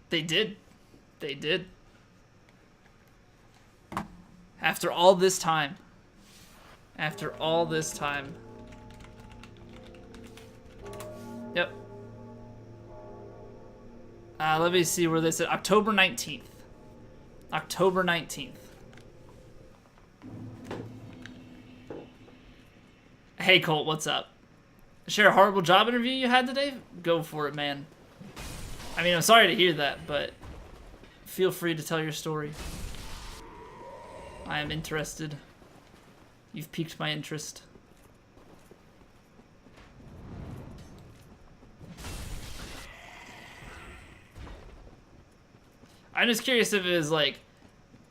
They did. They did. After all this time. After all this time. Yep. Let me see where they said. October 19th. October 19th. Hey, Colt, what's up? Share a horrible job interview you had today? Go for it, man. I mean, I'm sorry to hear that, but feel free to tell your story. I am interested. You've piqued my interest. I'm just curious if it was, like,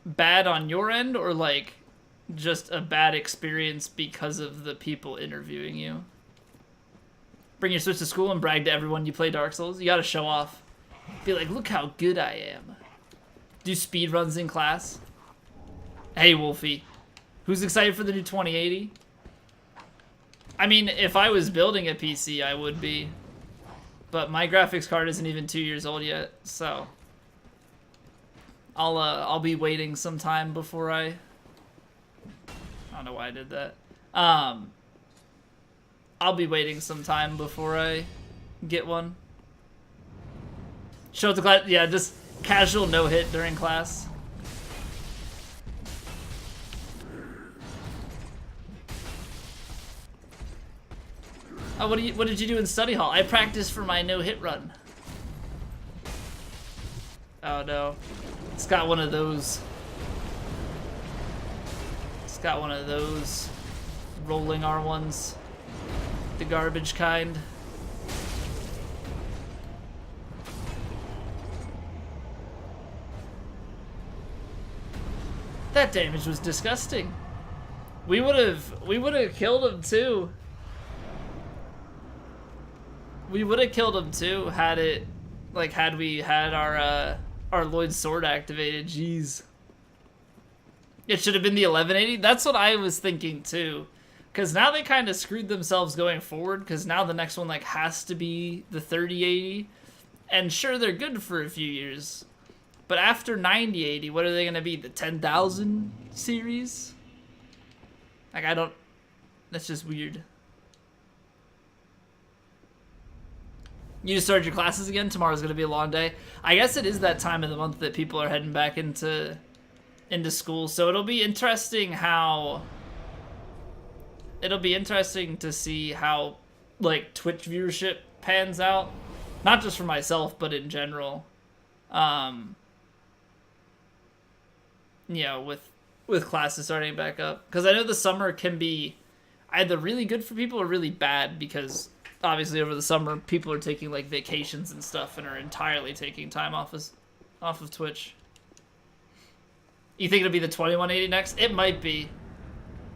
bad on your end or, like, just a bad experience because of the people interviewing you. Bring your Switch to school and brag to everyone you play Dark Souls. You gotta show off. Be like, look how good I am. Do speed runs in class. Hey, Wolfie. Who's excited for the new 2080? I mean, if I was building a PC, I would be. But my graphics card isn't even 2 years old yet, so... I'll be waiting some time before I don't know why I did that. I'll be waiting some time before I get one. Show up to class, yeah, just casual no-hit during class. Oh, what did you do in study hall? I practiced for my no-hit run. Oh no. It's got one of those. It's got one of those rolling R1s. The garbage kind. That damage was disgusting. We would have killed him too. We would have killed him too had we had our Lloyd's sword activated. Jeez. It should have been the 1180. That's what I was thinking too. Because now they kind of screwed themselves going forward. Because now the next one has to be the 3080. And sure, they're good for a few years. But after 9080, what are they going to be? The 10,000 series? I don't... That's just weird. You just started your classes again? Tomorrow's going to be a long day. I guess it is that time of the month that people are heading back into school. So it'll be interesting how... It'll be interesting to see how, like, Twitch viewership pans out. Not just for myself, but in general. You know, with classes starting back up. Because I know the summer can be either really good for people or really bad because... Obviously, over the summer, people are taking, like, vacations and stuff and are entirely taking time off of Twitch. You think it'll be the 2180 next? It might be.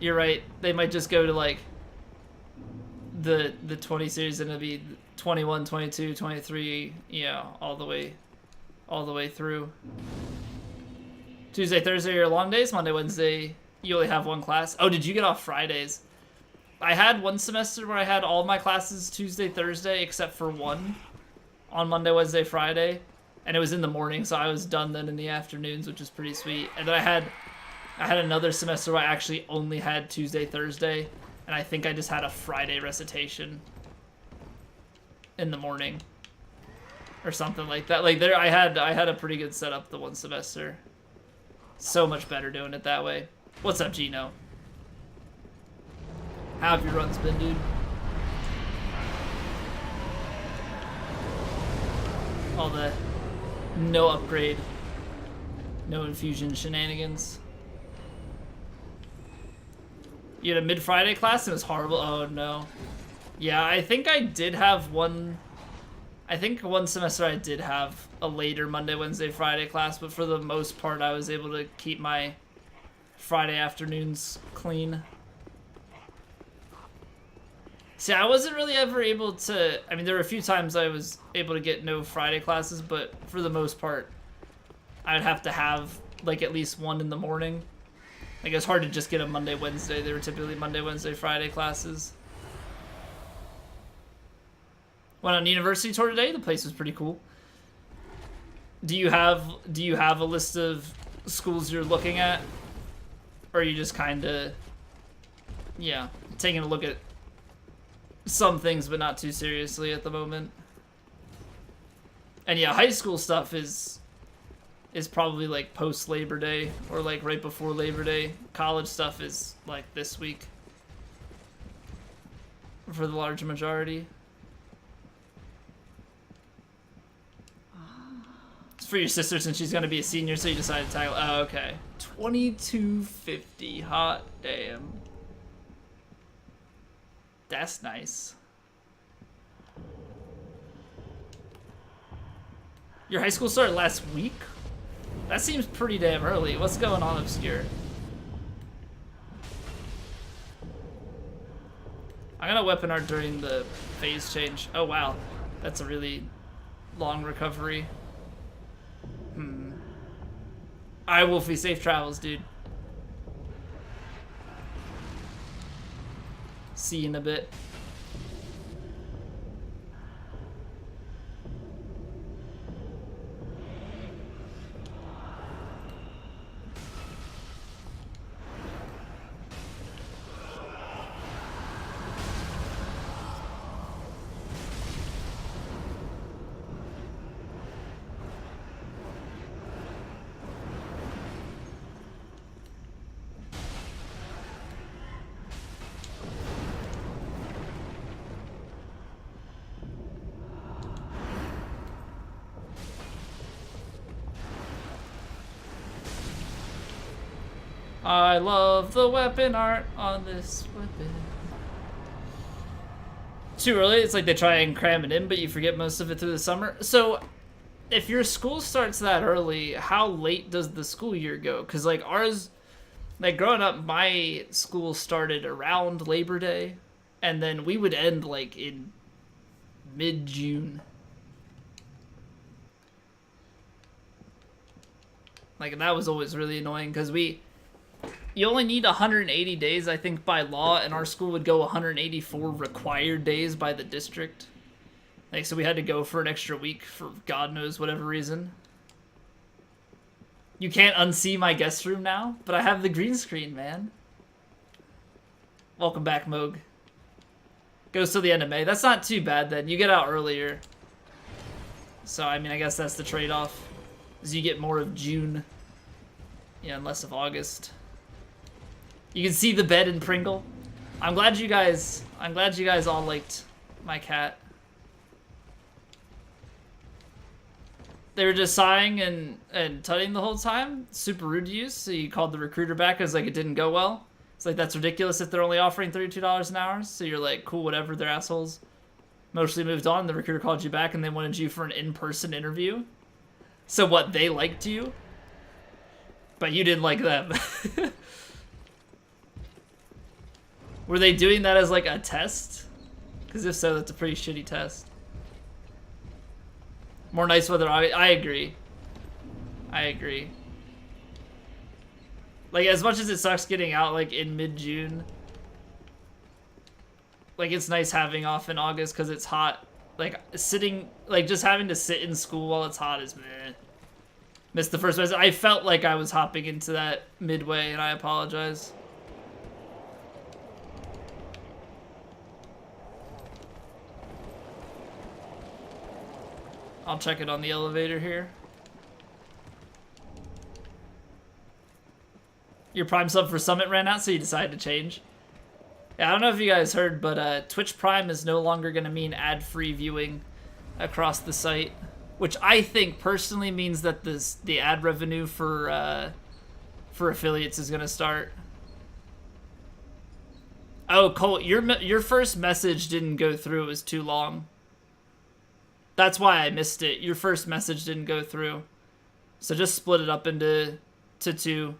You're right. They might just go to, like, the 20 series and it'll be 21, 22, 23, you know, all the way through. Tuesday, Thursday are long days. Monday, Wednesday, you only have one class. Oh, did you get off Fridays? I had one semester where I had all my classes Tuesday, Thursday, except for one on Monday, Wednesday, Friday. And it was in the morning, so I was done then in the afternoons, which is pretty sweet. And then I had another semester where I actually only had Tuesday, Thursday. And I think I just had a Friday recitation in the morning. Or something like that. Like I had a pretty good setup the one semester. So much better doing it that way. What's up, Gino? How have your runs been, dude? All the no upgrade, no infusion shenanigans. You had a mid-Friday class and it was horrible? Oh, no. Yeah, I think I did have one... I think one semester I did have a later Monday, Wednesday, Friday class, but for the most part I was able to keep my Friday afternoons clean. See, I wasn't really ever able to... I mean, there were a few times I was able to get no Friday classes, but for the most part, I'd have to have, like, at least one in the morning. Like, it's hard to just get a Monday, Wednesday. They were typically Monday, Wednesday, Friday classes. Went on a university tour today. The place was pretty cool. Do you have a list of schools you're looking at? Or are you just kind of, yeah, taking a look at some things but not too seriously at the moment? And yeah, high school stuff is probably like post Labor Day or like right before Labor Day. College stuff is like this week for the large majority. It's for your sister since she's gonna be a senior, so you decided to tackle. Oh, okay. 2250. Hot damn. That's nice. Your high school started last week? That seems pretty damn early. What's going on, Obscure? I'm gonna weapon art during the phase change. Oh wow, that's a really long recovery. Alright, Wolfie, safe travels, dude. See you in a bit. I love the weapon art on this weapon. Too early, it's like they try and cram it in, but you forget most of it through the summer. So, if your school starts that early, how late does the school year go? Because, like, ours, like, growing up, my school started around Labor Day, and then we would end, like, in mid-June. Like, that was always really annoying, because you only need 180 days, I think, by law, and our school would go 184 required days by the district. Like, so we had to go for an extra week for God knows whatever reason. You can't unsee my guest room now, but I have the green screen, man. Welcome back, Moog. Goes till the end of May. That's not too bad, then. You get out earlier. So, I mean, I guess that's the trade-off. Is you get more of June. Yeah, and less of August. You can see the bed in Pringle. I'm glad you guys all liked my cat. They were just sighing and tutting the whole time. Super rude to you, so you called the recruiter back because like it didn't go well. It's like, that's ridiculous if they're only offering $32 an hour. So you're like, cool, whatever, they're assholes. Mostly moved on. The recruiter called you back and they wanted you for an in-person interview. So what, they liked you? But you didn't like them. Were they doing that as like a test? Because if so, that's a pretty shitty test. More nice weather. I agree. I agree. Like, as much as it sucks getting out like in mid-June, like it's nice having off in August because it's hot. Like sitting, like just having to sit in school while it's hot is meh. Missed the first message. I felt like I was hopping into that midway, and I apologize. I'll check it on the elevator here. Your Prime sub for Summit ran out, so you decided to change. Yeah, I don't know if you guys heard, but Twitch Prime is no longer going to mean ad-free viewing across the site, which I think personally means that the ad revenue for affiliates is going to start. Oh, Cole, your first message didn't go through. It was too long. That's why I missed it. Your first message didn't go through. So just split it up into two.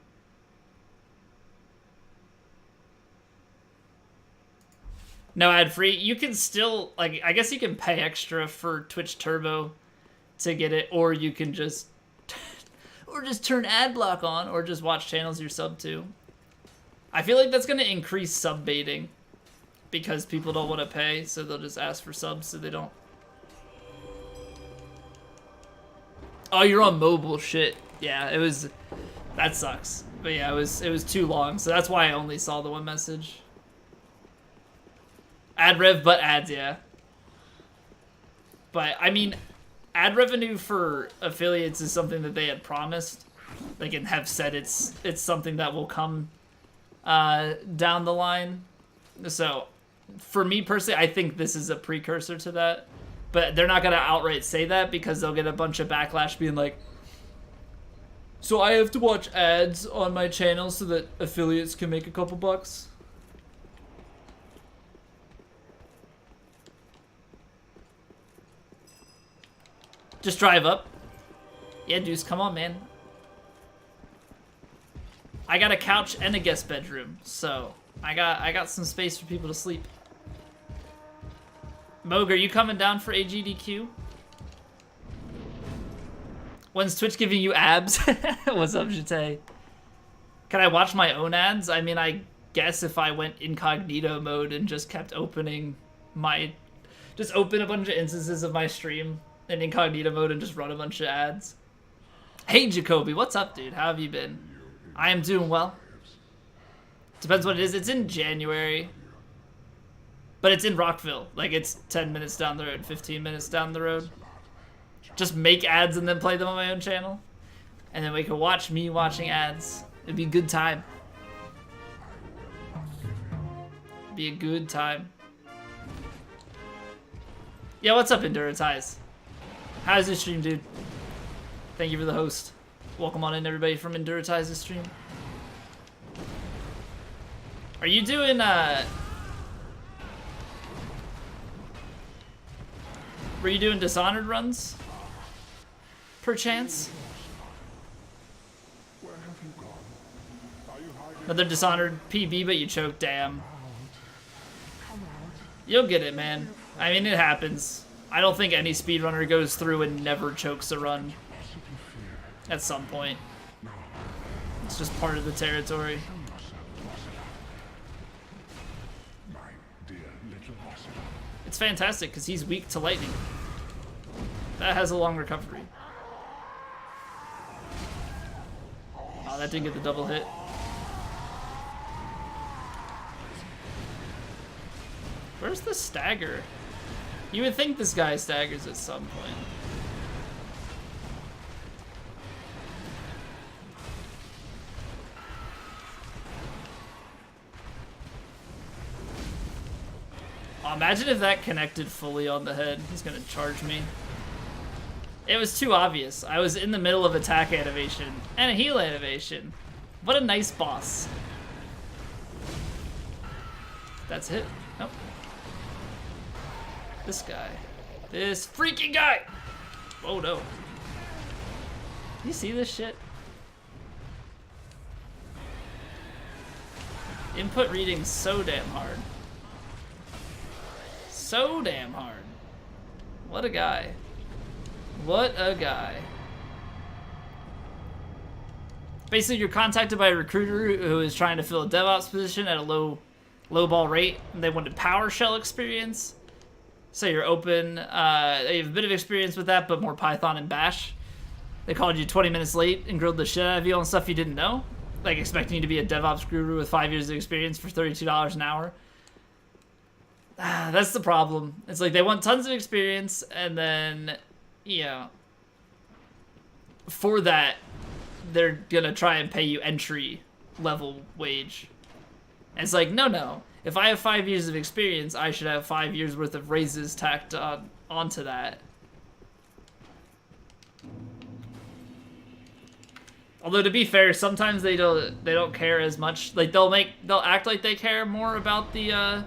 No ad free. You can still, like, I guess you can pay extra for Twitch Turbo to get it, or you can just turn ad block on, or just watch channels you're sub to. I feel like that's going to increase sub baiting because people don't want to pay, so they'll just ask for subs so they don't. Oh, you're on mobile. Shit. Yeah, it was. That sucks. But yeah, it was too long, so that's why I only saw the one message. Ad rev, but ads, yeah. But I mean, ad revenue for affiliates is something that they had promised. They can have said it's something that will come down the line. So, for me personally, I think this is a precursor to that. But they're not gonna outright say that because they'll get a bunch of backlash being like, so I have to watch ads on my channel so that affiliates can make a couple bucks. Just drive up. Yeah, Deuce, come on, man. I got a couch and a guest bedroom, so I got some space for people to sleep. Moog, are you coming down for AGDQ? When's Twitch giving you abs? What's up, Jate? Can I watch my own ads? I mean, I guess if I went incognito mode and just kept opening my... Just open a bunch of instances of my stream in incognito mode and just run a bunch of ads. Hey, Jacoby, what's up, dude? How have you been? I am doing well. Depends what it is. It's in January. But it's in Rockville. Like, it's 10 minutes down the road, 15 minutes down the road. Just make ads and then play them on my own channel. And then we can watch me watching ads. It'd be a good time. It'd be a good time. Yeah, what's up, Enduratize? How's your stream, dude? Thank you for the host. Welcome on in, everybody, from Enduratize's stream. Are you doing, were you doing Dishonored runs? Perchance? Another Dishonored PB, but you choked, damn. You'll get it, man. I mean, it happens. I don't think any speedrunner goes through and never chokes a run. At some point. It's just part of the territory. It's fantastic, because he's weak to lightning. That has a long recovery. Oh, that didn't get the double hit. Where's the stagger? You would think this guy staggers at some point. Oh, imagine if that connected fully on the head. He's gonna charge me. It was too obvious. I was in the middle of attack animation and a heal animation. What a nice boss. That's it. Nope. This guy. This freaking guy! Oh no. You see this shit? Input reading so damn hard. So damn hard. What a guy. What a guy. Basically, you're contacted by a recruiter who is trying to fill a DevOps position at a low ball rate, and they wanted PowerShell experience. So you're open. You have a bit of experience with that, but more Python and Bash. They called you 20 minutes late and grilled the shit out of you on stuff you didn't know, like expecting you to be a DevOps guru with 5 years of experience for $32 an hour. That's the problem. It's like they want tons of experience, and then, you know, for that, they're gonna try and pay you entry level wage. And it's like, no. If I have 5 years of experience, I should have 5 years worth of raises tacked onto that. Although to be fair, sometimes they don't care as much. Like they'll act like they care more about the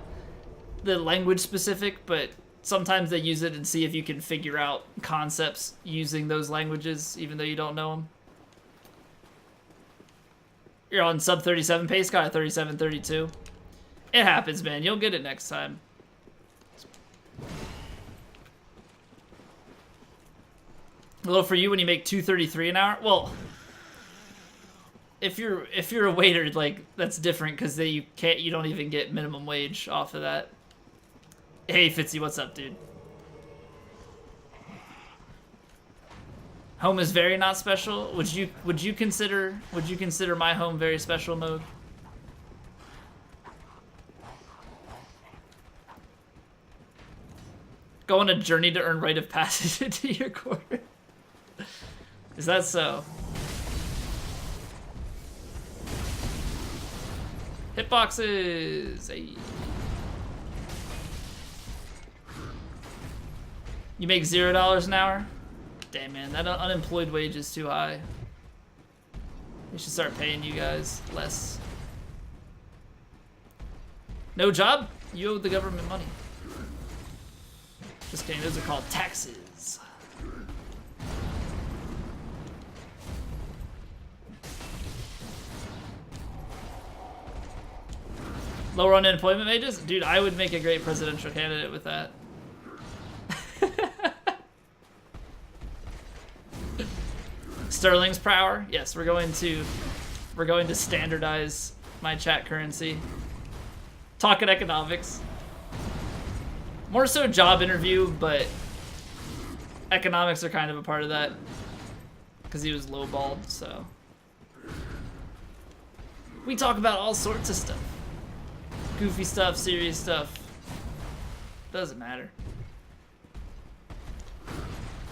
language specific, but sometimes they use it and see if you can figure out concepts using those languages, even though you don't know them. You're on sub 37 pace, got a 37.32. It happens, man. You'll get it next time. A little for you when you make $2.33 an hour. Well, if you're a waiter, like that's different because you don't even get minimum wage off of that. Hey Fitzy, what's up, dude? Home is very not special. Would you consider my home very special mode? Go on a journey to earn rite of passage into your quarter. Is that so? Hitboxes. Hey. You make $0 an hour? Damn, man, that unemployed wage is too high. They should start paying you guys less. No job? You owe the government money. Just kidding, those are called taxes. Lower unemployment wages? Dude, I would make a great presidential candidate with that. Sterling's per hour? Yes, we're going to standardize my chat currency. Talking economics. More so job interview, but economics are kind of a part of that. Because he was lowballed, so. We talk about all sorts of stuff. Goofy stuff, serious stuff. Doesn't matter.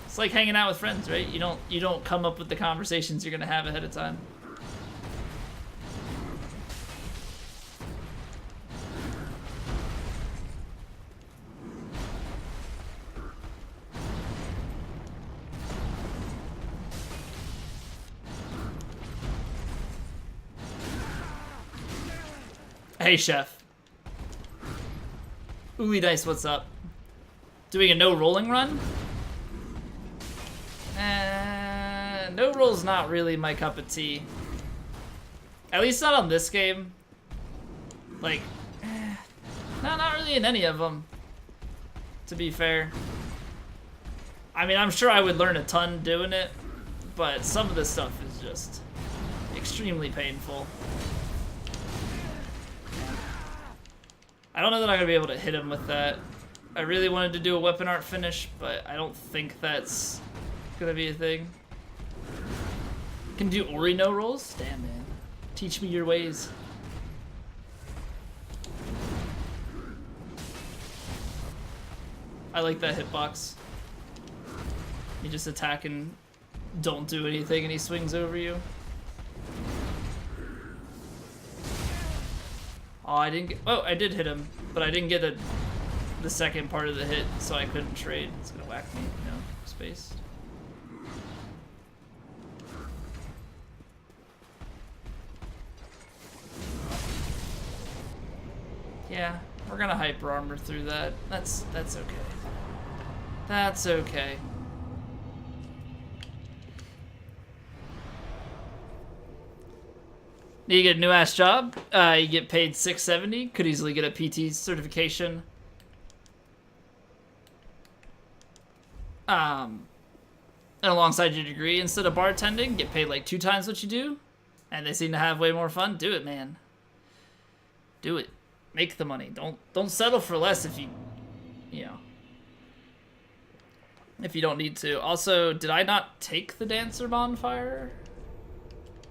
It's like hanging out with friends, right? You don't come up with the conversations you're gonna have ahead of time. Hey, chef. Ooly Dice, what's up? Doing a no rolling run? No roll's not really my cup of tea. At least not on this game. Like, no, not really in any of them, to be fair. I mean, I'm sure I would learn a ton doing it, but some of this stuff is just extremely painful. I don't know that I'm gonna be able to hit him with that. I really wanted to do a weapon art finish, but I don't think that's gonna be a thing. Can do Ori no rolls? Damn, man. Teach me your ways. I like that hitbox. You just attack and don't do anything and he swings over you. Oh, I didn't get, oh, I did hit him, but I didn't get the second part of the hit, so I couldn't trade. It's gonna whack me, you know, space. Yeah, we're gonna hyper armor through that. That's okay. That's okay. You get a new ass job. You get paid $670. Could easily get a PT certification. And alongside your degree, instead of bartending, get paid like 2 times what you do. And they seem to have way more fun. Do it, man. Do it. Make the money. Don't settle for less if you know, if you don't need to. Also, did I not take the dancer bonfire?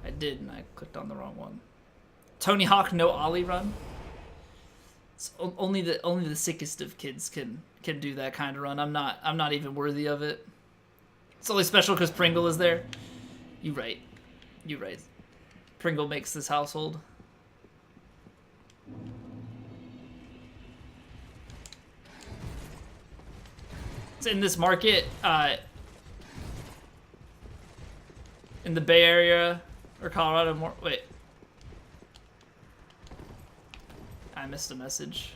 I did, and I clicked on the wrong one. Tony Hawk no ollie run. It's only the sickest of kids can do that kind of run. I'm not even worthy of it. It's only special because Pringle is there. You right. You right. Pringle makes this household. It's in this market, in the Bay Area or Colorado. More. Wait, I missed a message.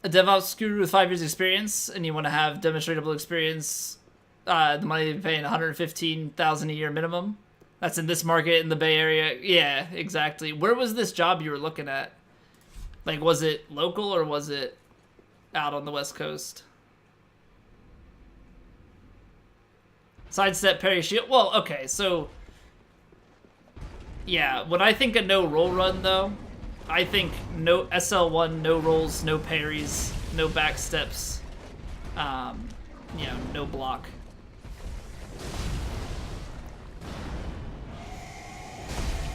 A DevOps guru with 5 years experience, and you want to have demonstratable experience. The money you're paying $115,000 a year minimum. That's in this market in the Bay Area. Yeah, exactly. Where was this job you were looking at? Like, was it local or was it out on the West Coast? Sidestep, parry, shield. Well, okay, so yeah, when I think a no roll run though, I think no SL1, no rolls, no parries, no back steps, you know, no block.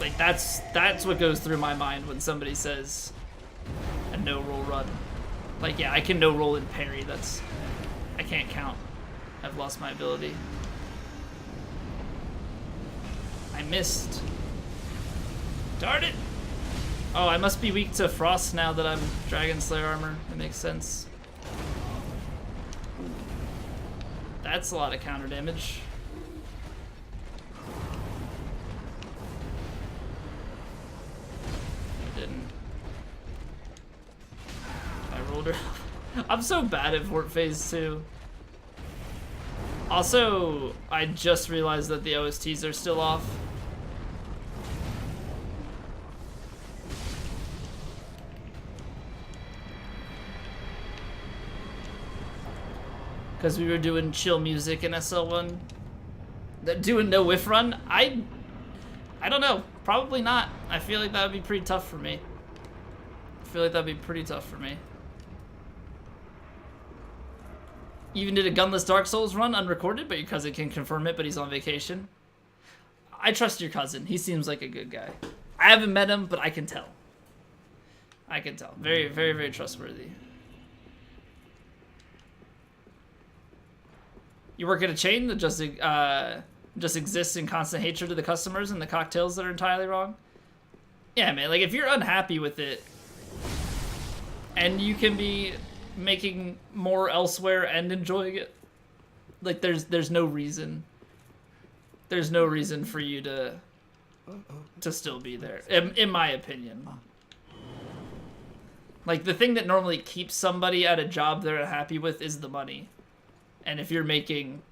Like that's what goes through my mind when somebody says a no roll run. Like, yeah, I can no roll and parry. I can't count. I've lost my ability. I missed. Darn it! Oh, I must be weak to frost now that I'm Dragonslayer armor. That makes sense. That's a lot of counter damage. I didn't. I rolled her. I'm so bad at Vorp Phase 2. Also, I just realized that the OSTs are still off. Because we were doing chill music in SL1. Doing no whiff run? I don't know. Probably not. I feel like that would be pretty tough for me. You even did a gunless Dark Souls run unrecorded, but your cousin can confirm it, but he's on vacation. I trust your cousin. He seems like a good guy. I haven't met him, but I can tell. Very, very, very trustworthy. You work at a chain that just exists in constant hatred to the customers and the cocktails that are entirely wrong? Yeah, man, like if you're unhappy with it and you can be making more elsewhere and enjoying it, like there's no reason for you to still be there, in my opinion. Like the thing that normally keeps somebody at a job they're unhappy with is the money. And if you're making,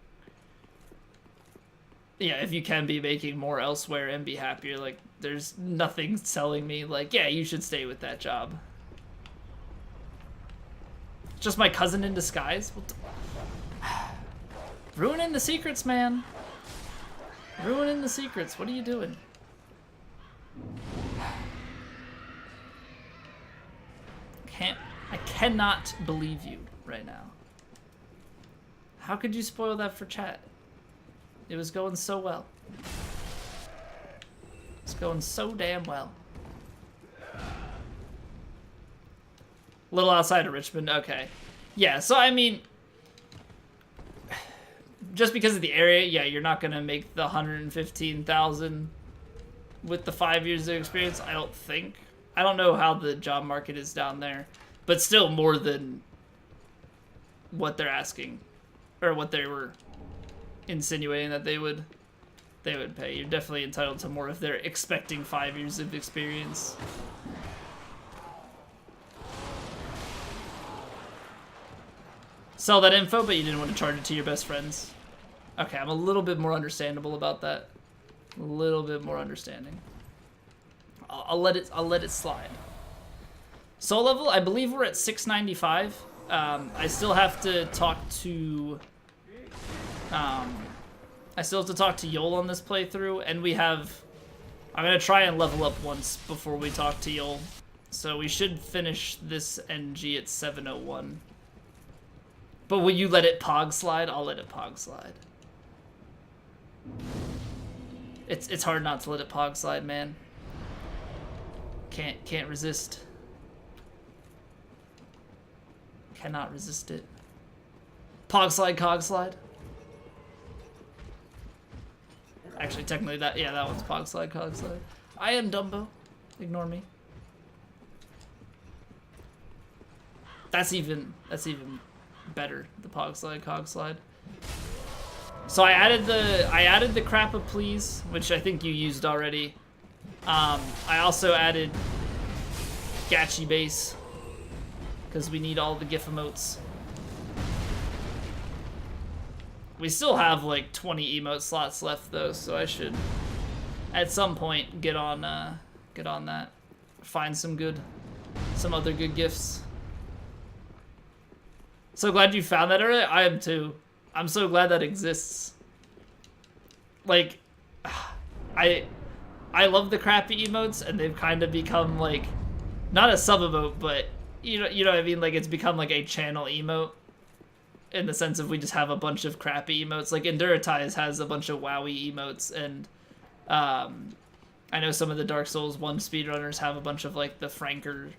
yeah, if you can be making more elsewhere and be happier, like, there's nothing telling me, like, yeah, you should stay with that job. Just my cousin in disguise? Ruining the secrets, man. Ruining the secrets. What are you doing? I cannot believe you right now. How could you spoil that for chat? It was going so well. It's going so damn well. A little outside of Richmond, okay. Yeah, so I mean, just because of the area, yeah, you're not gonna make the 115,000 with the 5 years of experience, I don't think. I don't know how the job market is down there, but still more than what they're asking. Or what they were insinuating that they would pay. You're definitely entitled to more if they're expecting 5 years of experience. Sell that info, but you didn't want to charge it to your best friends. Okay, I'm a little bit more understandable about that. A little bit more understanding. I'll let it slide. Soul level, I believe we're at 695. I still have to talk to Yol on this playthrough, and I'm gonna try and level up once before we talk to Yol. So we should finish this NG at 701. But will you let it pog slide? I'll let it pog slide. It's hard not to let it pog slide, man. Can't resist. Cannot resist it. Pog slide, cog slide. Actually, technically that one's pog slide, cog slide. I am Dumbo. Ignore me. That's even better. The pog slide, cog slide. So I added the crap of please, which I think you used already. I also added Gachi base, because we need all the GIF emotes. We still have like 20 emote slots left though, so I should at some point get on that. Find some other good GIFs. So glad you found that already. I am too. I'm so glad that exists. Like, I love the crappy emotes, and they've kind of become like, not a sub emote, but you know what I mean? Like, it's become like a channel emote in the sense of we just have a bunch of crappy emotes. Like, Enduratize has a bunch of wowie emotes, and I know some of the Dark Souls 1 speedrunners have a bunch of like the Frankers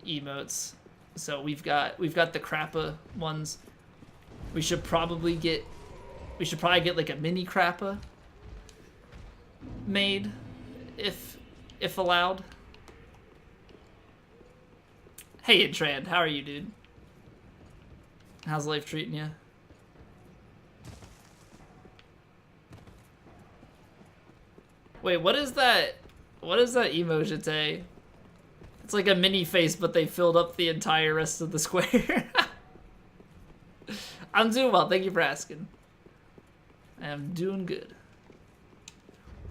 emotes. So we've got the crappa ones. We should probably get like a mini crappa made if allowed. Hey Intrand, how are you, dude? How's life treating you? Wait, what is that? What is that emoji say? It's like a mini face, but they filled up the entire rest of the square. I'm doing well, thank you for asking. I am doing good.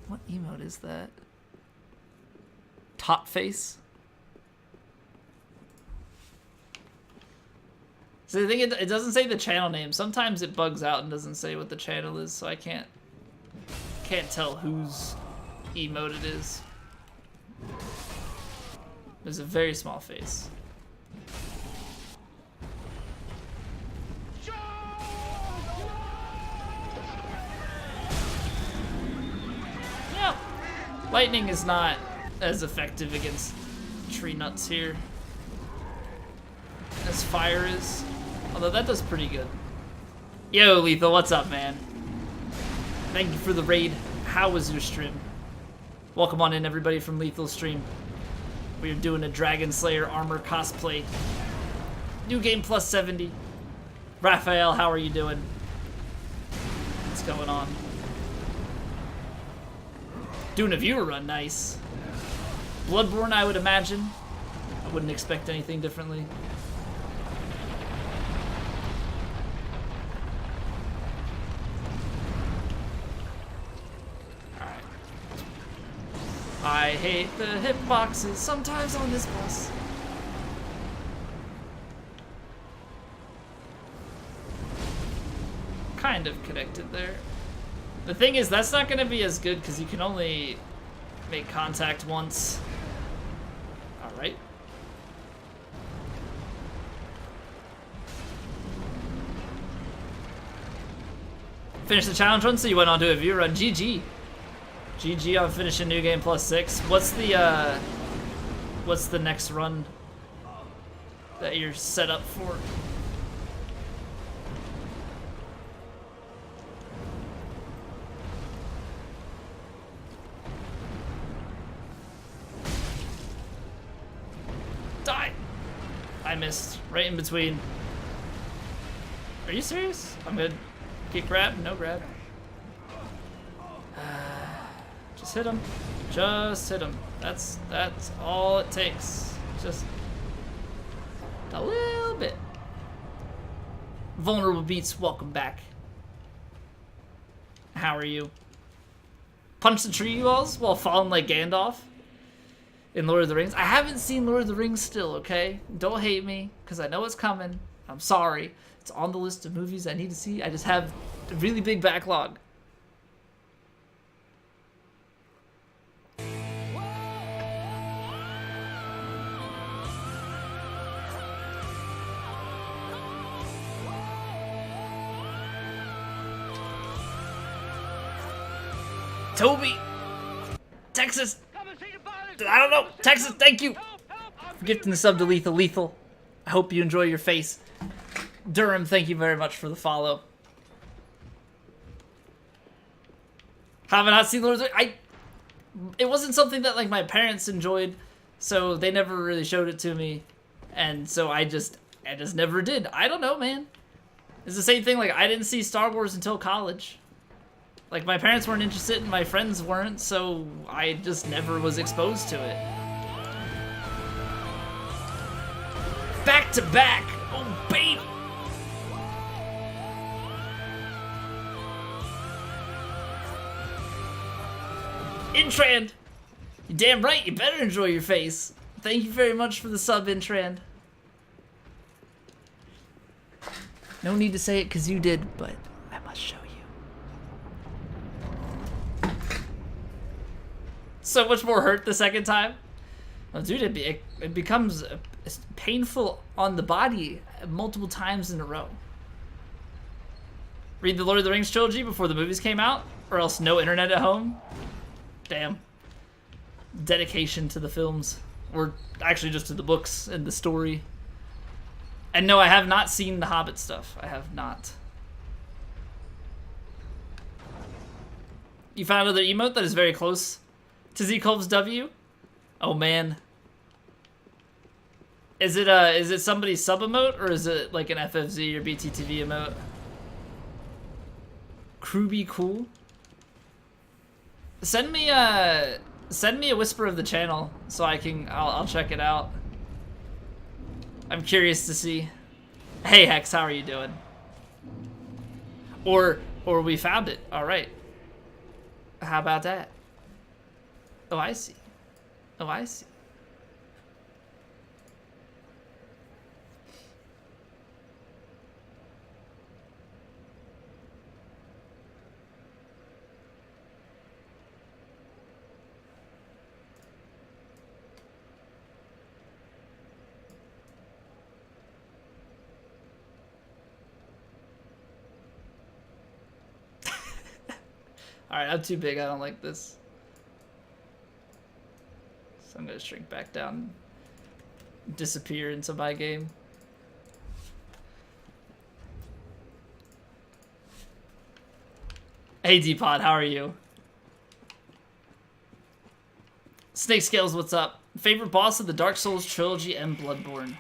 What emote is that? Top face? So I think it doesn't say the channel name. Sometimes it bugs out and doesn't say what the channel is, so I can't tell whose emote it is. There's a very small face. Yeah, lightning is not as effective against tree nuts here as fire is. Although that does pretty good. Yo, Lethal, what's up, man? Thank you for the raid. How was your stream? Welcome on in, everybody, from Lethal stream. We are doing a Dragonslayer Armour cosplay. New game plus 70. Raphael, how are you doing? What's going on? Doing a viewer run, nice. Bloodborne, I would imagine. I wouldn't expect anything differently. I hate the hitboxes sometimes on this bus. Kind of connected there. The thing is, that's not going to be as good because you can only make contact once. Alright. Finish the challenge run, so you went on to a view run. GG. GG on finishing New Game plus 6. What's the next run that you're set up for? Die! I missed. Right in between. Are you serious? I'm good. Get grab? No grab. Just hit him. Just hit him. That's all it takes. Just a little bit. Vulnerable Beats, welcome back. How are you? Punch the tree walls while falling like Gandalf in Lord of the Rings. I haven't seen Lord of the Rings still, okay? Don't hate me, because I know it's coming. I'm sorry. It's on the list of movies I need to see. I just have a really big backlog. Toby! Texas! I don't know! Texas, thank you! For gifting the sub to Lethal. Lethal, I hope you enjoy your face. Durham, thank you very much for the follow. Have I not seen Lord of the Rings? It wasn't something that, like, my parents enjoyed, so they never really showed it to me. And so I just never did. I don't know, man. It's the same thing, like, I didn't see Star Wars until college. Like, my parents weren't interested and my friends weren't, so I just never was exposed to it. Back to back! Oh, baby! Intrand! You're damn right, you better enjoy your face. Thank you very much for the sub, Intrand. No need to say it because you did, but I must show you. So much more hurt the second time. Well, dude, it becomes painful on the body multiple times in a row. Read the Lord of the Rings trilogy before the movies came out, or else no internet at home. Damn. Dedication to the films, or actually just to the books and the story. And no, I have not seen the Hobbit stuff. I have not. You found another emote that is very close to Z-Colb's W? Oh man. Is it somebody's sub emote, or is it like an FFZ or BTTV emote? Kruby cool. Send me a whisper of the channel so I'll check it out. I'm curious to see. Hey Hex, how are you doing? Or we found it. All right. How about that? Oh, I see. Oh, I see. Alright, I'm too big. I don't like this. So I'm going to shrink back down. Disappear into my game. Hey, D-Pod, how are you? Snake Scales, what's up? Favorite boss of the Dark Souls trilogy and Bloodborne?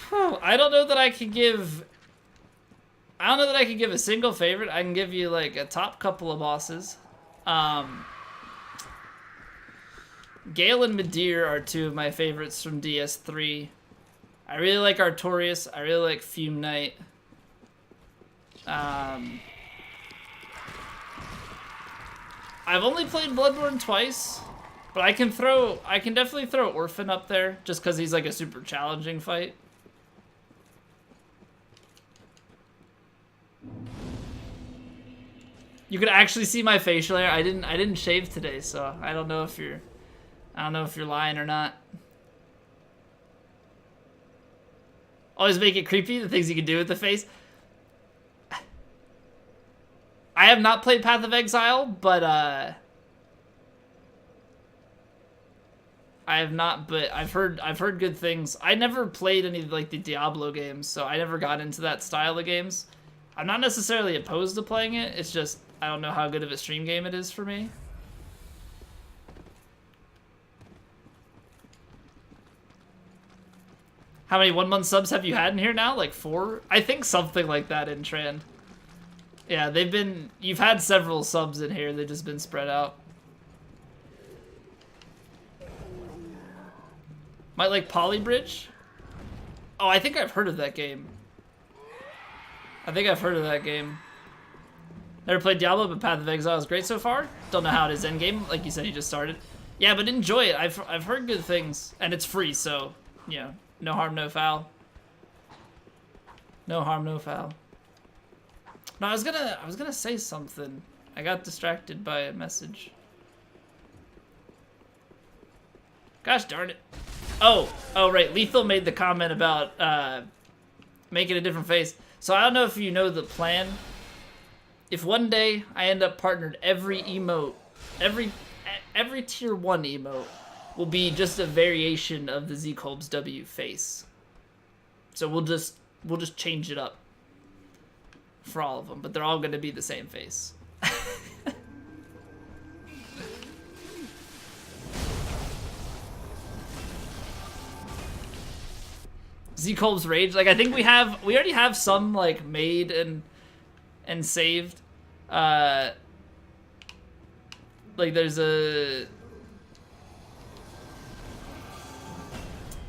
Whew, I don't know that I can give a single favorite. I can give you like a top couple of bosses. Gale and Midir are two of my favorites from DS3. I really like Artorias. I really like Fume Knight. I've only played Bloodborne twice, but I can definitely throw Orphan up there just because he's like a super challenging fight. You could actually see my facial hair. I didn't shave today, so I don't know if you're lying or not. Always make it creepy, the things you can do with the face. I have not played Path of Exile, but I have not, but I've heard good things. I never played any of like the Diablo games, so I never got into that style of games. I'm not necessarily opposed to playing it. It's just I don't know how good of a stream game it is for me. How many 1 month subs have you had in here now? Like 4? I think something like that in Trend. Yeah, you've had several subs in here. They've just been spread out. Might like Polybridge? Oh, I think I've heard of that game. Never played Diablo, but Path of Exile is great so far. Don't know how it is endgame. Like you said, you just started. Yeah, but enjoy it. I've heard good things, and it's free, so yeah, no harm, no foul. No harm, no foul. No, I was gonna say something. I got distracted by a message. Gosh darn it. Oh, right. Lethal made the comment about making a different face. So I don't know if you know the plan. If one day I end up partnered, every emote, every tier 1 emote will be just a variation of the Z-Colb's W face. So we'll just change it up for all of them, but they're all going to be the same face. Z-Colb's Rage, like I think we already have some like made and saved. Like there's a,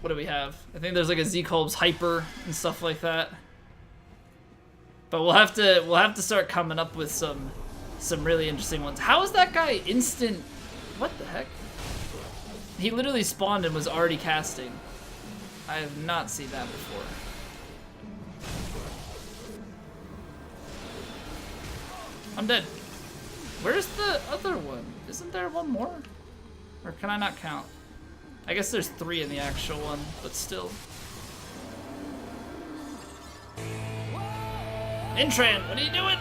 what do we have? I think there's like a Z-Colb's Hyper and stuff like that. But we'll have to start coming up with some really interesting ones. How is that guy instant? What the heck? He literally spawned and was already casting. I have not seen that before. I'm dead. Where's the other one? Isn't there one more? Or can I not count? I guess there's 3 in the actual one, but still. Intran, what are you doing?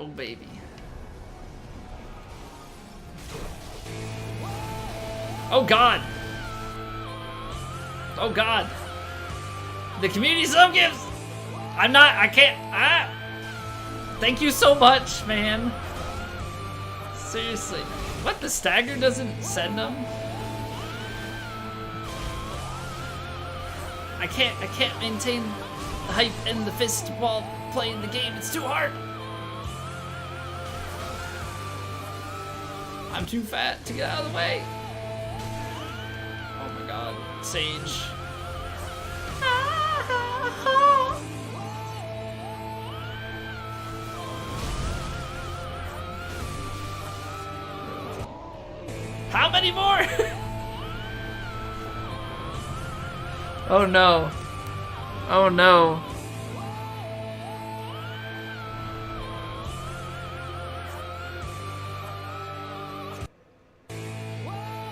Oh, baby. Oh, God. Oh, God. The community sub gifts. I can't. Thank you so much, man. Seriously. What, the stagger doesn't send them? I can't maintain the hype and the fist while playing the game. It's too hard. I'm too fat to get out of the way. Oh my God, Sage. How many more? Oh no. Oh no.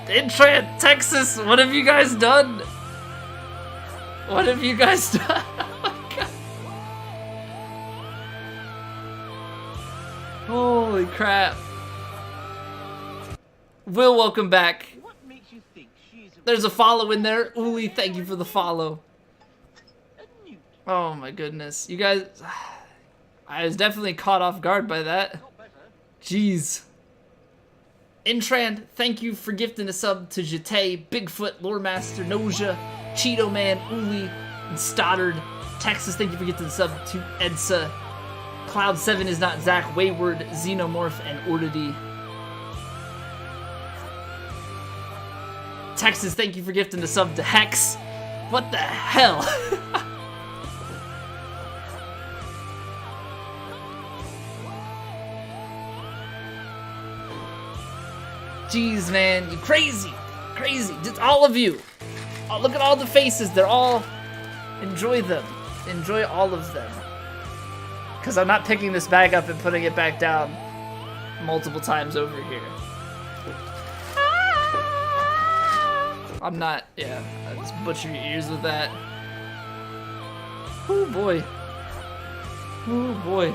Intran, Texas, what have you guys done? What have you guys done? Oh my God. Holy crap. Will, welcome back. What makes you think she's There's a follow in there. Uli, thank you for the follow. Oh my goodness. You guys, I was definitely caught off guard by that. Jeez. Intran, thank you for gifting a sub to Jete, Bigfoot, Loremaster, Noja, Cheeto Man, Uli, and Stoddard. Texas, thank you for gifting a sub to Edsa. Cloud7 is not Zach, Wayward, Xenomorph, and Ordity. Texas, thank you for gifting a sub to Hex. What the hell? Jeez, man, you crazy, crazy. Just all of you. Oh, look at all the faces. They're all, enjoy them. Enjoy all of them. Because I'm not picking this bag up and putting it back down multiple times over here. I'm not, yeah, I just butcher your ears with that. Oh boy. Oh boy.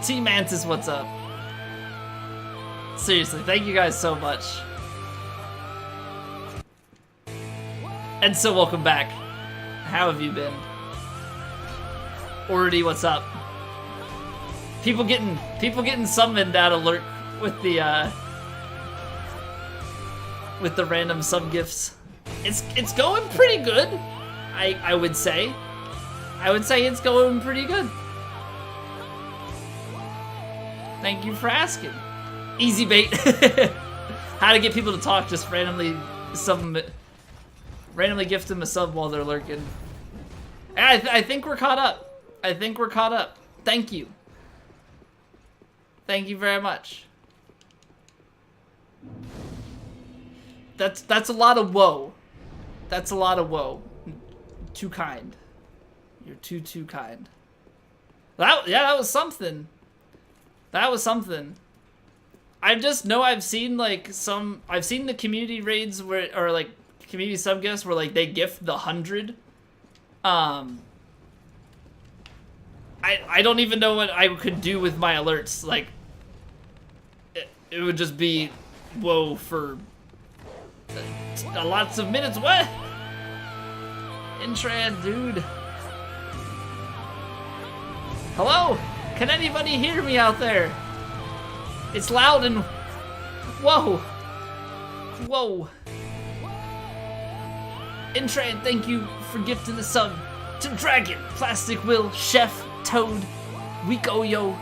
T-Mantis, what's up? Seriously, thank you guys so much. And so welcome back. How have you been? Ordy, what's up? People getting summoned out of lurk with the random sub gifts. It's going pretty good. I would say. I would say it's going pretty good. Thank you for asking. Easy bait. How to get people to talk, just randomly gift them a sub while they're lurking. I think we're caught up. I think we're caught up. Thank you. Thank you very much. That's a lot of whoa. That's a lot of whoa. Too kind. You're too kind. That was something. That was something. I just know I've seen like I've seen the community raids where, or like community sub gifts where like they gift the 100. I don't even know what I could do with my alerts. Like it would just be whoa for lots of minutes. What? Intran, dude. Hello? Can anybody hear me out there? It's loud and... Whoa! Whoa! Intran, thank you for gifting the sub to Dragon, Plastic Will, Chef, Toad, Weekoyo.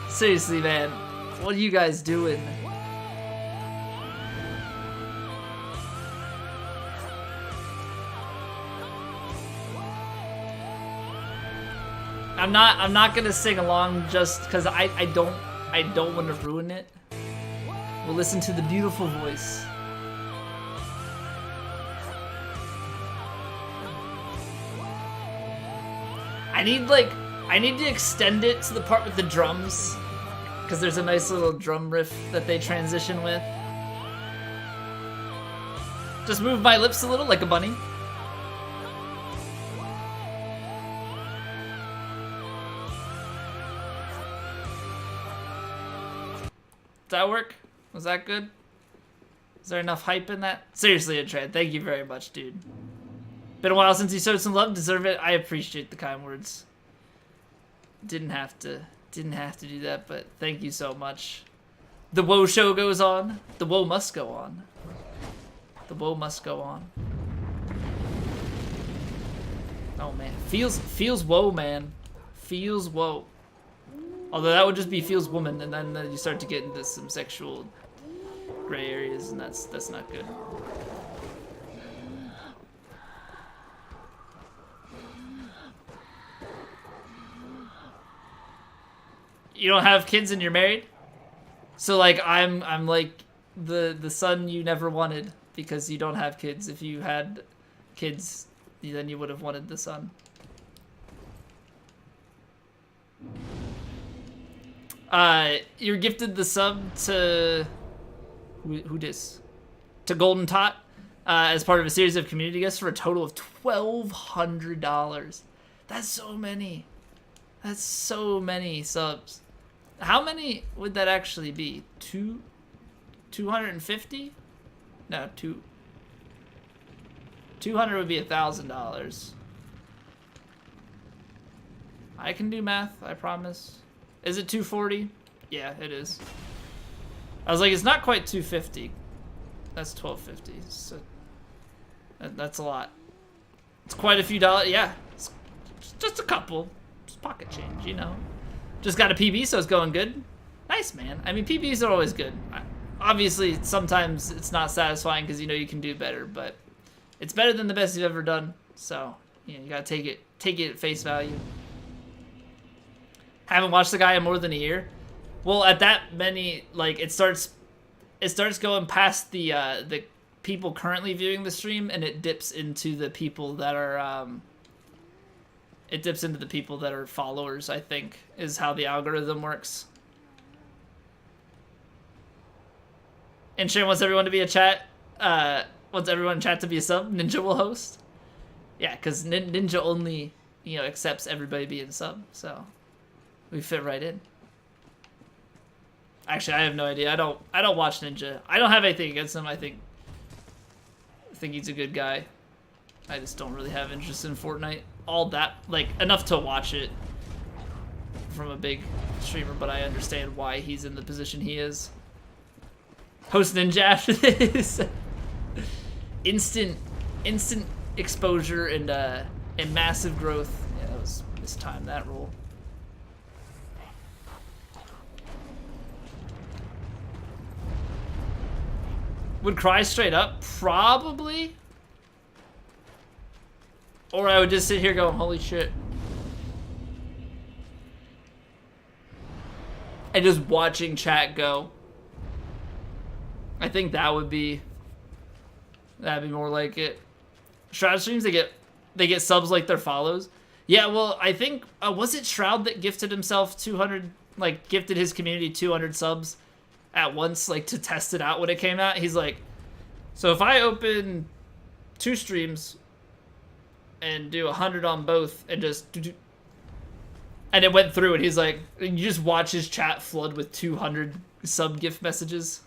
Seriously, man. What are you guys doing? I'm not gonna sing along just because I don't want to ruin it. We'll listen to the beautiful voice I need to extend it to the part with the drums, because there's a nice little drum riff that they transition with. Just move my lips a little like a bunny. Did that work? Was that good? Is there enough hype in that? Seriously, Intrad, thank you very much, dude. Been a while since you showed some love. Deserve it. I appreciate the kind words. Didn't have to do that, but thank you so much. The woe show goes on. The woe must go on. The woe must go on. Oh man, feels woe, man. Feels woe. Although that would just be feels woman, and then you start to get into some sexual gray areas, and that's not good. You don't have kids and you're married? So like I'm like the son you never wanted because you don't have kids. If you had kids, then you would have wanted the son. You're gifted the sub to who dis? To Golden Tot as part of a series of community gifts for a total of $1,200. That's so many. That's so many subs. How many would that actually be? 250? No, 200 would be $1,000. I can do math, I promise. Is it 240? Yeah, it is. I was like, it's not quite 250. That's 1250. So that's a lot. It's quite a few dollars. Yeah, it's just a couple. Just pocket change, you know. Just got a PB, so it's going good. Nice, man. I mean, PBs are always good. Obviously, sometimes it's not satisfying because you know you can do better, but it's better than the best you've ever done. So, you know, you gotta take it at face value. Haven't watched the guy in more than a year. Well, at that many, like it starts going past the people currently viewing the stream, and it dips into the people that are followers, I think, is how the algorithm works. And Shane wants everyone to be a chat. Wants everyone in chat to be a sub. Ninja will host. Yeah, because Ninja only, you know, accepts everybody being sub, so we fit right in. Actually, I have no idea. I don't watch Ninja. I don't have anything against him. I think he's a good guy. I just don't really have interest in Fortnite. All that, like, enough to watch it from a big streamer, but I understand why he's in the position he is. Host Ninja after this. Instant exposure and massive growth. Yeah, that was mistimed, that role. Would cry straight up? Probably. Or I would just sit here going, holy shit. And just watching chat go. I think that'd be more like it. Shroud streams, they get subs like their follows. Yeah, well, I think, was it Shroud that gifted himself 200, like, gifted his community 200 subs at once, like, to test it out when it came out? He's like, so if I open 2 streams and do 100 on both and just and it went through, and he's like, you just watch his chat flood with 200 sub gift messages.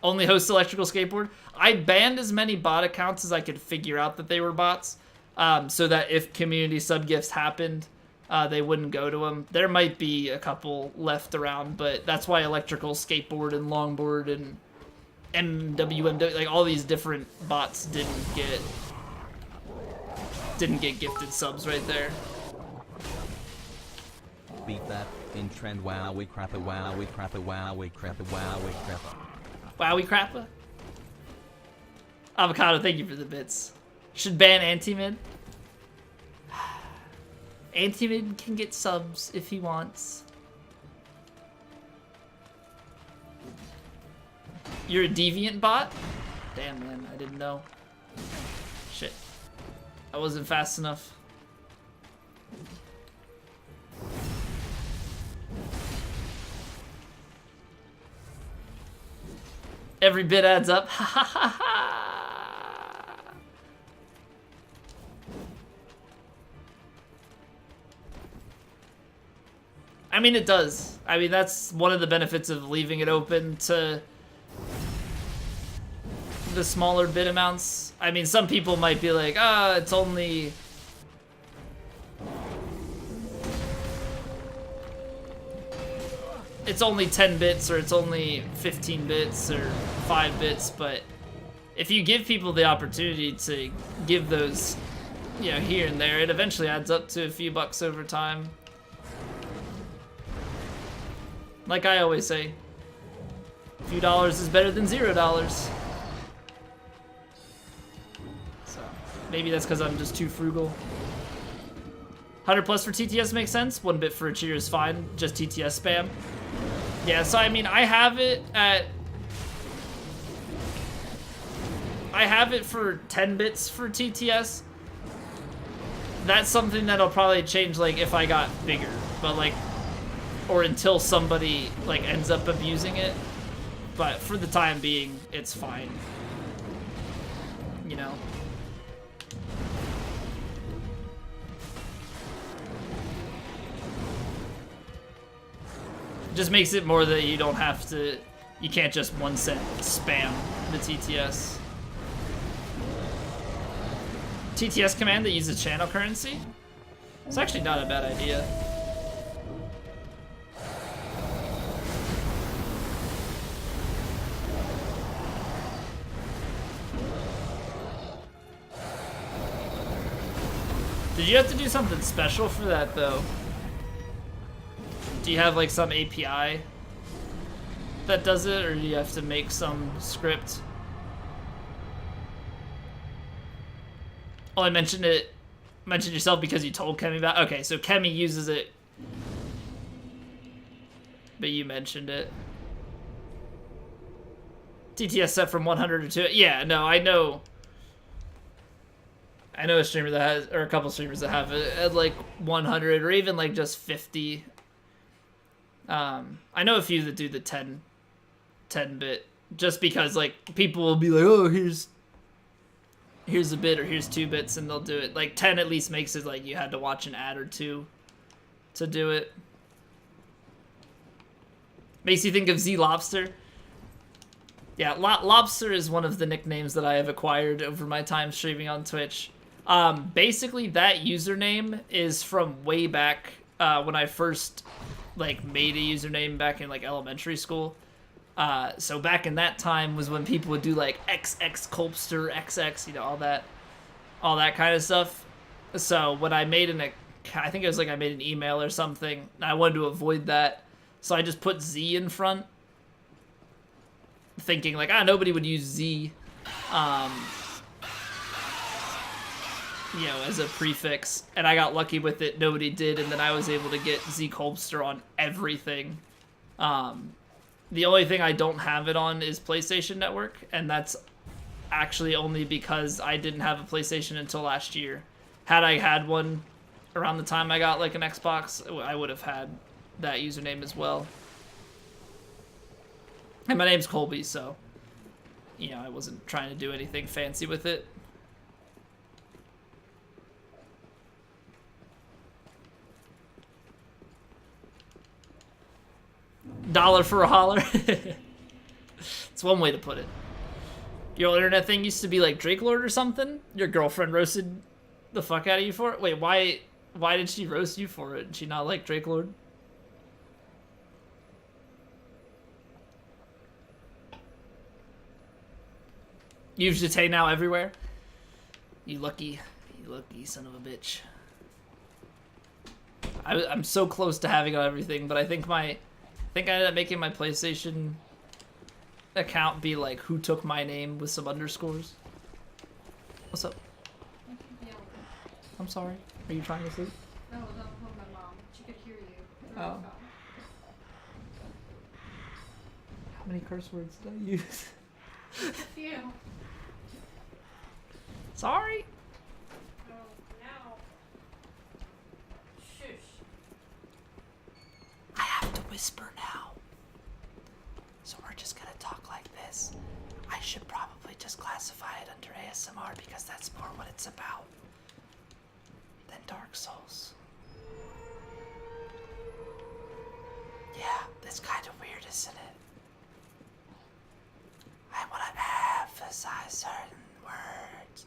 Only hosts Electrical Skateboard. I banned as many bot accounts as I could figure out that they were bots, so that if community sub gifts happened, they wouldn't go to them. There might be a couple left around, but that's why Electrical Skateboard and Longboard and MWMW, like all these different bots didn't get gifted subs right there. Beat that in trend. Wow, we crap it. Wow, we crap it. Wow, we crap it. Wow, we crap it. Wowie crappa. Avocado, thank you for the bits. Should ban Anti-Mid. Anti-Mid can get subs if he wants. You're a deviant bot? Damn, man, I didn't know. Shit. I wasn't fast enough. Every bit adds up. I mean, it does. I mean, that's one of the benefits of leaving it open to the smaller bit amounts. I mean, some people might be like, ah, it's only... It's only 10 bits, or it's only 15 bits, or 5 bits, but if you give people the opportunity to give those, you know, here and there, it eventually adds up to a few bucks over time. Like I always say, a few dollars is better than $0. So, maybe that's because I'm just too frugal. 100 plus for TTS makes sense. 1 bit for a cheer is fine. Just TTS spam. Yeah, so I mean, I have it for 10 bits for TTS. That's something that'll probably change, like, if I got bigger. But, like, or until somebody, like, ends up abusing it. But for the time being, it's fine. You know? Just makes it more that you don't have to, you can't just 1 cent spam the TTS. TTS command that uses channel currency? It's actually not a bad idea. Did you have to do something special for that, though? Do you have, like, some API that does it, or do you have to make some script? Oh, I mentioned it. Mentioned yourself because you told Kemi about. Okay, so Kemi uses it, but you mentioned it. TTS set from 100 to 2. Yeah, no, I know. I know a streamer that has, or a couple streamers that have it at like 100 or even like just 50. I know a few that do the 10 bit, just because like people will be like, oh, here's a bit or here's 2 bits, and they'll do it. Like 10 at least makes it like you had to watch an ad or 2 to do it. Makes you think of Z Lobster. Yeah, Lobster is one of the nicknames that I have acquired over my time streaming on Twitch. Basically that username is from way back when I first like made a username back in like elementary school. So back in that time was when people would do like XX Colpster, XX, you know, all that kind of stuff. So when I made I think it was like I made an email or something, I wanted to avoid that. So I just put Z in front, thinking like, nobody would use Z, you know, as a prefix, and I got lucky with it. Nobody did, and then I was able to get Z Colpster on everything. The only thing I don't have it on is PlayStation Network, and that's actually only because I didn't have a PlayStation until last year. Had I had one around the time I got like an Xbox, I would have had that username as well. And my name's Colby, so, you know, I wasn't trying to do anything fancy with it. $1 for a holler. It's one way to put it. Your old internet thing used to be like Drakelord or something? Your girlfriend roasted the fuck out of you for it? Wait, why did she roast you for it? Did she not like Drakelord? You Jete now everywhere? You lucky son of a bitch. I'm so close to having on everything, but I think I ended up making my PlayStation account be like who took my name with some underscores. What's up? I'm sorry. Are you trying to sleep? No, I was on the phone with my mom. She could hear you. Oh. How many curse words did I use? A few. Sorry. Oh, now. Shush. I have to whisper now. So we're just gonna talk like this. should probably just classify it under ASMR because that's more what it's about than Dark Souls. Yeah, it's kind of weird, isn't it? I want to emphasize certain words,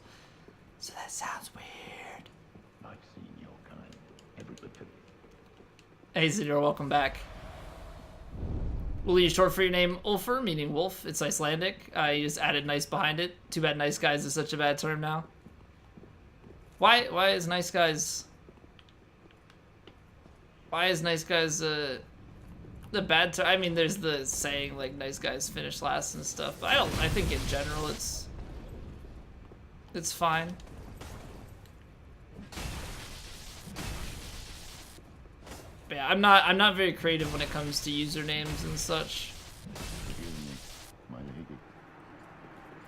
so that sounds weird. I've seen your kind. Everybody. Hey, Zidor, welcome back. We'll use short for your name, Ulfer, meaning wolf. It's Icelandic. You just added nice behind it. Too bad nice guys is such a bad term now. Why is nice guys... Why is nice guys the bad term? I mean, there's the saying, like, nice guys finish last and stuff. But I think in general it's fine. But yeah, I'm not very creative when it comes to usernames and such. My lady.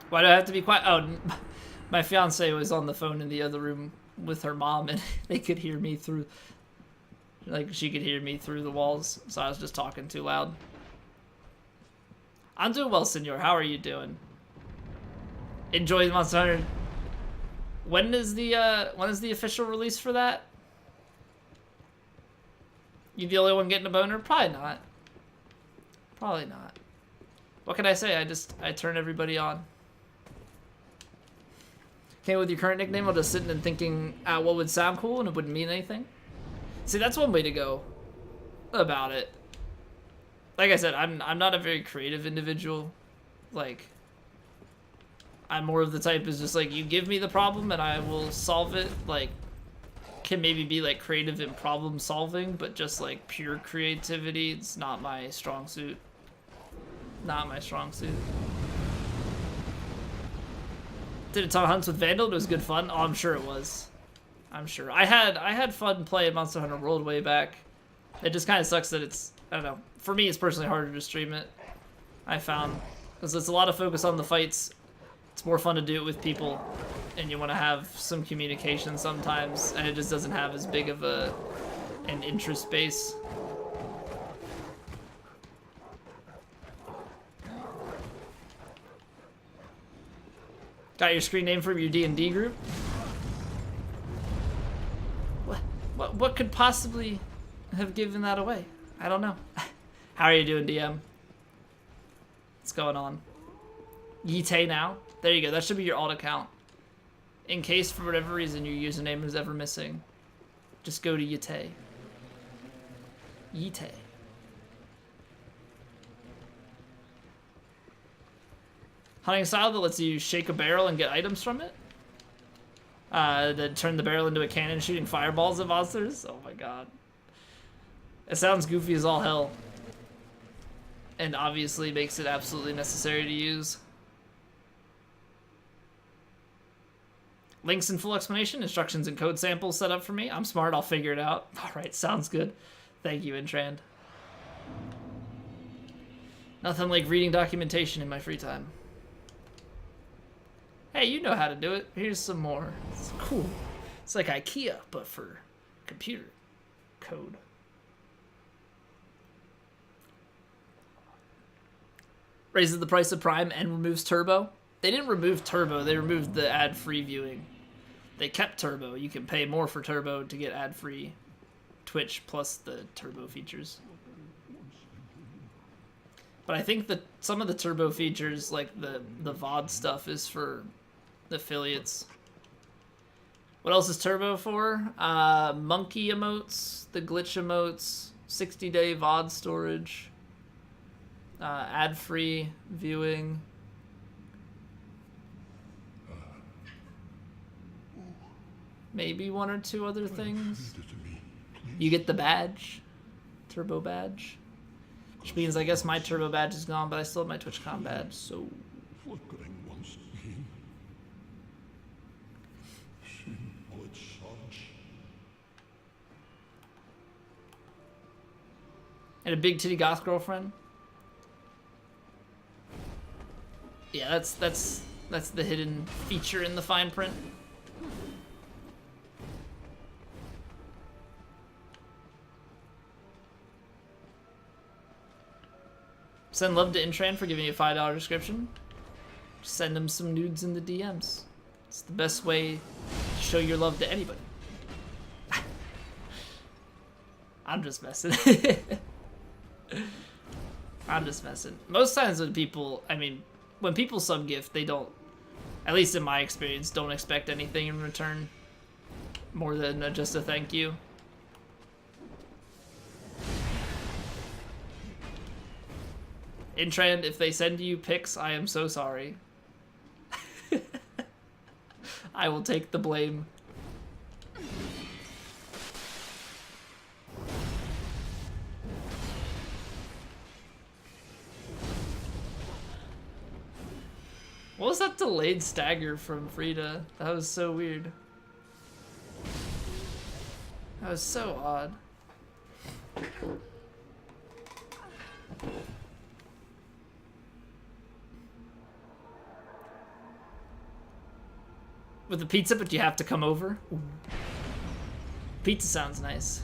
Why do I have to be quiet? Oh, my fiance was on the phone in the other room with her mom, and they could hear me through, like, she could hear me through the walls, so I was just talking too loud. I'm doing well, senor. How are you doing? Enjoy Monster Hunter. When is the official release for that? You the only one getting a boner? Probably not. Probably not. What can I say? I turn everybody on. Okay, with your current nickname, I'll just sitting and thinking what would sound cool and it wouldn't mean anything. See, that's one way to go about it. Like I said, I'm not a very creative individual. Like, I'm more of the type is just like, you give me the problem and I will solve it. Like, can maybe be like creative in problem solving, but just like pure creativity, it's not my strong suit. Not my strong suit. Did a ton of hunts with Vandal. It was good fun. Oh, I'm sure it was. I'm sure. I had fun playing Monster Hunter World way back. It just kind of sucks that it's, I don't know. For me, it's personally harder to stream it. I found because it's a lot of focus on the fights. It's more fun to do it with people, and you want to have some communication sometimes, and it just doesn't have as big of an interest base. Got your screen name from your D&D group? What could possibly have given that away? I don't know. How are you doing, DM? What's going on? Yite now? There you go. That should be your alt account. In case, for whatever reason, your username is ever missing, just go to Yite. Yite. Hunting style that lets you shake a barrel and get items from it. Then turn the barrel into a cannon shooting fireballs at monsters. Oh my god. It sounds goofy as all hell. And obviously makes it absolutely necessary to use. Links and full explanation, instructions and code samples set up for me. I'm smart, I'll figure it out. Alright, sounds good. Thank you, Intrand. Nothing like reading documentation in my free time. Hey, you know how to do it. Here's some more. It's cool. It's like IKEA, but for computer code. Raises the price of Prime and removes Turbo. They didn't remove Turbo, they removed the ad-free viewing. They kept Turbo. You can pay more for Turbo to get ad-free Twitch plus the Turbo features. But I think that some of the Turbo features, like the VOD stuff, is for affiliates. What else is Turbo for? Monkey emotes, the glitch emotes, 60-day VOD storage, ad-free viewing. Maybe one or two other things. You get the badge, Turbo badge. Which means I guess my Turbo badge is gone, but I still have my TwitchCon badge, so... And a big titty goth girlfriend? Yeah, that's the hidden feature in the fine print. Send love to Intran for giving you a $5 description. Send him some nudes in the DMs. It's the best way to show your love to anybody. I'm just messing. I'm just messing. Most times when people, I mean, when people sub-gift, they don't, at least in my experience, don't expect anything in return more than just a thank you. Intrand, if they send you pics, I am so sorry. I will take the blame. What was that delayed stagger from Frida? That was so weird. That was so odd. With the pizza, but you have to come over? Ooh. Pizza sounds nice.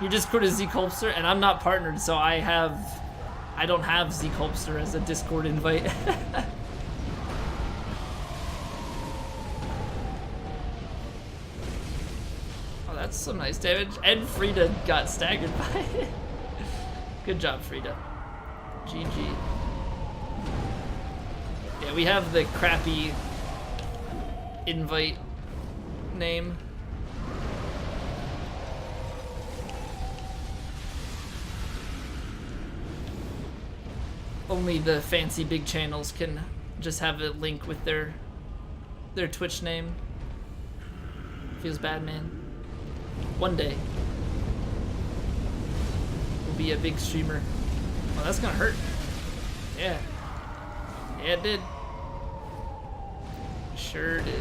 You just quit a Z-Culpster, and I'm not partnered, so I don't have Z-Culpster as a Discord invite. Oh, that's some nice damage. And Frida got staggered by it. Good job, Frida. GG. Yeah, we have the crappy invite name. Only the fancy big channels can just have a link with their Twitch name. Feels bad, man. One day we'll be a big streamer. Oh, that's gonna hurt. Yeah. Yeah, it did. Sure did.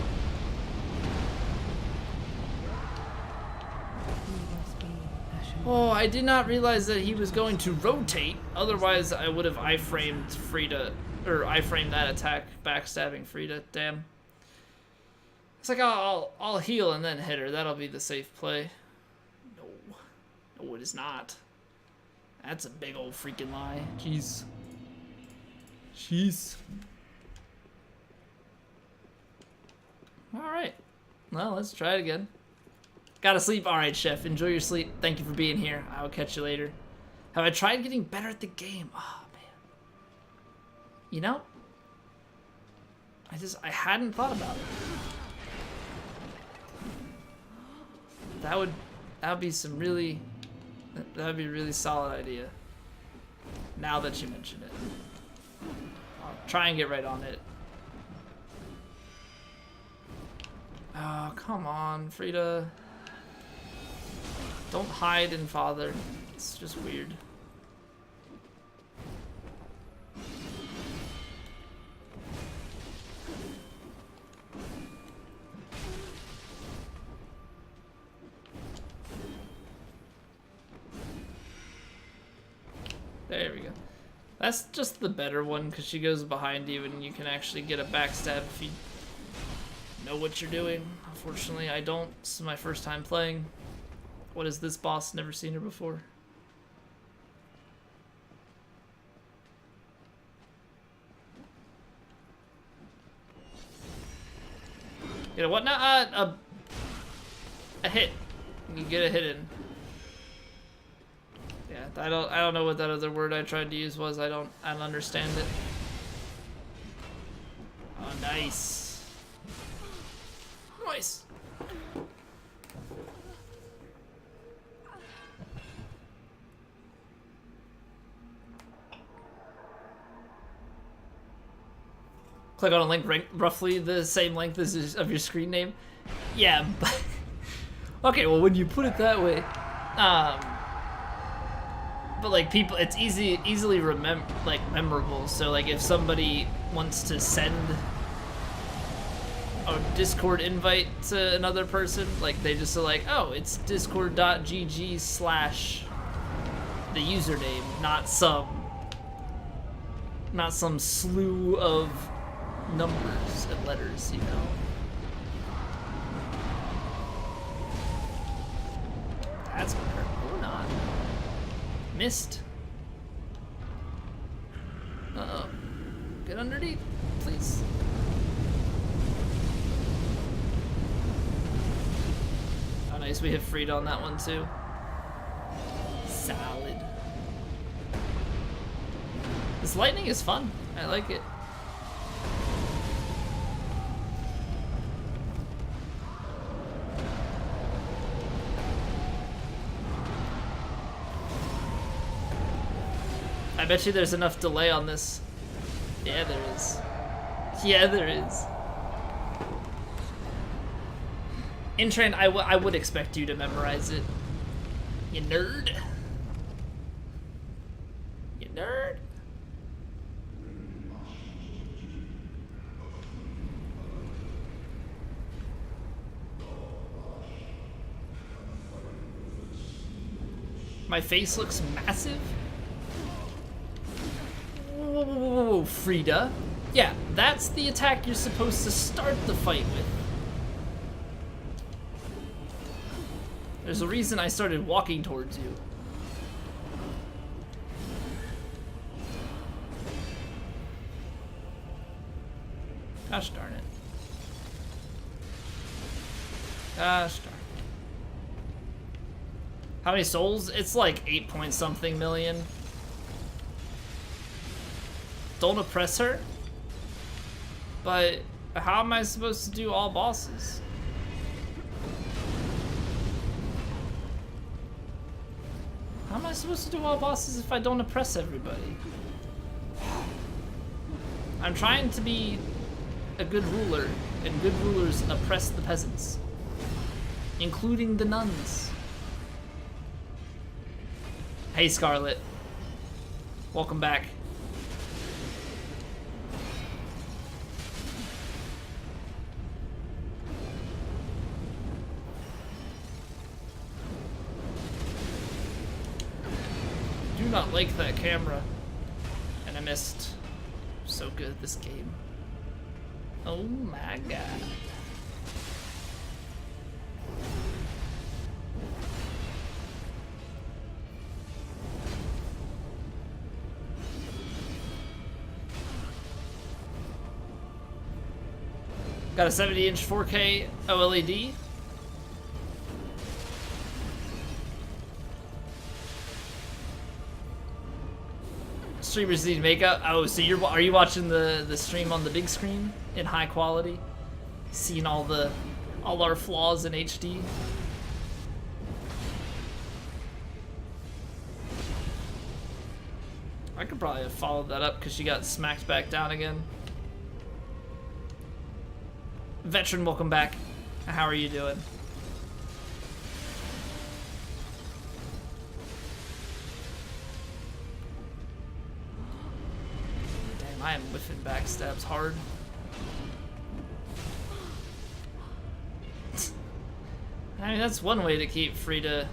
Oh, I did not realize that he was going to rotate. Otherwise, I would have iframed Frida, or iframed that attack, backstabbing Frida. Damn. It's like I'll heal and then hit her. That'll be the safe play. No, it is not. That's a big old freaking lie. Jeez. Jeez. Alright. Well, let's try it again. Gotta sleep? Alright, Chef. Enjoy your sleep. Thank you for being here. I will catch you later. Have I tried getting better at the game? Oh, man. You know? I hadn't thought about it. That would be some really... That would be a really solid idea. Now that you mention it. I'll try and get right on it. Oh, come on, Frida. Don't hide in father. It's just weird. There we go. That's just the better one because she goes behind you and you can actually get a backstab if you know what you're doing. Unfortunately, I don't. This is my first time playing. What is this boss? Never seen her before. You know what? Now, a hit. You get a hit in. Yeah, I don't know what that other word I tried to use was. I don't understand it. Oh, nice. Nice. Click on a link roughly the same length as of your screen name. Yeah, but okay. Well, when you put it that way, but like people, it's easily memorable. So like if somebody wants to send a Discord invite to another person, like they just are like, oh, it's discord.gg/ the username, not some slew of numbers and letters, you know. That's what hurt. Or not. Missed. Uh-oh. Get underneath, please. Oh, nice. We hit Frida on that one too. Solid. This lightning is fun. I like it. I bet you there's enough delay on this. Yeah, there is. Yeah, there is. Intrain, I would expect you to memorize it. You nerd. You nerd. My face looks massive? Whoa, Frida. Yeah, that's the attack you're supposed to start the fight with. There's a reason I started walking towards you. Gosh darn it. Gosh darn it. How many souls? It's like 8 point something million. Don't oppress her? But how am I supposed to do all bosses? How am I supposed to do all bosses if I don't oppress everybody? I'm trying to be a good ruler, and good rulers oppress the peasants, including the nuns. Hey Scarlet, welcome back. Do not like that camera, and I missed. So good at this game. Oh my god. Got a 70-inch 4K OLED. Streamers need makeup. Oh, so are you watching the stream on the big screen in high quality? Seeing all our flaws in HD? I could probably have followed that up because she got smacked back down again. Veteran, welcome back. How are you doing? Damn, I am whiffing backstabs hard. I mean, that's one way to keep Frida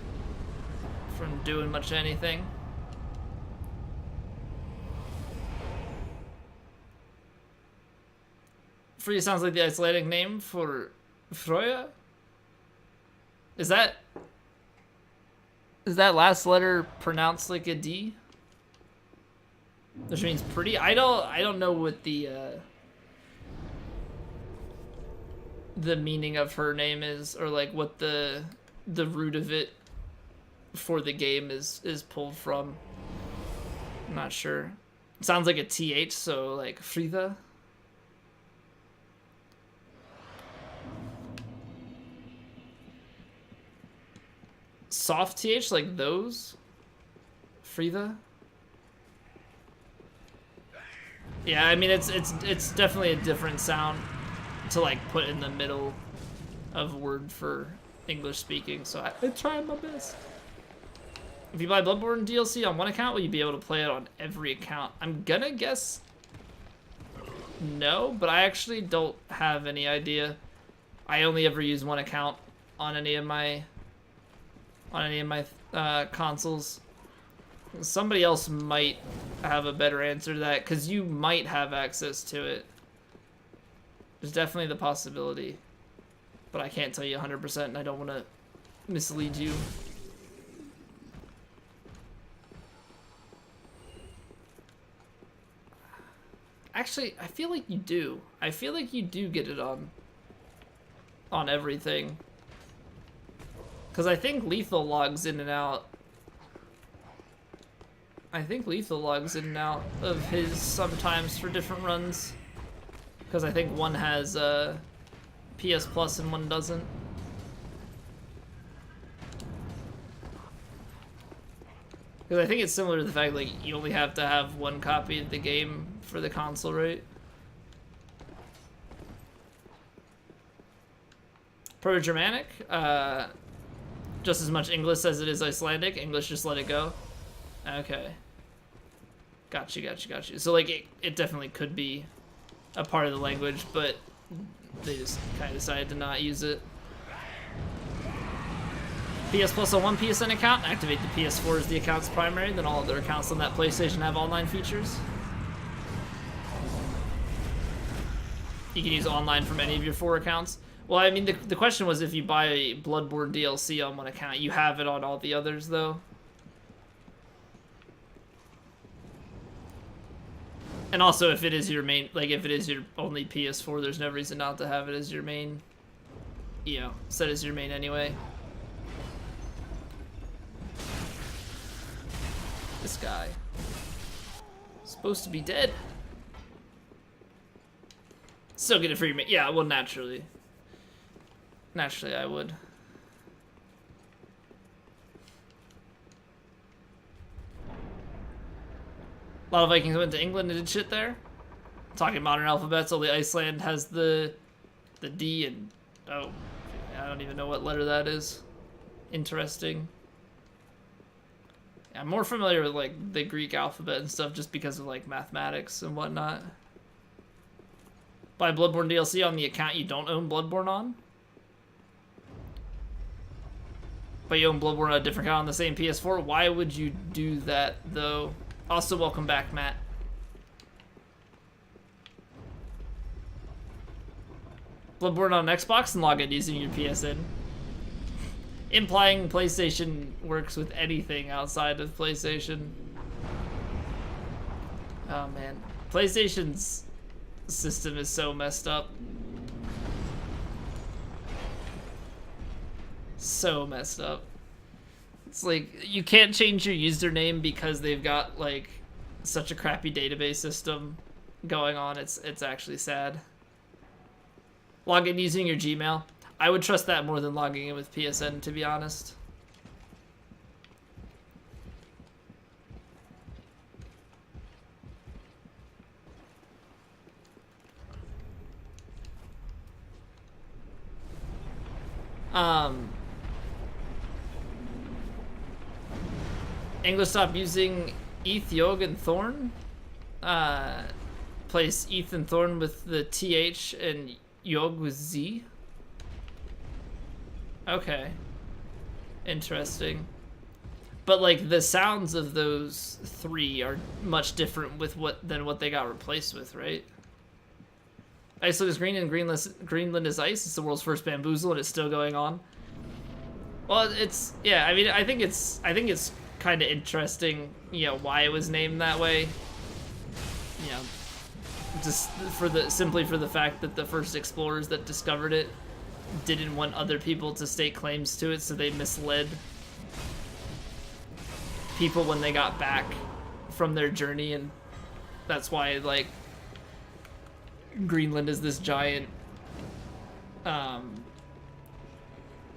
from doing much anything. Frida sounds like the Icelandic name for Froya? Is that last letter pronounced like a D? Which means pretty. I don't know what the meaning of her name is, or like what the root of it for the game is pulled from. I'm not sure. It sounds like a TH, so like Frida. Soft TH, like those? Frida? Yeah, I mean it's definitely a different sound to like put in the middle of word for English speaking, so I tried my best. If you buy Bloodborne DLC on one account, will you be able to play it on every account? I'm gonna guess no, but I actually don't have any idea. I only ever use one account on any of my consoles. Somebody else might have a better answer to that, because you might have access to it. There's definitely the possibility, but I can't tell you 100%, and I don't want to mislead you. Actually, I feel like you do. I feel like you do get it on everything. Because I think Lethal logs in and out. I think Lethal logs in and out of his sometimes for different runs. Because I think one has PS Plus and one doesn't. Because I think it's similar to the fact like you only have to have one copy of the game for the console, right? Proto-Germanic, just as much English as it is Icelandic. English, just let it go. Okay. Gotcha, gotcha, gotcha. So like it definitely could be a part of the language, but they just kind of decided to not use it. PS Plus on one PSN account, activate the PS4 as the account's primary, then all other accounts on that PlayStation have online features. You can use online from any of your 4 accounts. Well, I mean, the question was if you buy a Bloodborne DLC on one account, you have it on all the others, though. And also, if it is your main, like, if it is your only PS4, there's no reason not to have it as your main, you know, set as your main anyway. This guy. Supposed to be dead. Still get it for your main. Yeah, well, naturally. Naturally, I would. A lot of Vikings went to England and did shit there. Talking modern alphabets, only Iceland has the D and oh, I don't even know what letter that is. Interesting. I'm more familiar with like the Greek alphabet and stuff just because of like mathematics and whatnot. Buy Bloodborne DLC on the account you don't own Bloodborne on. But you own Bloodborne on a different account on the same PS4. Why would you do that though? Also, welcome back, Matt. Bloodborne on Xbox and log in using your PSN. Implying PlayStation works with anything outside of PlayStation. Oh man. PlayStation's system is so messed up. So messed up. It's like, you can't change your username because they've got like such a crappy database system going on. It's actually sad. Log in using your Gmail. I would trust that more than logging in with PSN, to be honest. English stop using Eth, Yog, and Thorn. Place Eth and Thorn with the TH and Yog with Z. Okay. Interesting. But like the sounds of those 3 are much different with than what they got replaced with, right? Iceland is green and Greenland is ice. It's the world's first bamboozle and it's still going on. Well, it's yeah, I mean I think it's kind of interesting, you know, why it was named that way. You know, just simply for the fact that the first explorers that discovered it didn't want other people to stake claims to it, so they misled people when they got back from their journey, and that's why like Greenland is this giant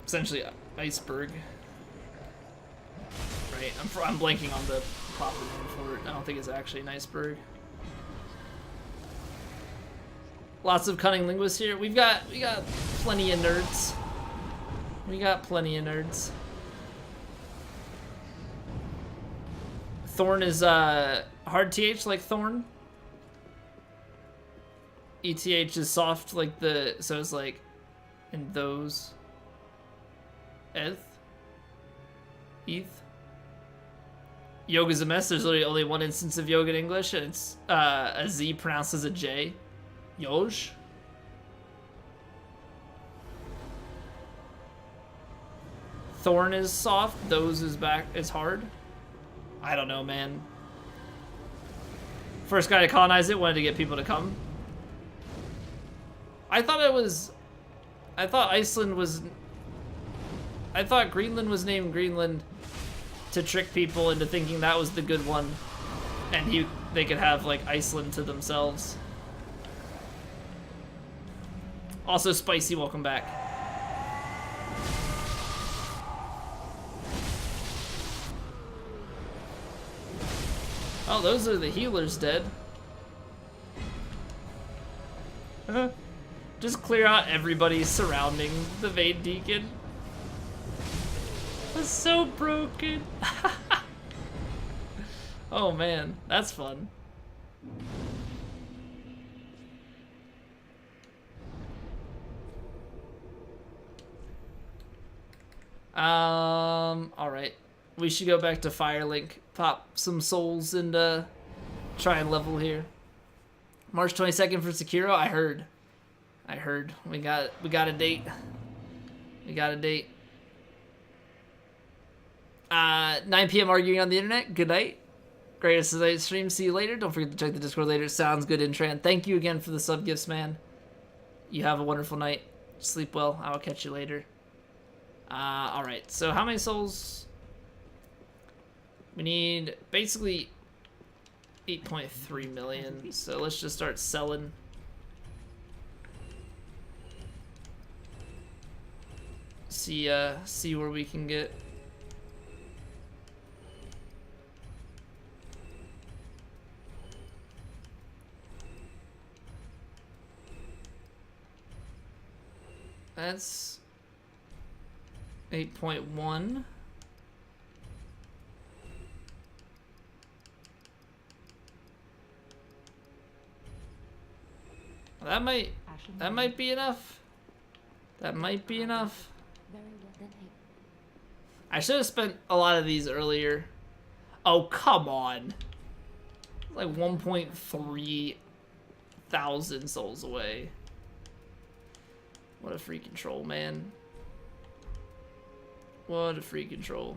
essentially iceberg, right? I'm blanking on the proper name for it. I don't think it's actually an iceberg. Lots of cunning linguists here. We got plenty of nerds. We got plenty of nerds. Thorn is hard TH like thorn. ETH is soft like the, so it's like in those. Eth. Yoga is a mess. There's literally only one instance of yoga in English, and it's a Z pronounced as a J. Yoj. Thorn is soft. Those is hard. I don't know, man. First guy to colonize it wanted to get people to come. I thought Iceland was... I thought Greenland was named Greenland to trick people into thinking that was the good one. And they could have, like, Iceland to themselves. Also, Spicy, welcome back. Oh, those are the healers dead. Just clear out everybody surrounding the Vade Deacon. That's so broken. Oh man, that's fun. Alright. We should go back to Firelink, pop some souls, and try and level here. March 22nd for Sekiro, I heard. We got a date. We got a date. 9 p.m. arguing on the internet. Good night. Greatest night stream. See you later. Don't forget to check the Discord later. Sounds good, Intran. Thank you again for the sub gifts, man. You have a wonderful night. Sleep well. I will catch you later. Alright. So how many souls? We need basically 8.3 million. So let's just start selling. See where we can get. That's 8.1. That might be enough. That might be enough. I should have spent a lot of these earlier. Oh, come on. Like 1.3 thousand souls away. What a free control, man. What a free control.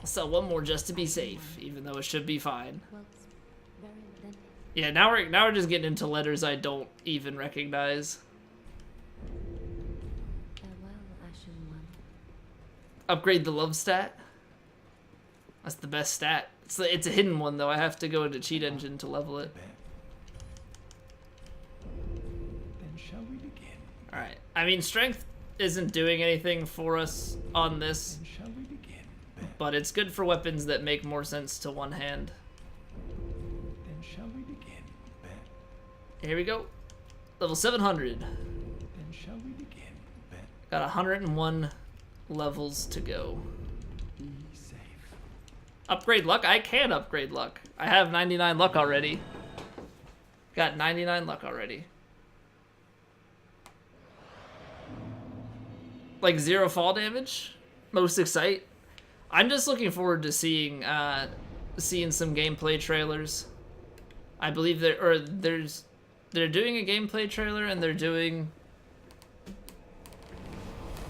I'll sell one more just to be safe, even though it should be fine. Yeah, now we're just getting into letters I don't even recognize. Upgrade the love stat. That's the best stat. It's a hidden one though. I have to go into cheat engine to level it. Then shall we begin? All right. I mean, strength isn't doing anything for us on this, Then shall we begin? but it's good for weapons that make more sense to one hand. Then shall we begin? Here we go. Level 700. Then shall we begin? Got 101 levels to go. Be safe. Upgrade luck? I can upgrade luck. I have 99 luck already. Got 99 luck already. Like 0 fall damage? Most excite? I'm just looking forward to seeing some gameplay trailers. I believe they're doing a gameplay trailer and they're doing...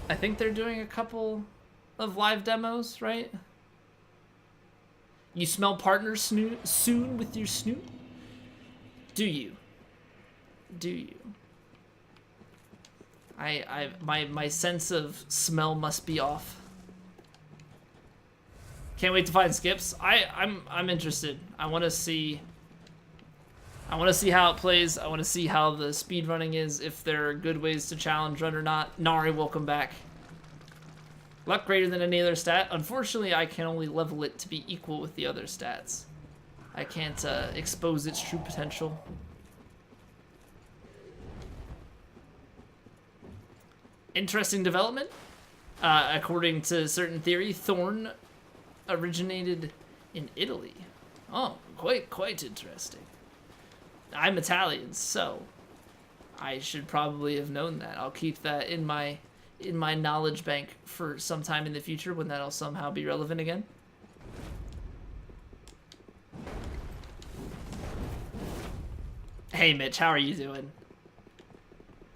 I think they're doing a couple of live demos, right? You smell partners soon with your snoot? Do you? Do you? My sense of smell must be off. Can't wait to find skips. I'm interested. I want to see how it plays. I want to see how the speedrunning is, if there are good ways to challenge run or not. Nari, welcome back. Luck greater than any other stat. Unfortunately, I can only level it to be equal with the other stats. I can't expose its true potential. Interesting development. According to certain theory, Thorn originated in Italy. Oh, quite interesting. I'm Italian, so I should probably have known that. I'll keep that in my knowledge bank for some time in the future when that'll somehow be relevant again. Hey Mitch, how are you doing?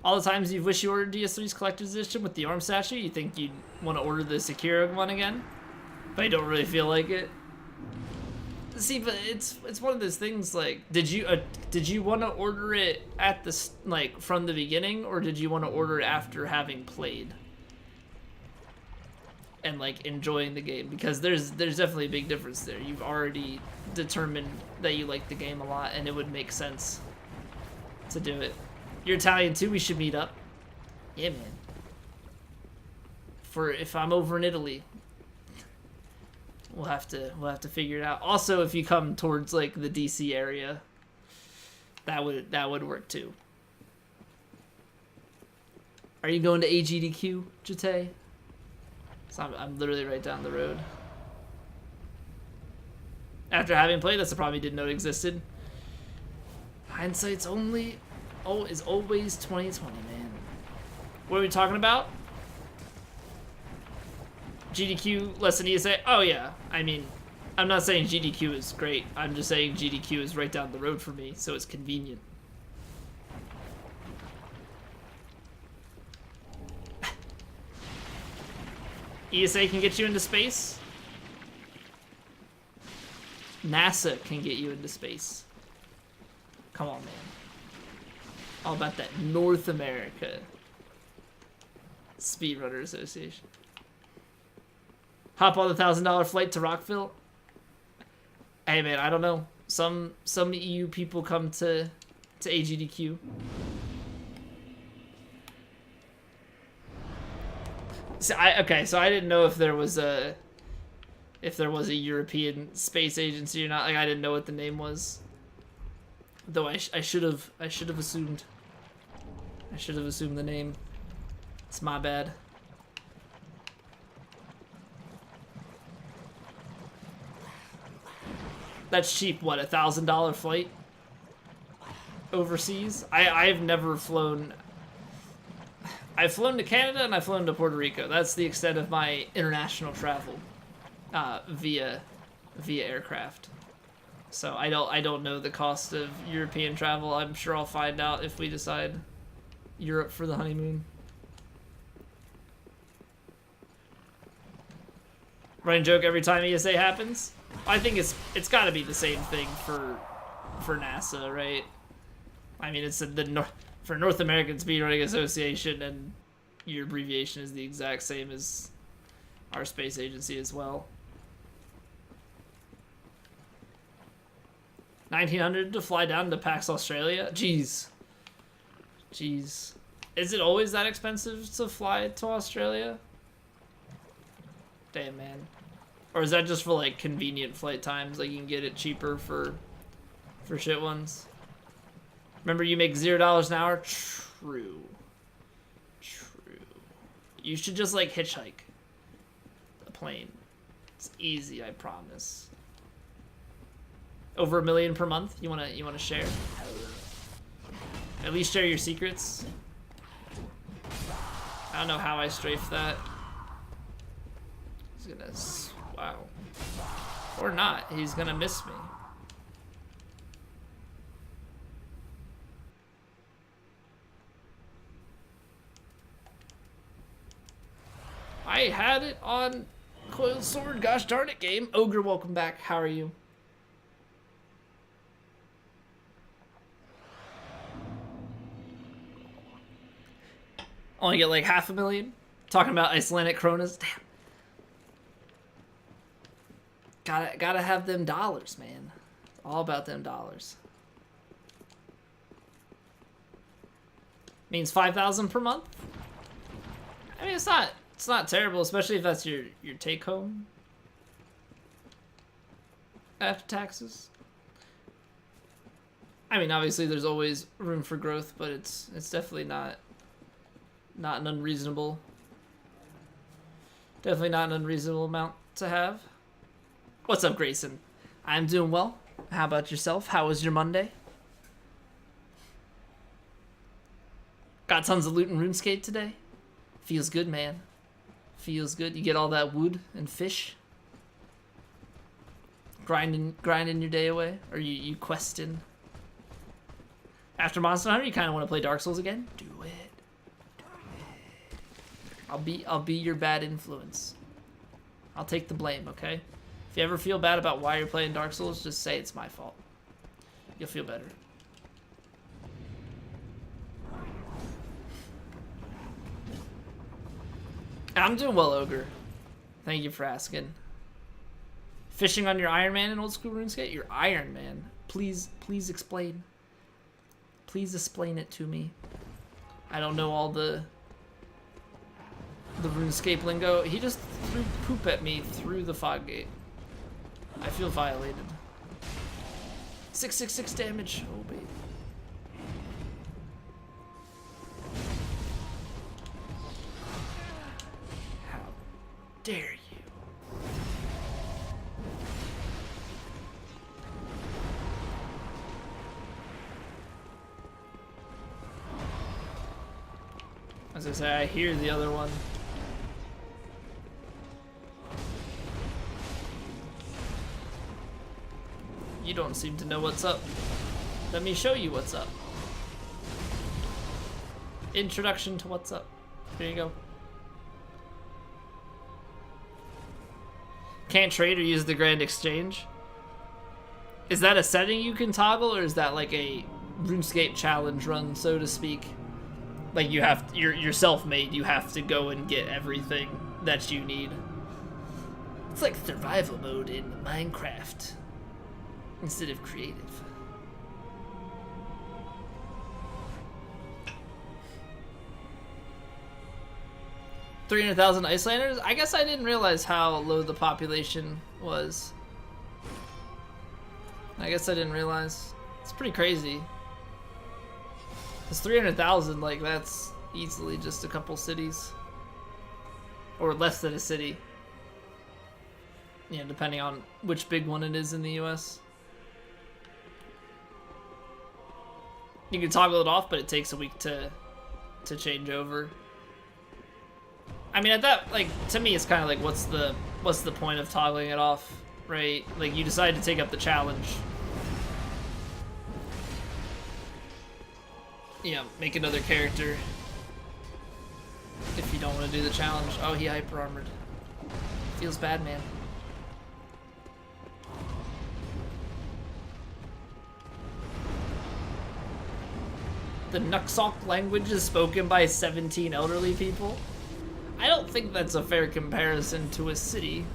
All the times you've wished you ordered DS3's collector's edition with the Orm statue, you think you'd want to order the Sekiro one again? But you don't really feel like it? See, but it's one of those things. Like, did you want to order it at the like from the beginning, or did you want to order it after having played and like enjoying the game? Because there's definitely a big difference there. You've already determined that you like the game a lot, and it would make sense to do it. You're Italian too. We should meet up. Yeah, man. For if I'm over in Italy. We'll have to figure it out. Also, if you come towards like the DC area, that would work too. Are you going to AGDQ, Jate? So I'm literally right down the road. After having played, that's the problem. You didn't know it existed. Hindsight's is always 2020, man. What are we talking about? GDQ less than ESA? Oh yeah. I mean, I'm not saying GDQ is great. I'm just saying GDQ is right down the road for me, so it's convenient. ESA can get you into space. NASA can get you into space. Come on, man. All about that North America Speedrunner Association. Hop on the $1,000 flight to Rockville. Hey man, I don't know. Some EU people come to AGDQ. So I didn't know if there was a European space agency or not. Like I didn't know what the name was. Though I should have assumed. I should have assumed the name. It's my bad. That's cheap. What, $1,000 flight overseas? I've never flown. I've flown to Canada and I've flown to Puerto Rico. That's the extent of my international travel via aircraft. So I don't know the cost of European travel. I'm sure I'll find out if we decide Europe for the honeymoon. Running joke every time ESA happens. I think it's got to be the same thing for NASA, right? I mean, it's for North American Speedrunning Association, and your abbreviation is the exact same as our space agency as well. 1900 to fly down to PAX Australia? Jeez. Is it always that expensive to fly to Australia? Damn, man. Or is that just for like convenient flight times? Like you can get it cheaper for shit ones. Remember, you make $0 an hour. True. You should just like hitchhike a plane. It's easy, I promise. Over $1 million per month. You wanna share? At least share your secrets. I don't know how I strafed that. He's gonna. Wow. Or not. He's gonna miss me. I had it on Coiled Sword. Gosh darn it, game. Ogre, welcome back. How are you? Only get like 500,000. Talking about Icelandic kronas. Damn. Gotta have them dollars, man. It's all about them dollars. Means 5,000 per month. I mean, it's not terrible, especially if that's your take home after taxes. I mean, obviously there's always room for growth, but it's definitely not an unreasonable. Definitely not an unreasonable amount to have. What's up, Grayson? I'm doing well. How about yourself? How was your Monday? Got tons of loot in RuneScape today. Feels good, man. Feels good. You get all that wood and fish. Grinding your day away, or you questing. After Monster Hunter, you kind of want to play Dark Souls again. Do it. I'll be your bad influence. I'll take the blame, okay? If you ever feel bad about why you're playing Dark Souls, just say it's my fault. You'll feel better. I'm doing well, Ogre. Thank you for asking. Fishing on your Iron Man in old school RuneScape? Your Iron Man? Please explain. Please explain it to me. I don't know all the RuneScape lingo. He just threw poop at me through the fog gate. I feel violated. 666 damage. Oh, baby. How dare you? As I say, I hear the other one. You don't seem to know what's up. Let me show you what's up. Introduction to what's up. Here you go. Can't trade or use the Grand Exchange. Is that a setting you can toggle, or is that like a RuneScape challenge run, so to speak? Like you're self-made, you have to go and get everything that you need. It's like survival mode in Minecraft instead of creative. $300,000 Icelanders? I guess I didn't realize how low the population was. I guess I didn't realize. It's pretty crazy. It's 300,000, like that's easily just a couple cities. Or less than a city. Yeah, depending on which big one it is in the US. You can toggle it off, but it takes a week to change over. I mean, at that, like, to me, it's kind of like, what's the point of toggling it off, right? Like, you decide to take up the challenge. Yeah, make another character if you don't want to do the challenge. Oh, he hyper armored. Feels bad, man. The Nuxalk language is spoken by 17 elderly people. I don't think that's a fair comparison to a city.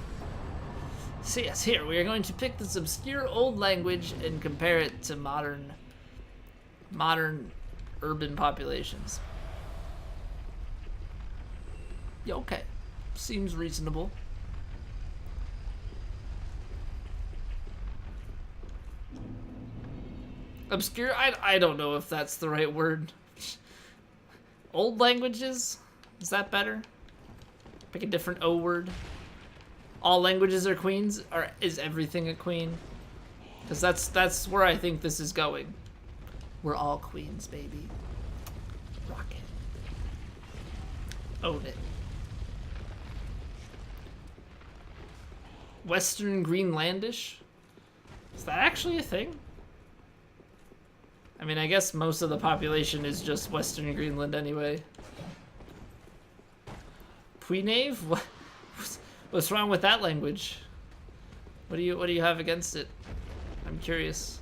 So yes, here we are going to pick this obscure old language and compare it to modern urban populations. Yeah, okay. Seems reasonable. Obscure? I don't know if that's the right word. Old languages? Is that better? Pick a different O word. All languages are queens? Or is everything a queen? Because that's where I think this is going. We're all queens, baby. Rock it. Own it. Western Greenlandish? Is that actually a thing? I mean, I guess most of the population is just Western Greenland anyway. Puinave? What's wrong with that language? What do you have against it? I'm curious.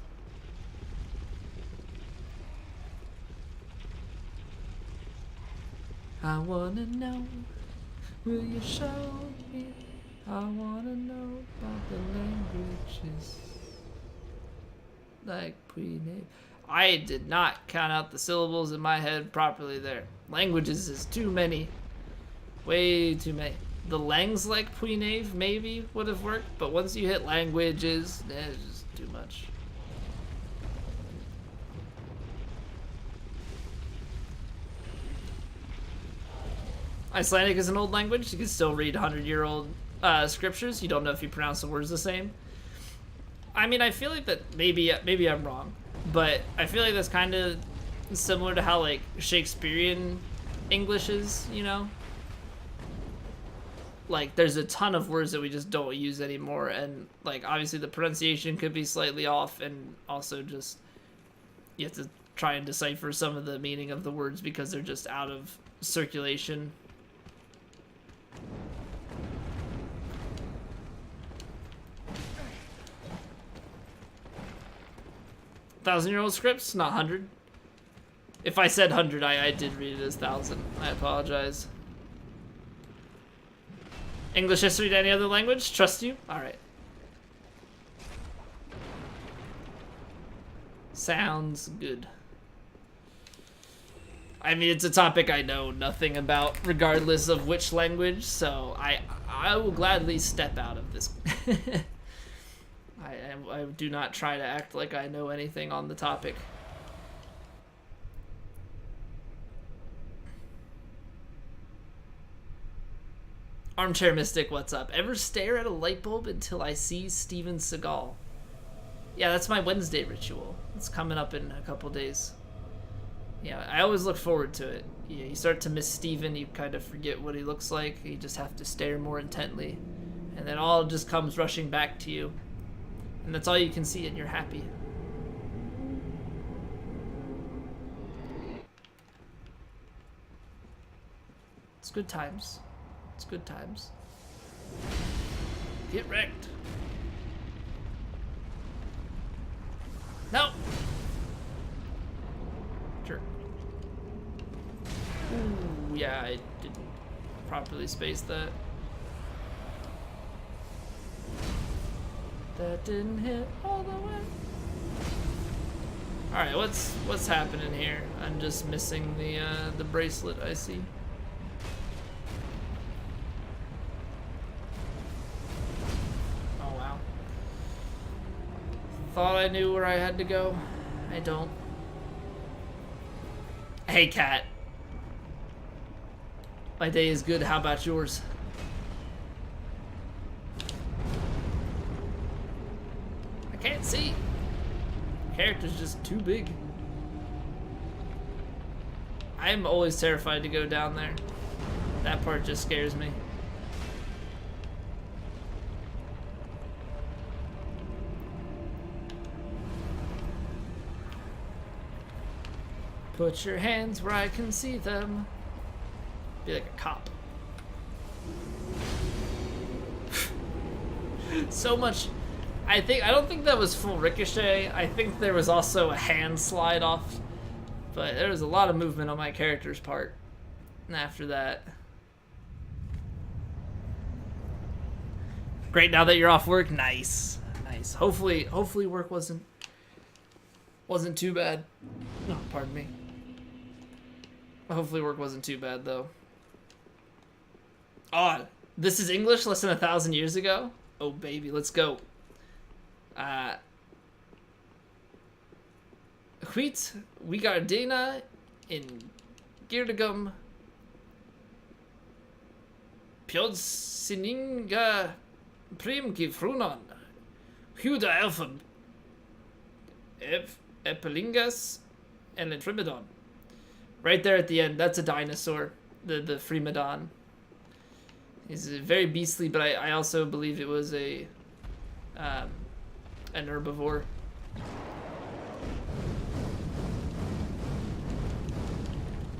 I wanna know, will you show me? I wanna know about the languages. Like Puinave. I did not count out the syllables in my head properly there. Languages is too many. Way too many. The langs like Puinave maybe would have worked, but once you hit languages, it's just too much. Icelandic is an old language. You can still read 100-year-old scriptures. You don't know if you pronounce the words the same. I mean, I feel like that maybe I'm wrong, but I feel like that's kind of similar to how like Shakespearean English is, you know? Like there's a ton of words that we just don't use anymore, and like obviously the pronunciation could be slightly off, and also just you have to try and decipher some of the meaning of the words because they're just out of circulation. 1,000-year-old scripts, not 100. If I said 100, I did read it as 1,000. I apologize. English history to any other language? Trust you? Alright. Sounds good. I mean, it's a topic I know nothing about, regardless of which language, so I will gladly step out of this. I do not try to act like I know anything on the topic. Armchair Mystic, what's up? Ever stare at a light bulb until I see Steven Seagal? Yeah, that's my Wednesday ritual. It's coming up in a couple days. Yeah, I always look forward to it. Yeah, you start to miss Steven, you kind of forget what he looks like. You just have to stare more intently. And then all just comes rushing back to you. And that's all you can see and you're happy. It's good times. It's good times. Get wrecked. No! Sure. Ooh, yeah, I didn't properly space that. That didn't hit all the way. Alright, what's happening here? I'm just missing the bracelet, I see. Oh wow. Thought I knew where I had to go. I don't. Hey cat. My day is good, how about yours? I can't see. Character's just too big. I'm always terrified to go down there. That part just scares me. Put your hands where I can see them. Be like a cop. So much. I don't think that was full ricochet. I think there was also a hand slide off. But there was a lot of movement on my character's part. And after that. Great, now that you're off work, nice. Nice. Hopefully work wasn't too bad. No, pardon me. Hopefully work wasn't too bad though. Oh, this is English less than 1,000 years ago? Oh baby, let's go. Wheat, Wigardena in Girdagum Pjodsininga Primki Frunon Huda Elfum Epilingas and Trimidon. Right there at the end, that's a dinosaur, the Freemodon. He's very beastly, but I also believe it was an herbivore.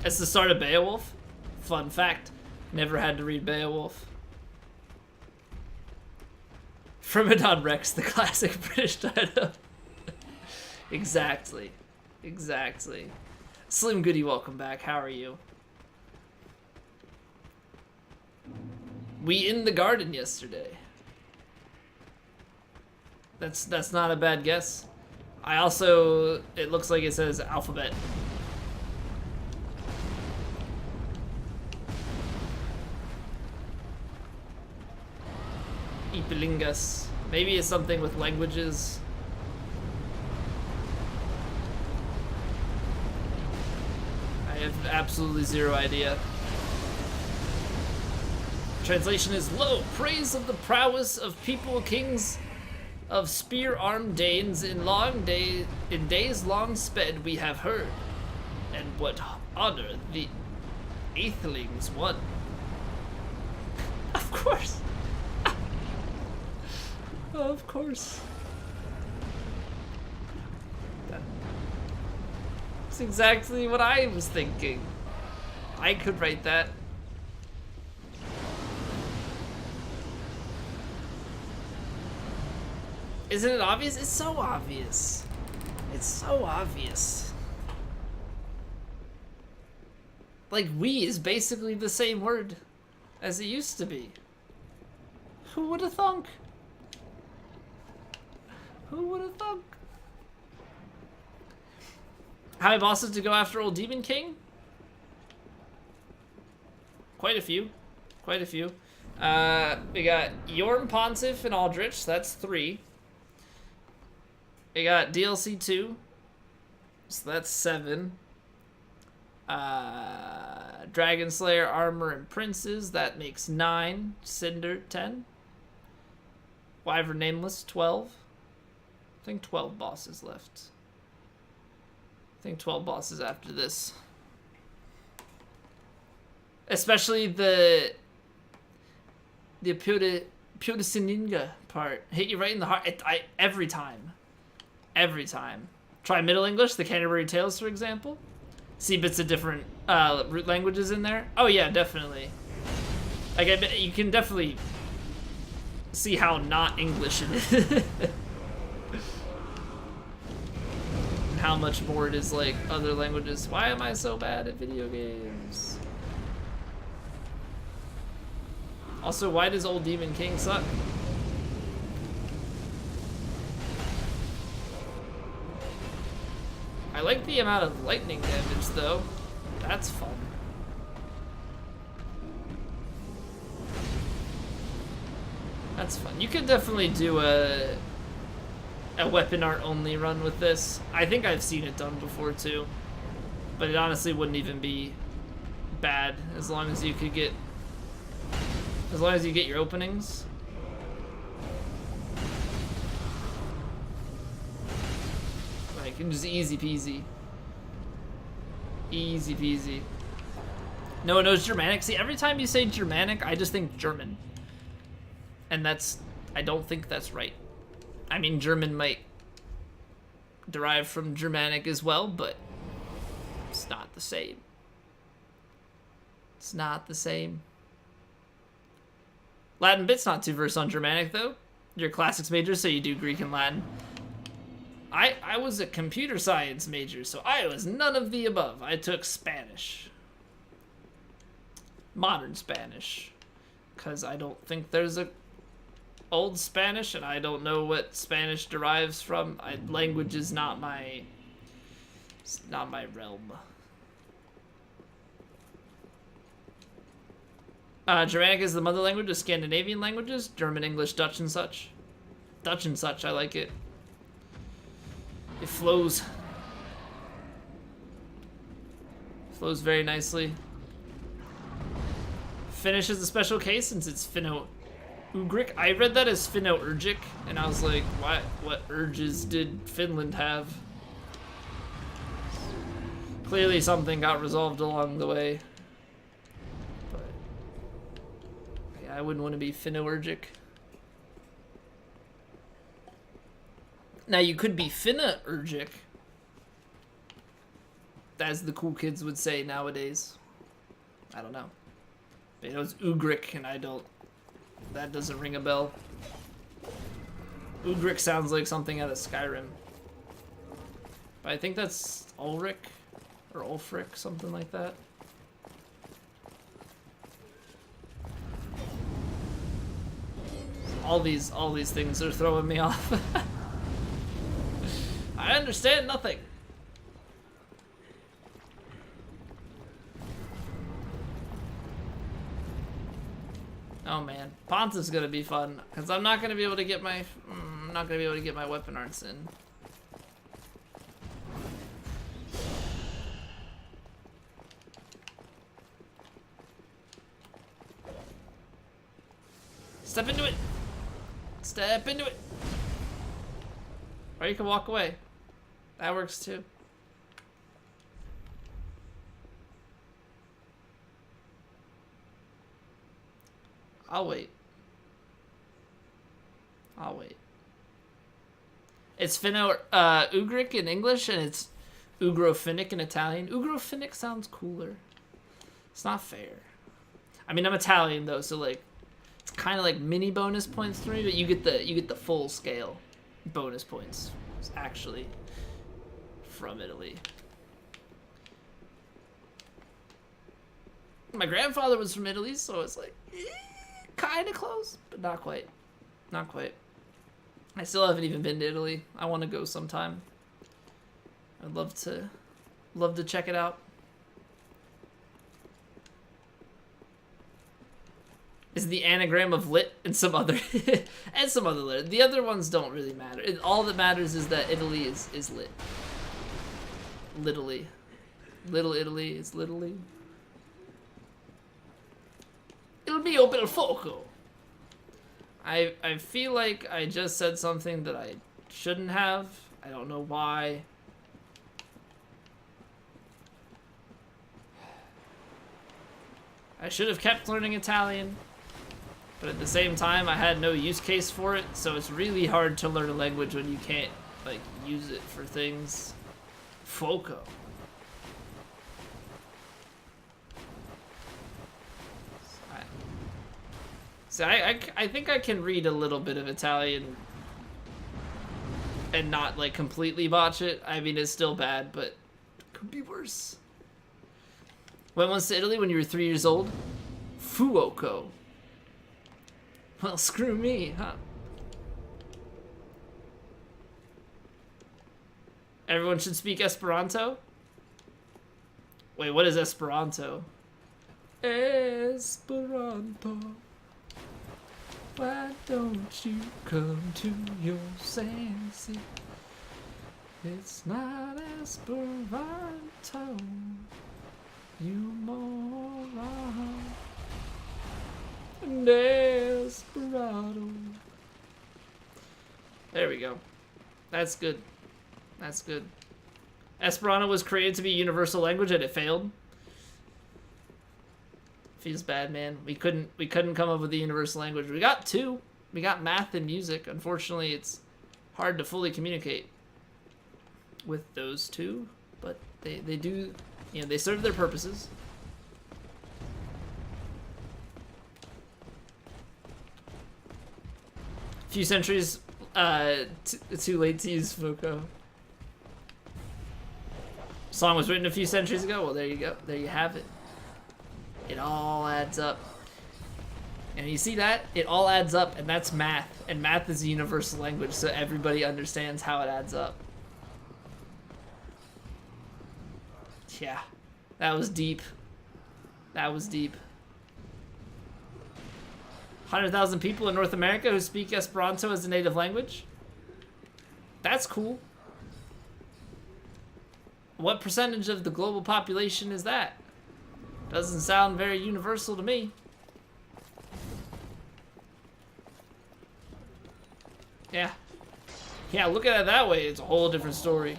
That's the start of Beowulf. Fun fact, never had to read Beowulf. Freemodon Rex, the classic British dino. Exactly. Exactly. Slim Goody, welcome back. How are you? We in the garden yesterday. That's not a bad guess. I also, it looks like it says alphabet. Epilingus. Maybe it's something with languages. I have absolutely zero idea. Translation is, lo, praise of the prowess of people kings of spear-armed Danes in days long sped we have heard, and what honor the Aethelings won. Of course. Of course. That's exactly what I was thinking. I could write that. Isn't it obvious? It's so obvious. It's so obvious. Like, we is basically the same word as it used to be. Who would have thunk? Who would have thunk? How many bosses to go after old Demon King? Quite a few. Quite a few. We got Yorm, Pontiff, and Aldrich. That's 3. We got DLC 2. So that's 7. Dragonslayer, Armour, and Princes. That makes 9. Cinder, 10. Wyvern Nameless, 12. I think 12 bosses left. I think 12 bosses after this. Especially the Purisininga part. Hit you right in the heart. Every time. Every time. Try Middle English, the Canterbury Tales, for example. See bits of different root languages in there. Oh yeah, definitely. Like, I bet you can definitely see how not English it is. And how much more it is like other languages. Why am I so bad at video games? Also, why does old Demon King suck? I like the amount of lightning damage, though. That's fun. That's fun. You could definitely do a weapon art only run with this. I think I've seen it done before, too. But it honestly wouldn't even be bad as long as you could get... As long as you get your openings. Like, just easy peasy. Easy peasy. No one knows Germanic. See, every time you say Germanic, I just think German. And that's... I don't think that's right. I mean, German might derive from Germanic as well, but it's not the same. It's not the same. Latin bit's not too versed on Germanic, though. You're a classics major, so you do Greek and Latin. I was a computer science major, so I was none of the above. I took Spanish. Modern Spanish. Because I don't think there's a old Spanish, and I don't know what Spanish derives from. Language is not my... It's not my realm. Germanic is the mother language of Scandinavian languages. German, English, Dutch, and such. Dutch and such, I like it. It flows. Flows very nicely. Finnish is a special case since it's Finno-Ugric. I read that as Finno-Urgic, and I was like, what urges did Finland have? Clearly something got resolved along the way. But yeah, I wouldn't want to be Finno-Urgic. Now, you could be Finna-Urgic, as the cool kids would say nowadays. I don't know. But, you know, it's Ugric, and I don't... That doesn't ring a bell. Ugric sounds like something out of Skyrim. But I think that's Ulric, or Ulfric, something like that. All these things are throwing me off. I understand nothing. Oh man, Ponta's gonna be fun because I'm not gonna be able to get my weapon arts in. Step into it. Step into it. Or you can walk away. That works too. I'll wait. I'll wait. It's Finno-Ugric in English, and it's Ugro-Finnic in Italian. Ugro-Finnic sounds cooler. It's not fair. I mean, I'm Italian though, so like, it's kind of like mini bonus points for me, but you get the full scale bonus points, actually. from Italy. My grandfather was from Italy, so it's like kind of close, but not quite. Not quite. I still haven't even been to Italy. I want to go sometime. I'd love to check it out. Is the anagram of lit and some other and some other letter. The other ones don't really matter. All that matters is that Italy is lit. Little Italy is Little. Il mio bel fuoco. I feel like I just said something that I shouldn't have. I don't know why. I should have kept learning Italian, but at the same time I had no use case for it, so it's really hard to learn a language when you can't like use it for things. Fuoco. So I think I can read a little bit of Italian and not like completely botch it. I mean, it's still bad, but it could be worse. Went once to Italy when you were 3 years old? Fuoco. Well, screw me, huh? Everyone should speak Esperanto? Wait, what is Esperanto? Esperanto. Why don't you come to your senses? It's not Esperanto, you moron. Desperado. There we go. That's good. That's good. Esperanto was created to be a universal language and it failed. Feels bad, man. We couldn't come up with a universal language. We got two. We got math and music. Unfortunately, it's hard to fully communicate with those two, but they do, you know, they serve their purposes. A few centuries too late to use Fuoco. Song was written a few centuries ago. Well, there you go. There you have it. It all adds up. And you see that? It all adds up, and that's math. And math is a universal language, so everybody understands how it adds up. Yeah. That was deep. That was deep. 100,000 people in North America who speak Esperanto as a native language? That's cool. What percentage of the global population is that? Doesn't sound very universal to me. Yeah. Yeah, look at it that way. It's a whole different story.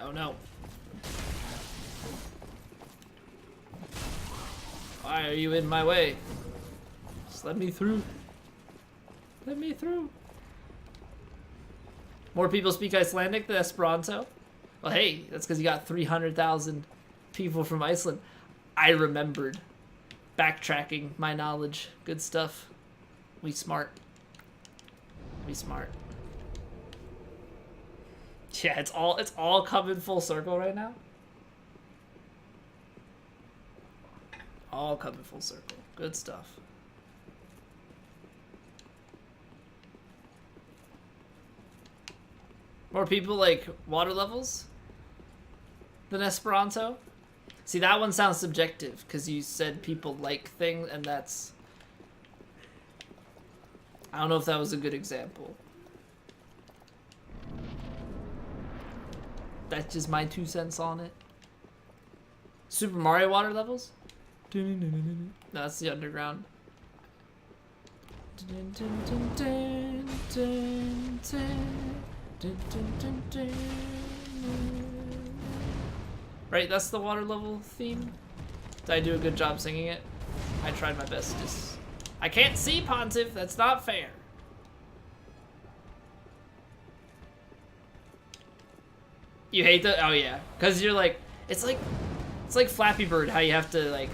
Oh no. Why are you in my way? Just let me through. Let me through. More people speak Icelandic than Esperanto? Well, hey, that's because you got 300,000 people from Iceland. I remembered. Backtracking my knowledge. Good stuff. We smart. We smart. Yeah, it's all coming full circle right now. All coming full circle. Good stuff. More people like water levels than Esperanto? See, that one sounds subjective because you said people like things, and that's... I don't know if that was a good example. That's just my 2 cents on it. Super Mario water levels? No, that's the underground. Right, that's the water level theme. Did I do a good job singing it? I tried my best. Just... I can't see, Pontiff. That's not fair. You hate the... Oh, yeah. Because you're like... It's like Flappy Bird, how you have to, like...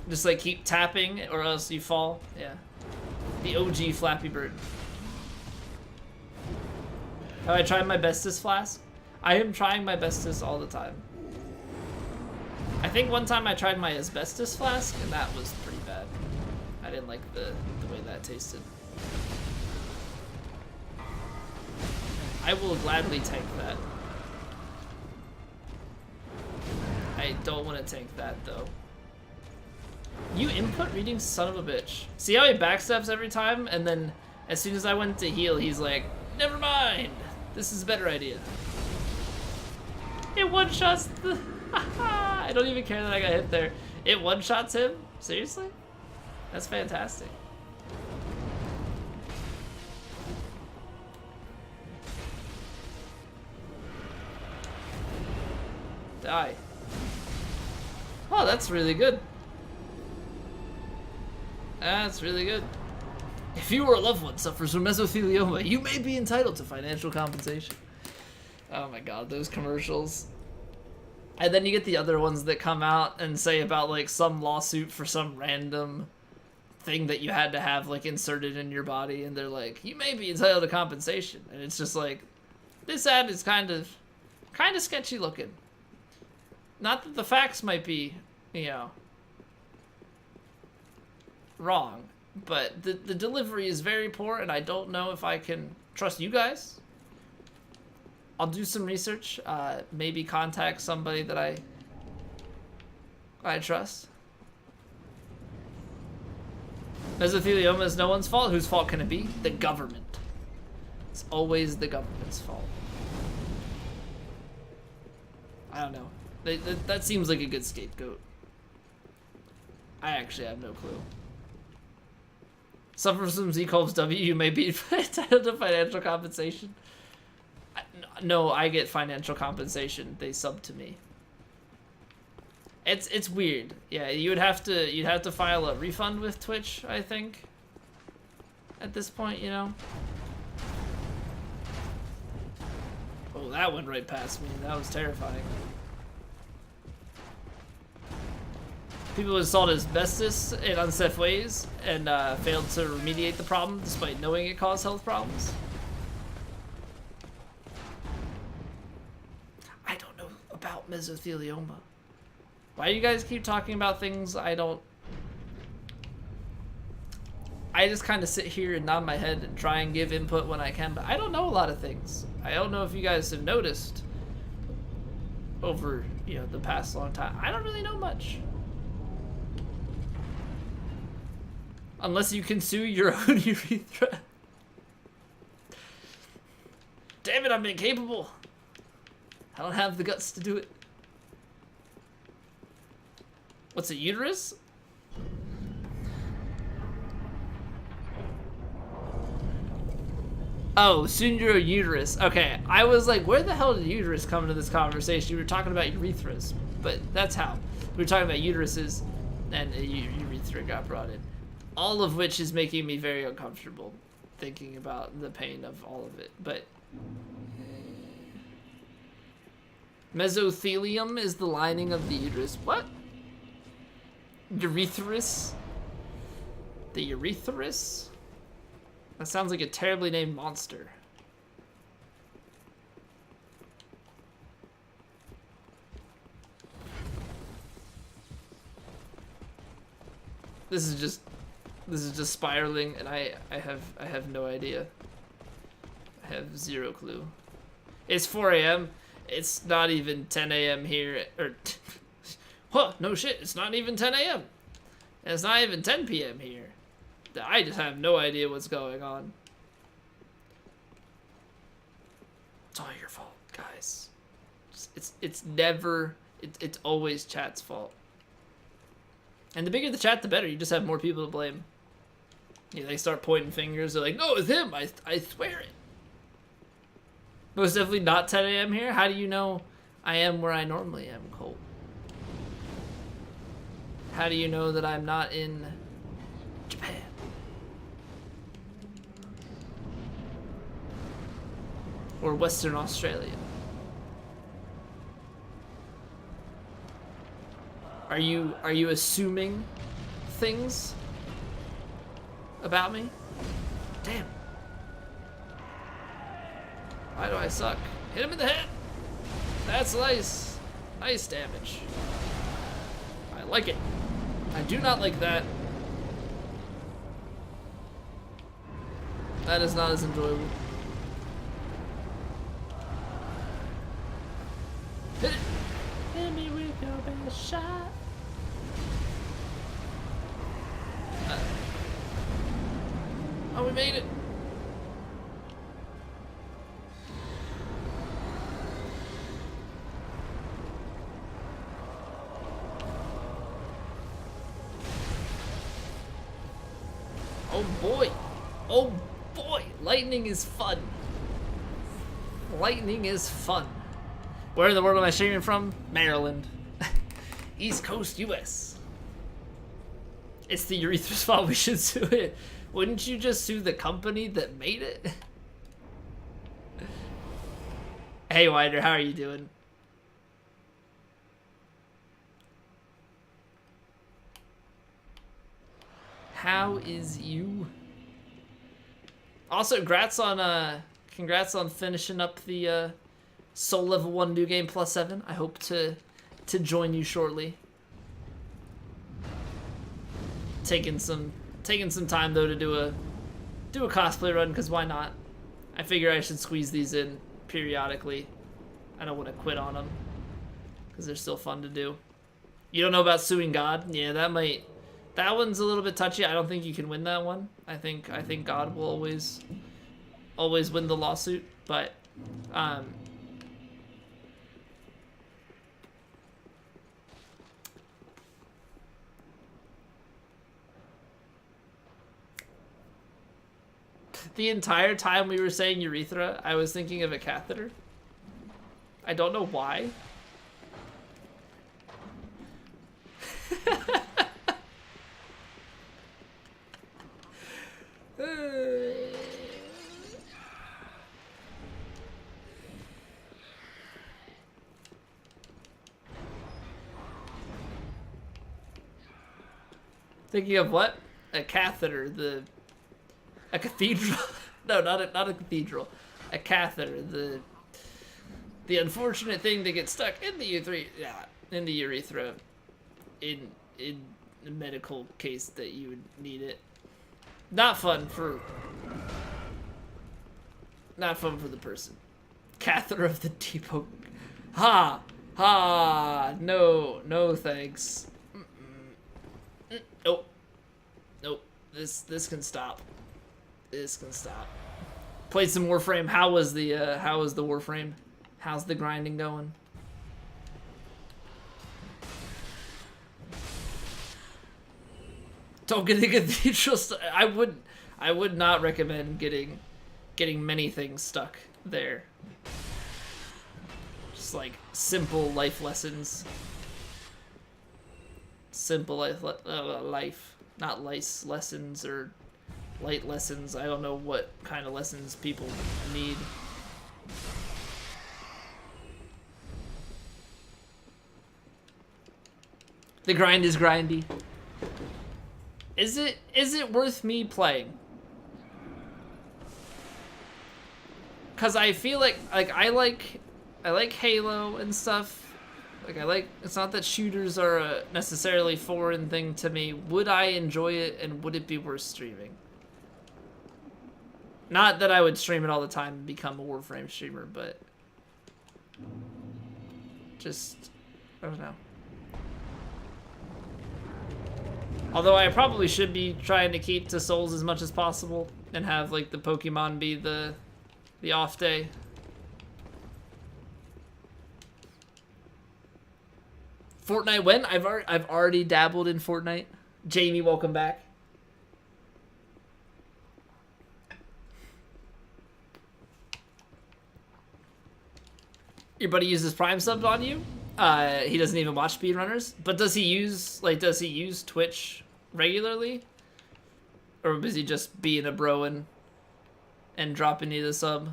Just, like, keep tapping or else you fall. Yeah. The OG Flappy Bird. Have I tried my bestest flask? I am trying my bestest all the time. I think one time I tried my asbestos flask, and that was pretty bad. I didn't like the way that tasted. I will gladly tank that. I don't want to tank that, though. You input reading, son of a bitch. See how he backstabs every time, and then as soon as I went to heal, he's like, never mind. This is a better idea. It one-shots the... I don't even care that I got hit there. It one-shots him? Seriously? That's fantastic. Die. Oh, that's really good. That's really good. If you or a loved one suffers from mesothelioma, you may be entitled to financial compensation. Oh my god, those commercials. And then you get the other ones that come out and say about like some lawsuit for some random thing that you had to have like inserted in your body, and they're like, you may be entitled to compensation. And it's just like, this ad is kind of sketchy looking. Not that the facts might be, you know, wrong, but the delivery is very poor, and I don't know if I can trust you guys. I'll do some research, maybe contact somebody that I trust. Mesothelioma is no one's fault. Whose fault can it be? The government. It's always the government's fault. I don't know. That seems like a good scapegoat. I actually have no clue. Suffer from Z-Colb's W, you may be entitled to financial compensation. No, I get financial compensation. They sub to me. It's weird. Yeah, you'd have to file a refund with Twitch, I think. At this point, you know. Oh, that went right past me. That was terrifying. People installed asbestos in unsafe ways and failed to remediate the problem despite knowing it caused health problems. I don't know about mesothelioma. Why do you guys keep talking about things I don't... I just kind of sit here and nod my head and try and give input when I can, but I don't know a lot of things. I don't know if you guys have noticed over, you know, the past long time. I don't really know much. Unless you can sue your own urethra. Damn it, I'm incapable. I don't have the guts to do it. What's a uterus? Oh, Sunjuro uterus. Okay, I was like, where the hell did uterus come into this conversation? We were talking about urethras, but that's how. We were talking about uteruses, and urethra got brought in. All of which is making me very uncomfortable thinking about the pain of all of it. But mesothelium is the lining of the uterus. What? Urethris? The urethris? That sounds like a terribly named monster. This is just spiraling, and I have no idea. I have zero clue. It's 4 a.m. It's not even 10 a.m. here, or huh, no shit, it's not even 10 a.m. And it's not even 10 p.m. here. I just have no idea what's going on. It's all your fault, guys. It's never, it's always chat's fault. And the bigger the chat, the better. You just have more people to blame. Yeah, they start pointing fingers. They're like, no, it's him. I swear it. But it's definitely not 10 a.m. here. How do you know I am where I normally am, Cole? How do you know that I'm not in Japan? Or Western Australia? Are you assuming things about me? Damn. Why do I suck? Hit him in the head. That's nice. Nice damage. I like it. I do not like that. That is not as enjoyable. Hit it. Hit me with your best shot. Oh, we made it. Oh boy. Oh boy. Lightning is fun. Lightning is fun. Where in the world am I streaming from? Maryland. East Coast, US. It's the urethra's fault. We should sue it. Wouldn't you just sue the company that made it? Hey, Wider, how are you doing? How is you? Also, congrats on finishing up the Soul Level 1 New Game +7. I hope to join you shortly. Taking some time though to do a cosplay run, because why not? I figure I should squeeze these in periodically. I don't want to quit on them because they're still fun to do. You don't know about suing God? Yeah, that one's a little bit touchy. I don't think you can win that one. I think God will always win the lawsuit, but the entire time we were saying urethra, I was thinking of a catheter. I don't know why. Thinking of what? A catheter, a cathedral. No, not a cathedral. A catheter, the unfortunate thing that gets stuck in the urethra in a medical case that you would need it. Not fun for the person. Catheter of the depot. Ha! No thanks. Nope. This can stop. This can stop. Played some Warframe. How was the Warframe? How's the grinding going? Don't get the cathedral stuck. I would not recommend getting many things stuck there. Just like simple life lessons. Simple life, not lice lessons or light lessons. I don't know what kind of lessons people need. The grind is grindy. Is it worth me playing? Cause I feel like I like Halo and stuff. It's not that shooters are a necessarily foreign thing to me. Would I enjoy it, and would it be worth streaming? Not that I would stream it all the time and become a Warframe streamer, but just, I don't know. Although I probably should be trying to keep to Souls as much as possible and have like the Pokemon be the off day. Fortnite when? I've already dabbled in Fortnite. Jamie, welcome back. Your buddy uses Prime sub on you? He doesn't even watch speedrunners. But does he use Twitch regularly? Or was he just being a bro and dropping you the sub?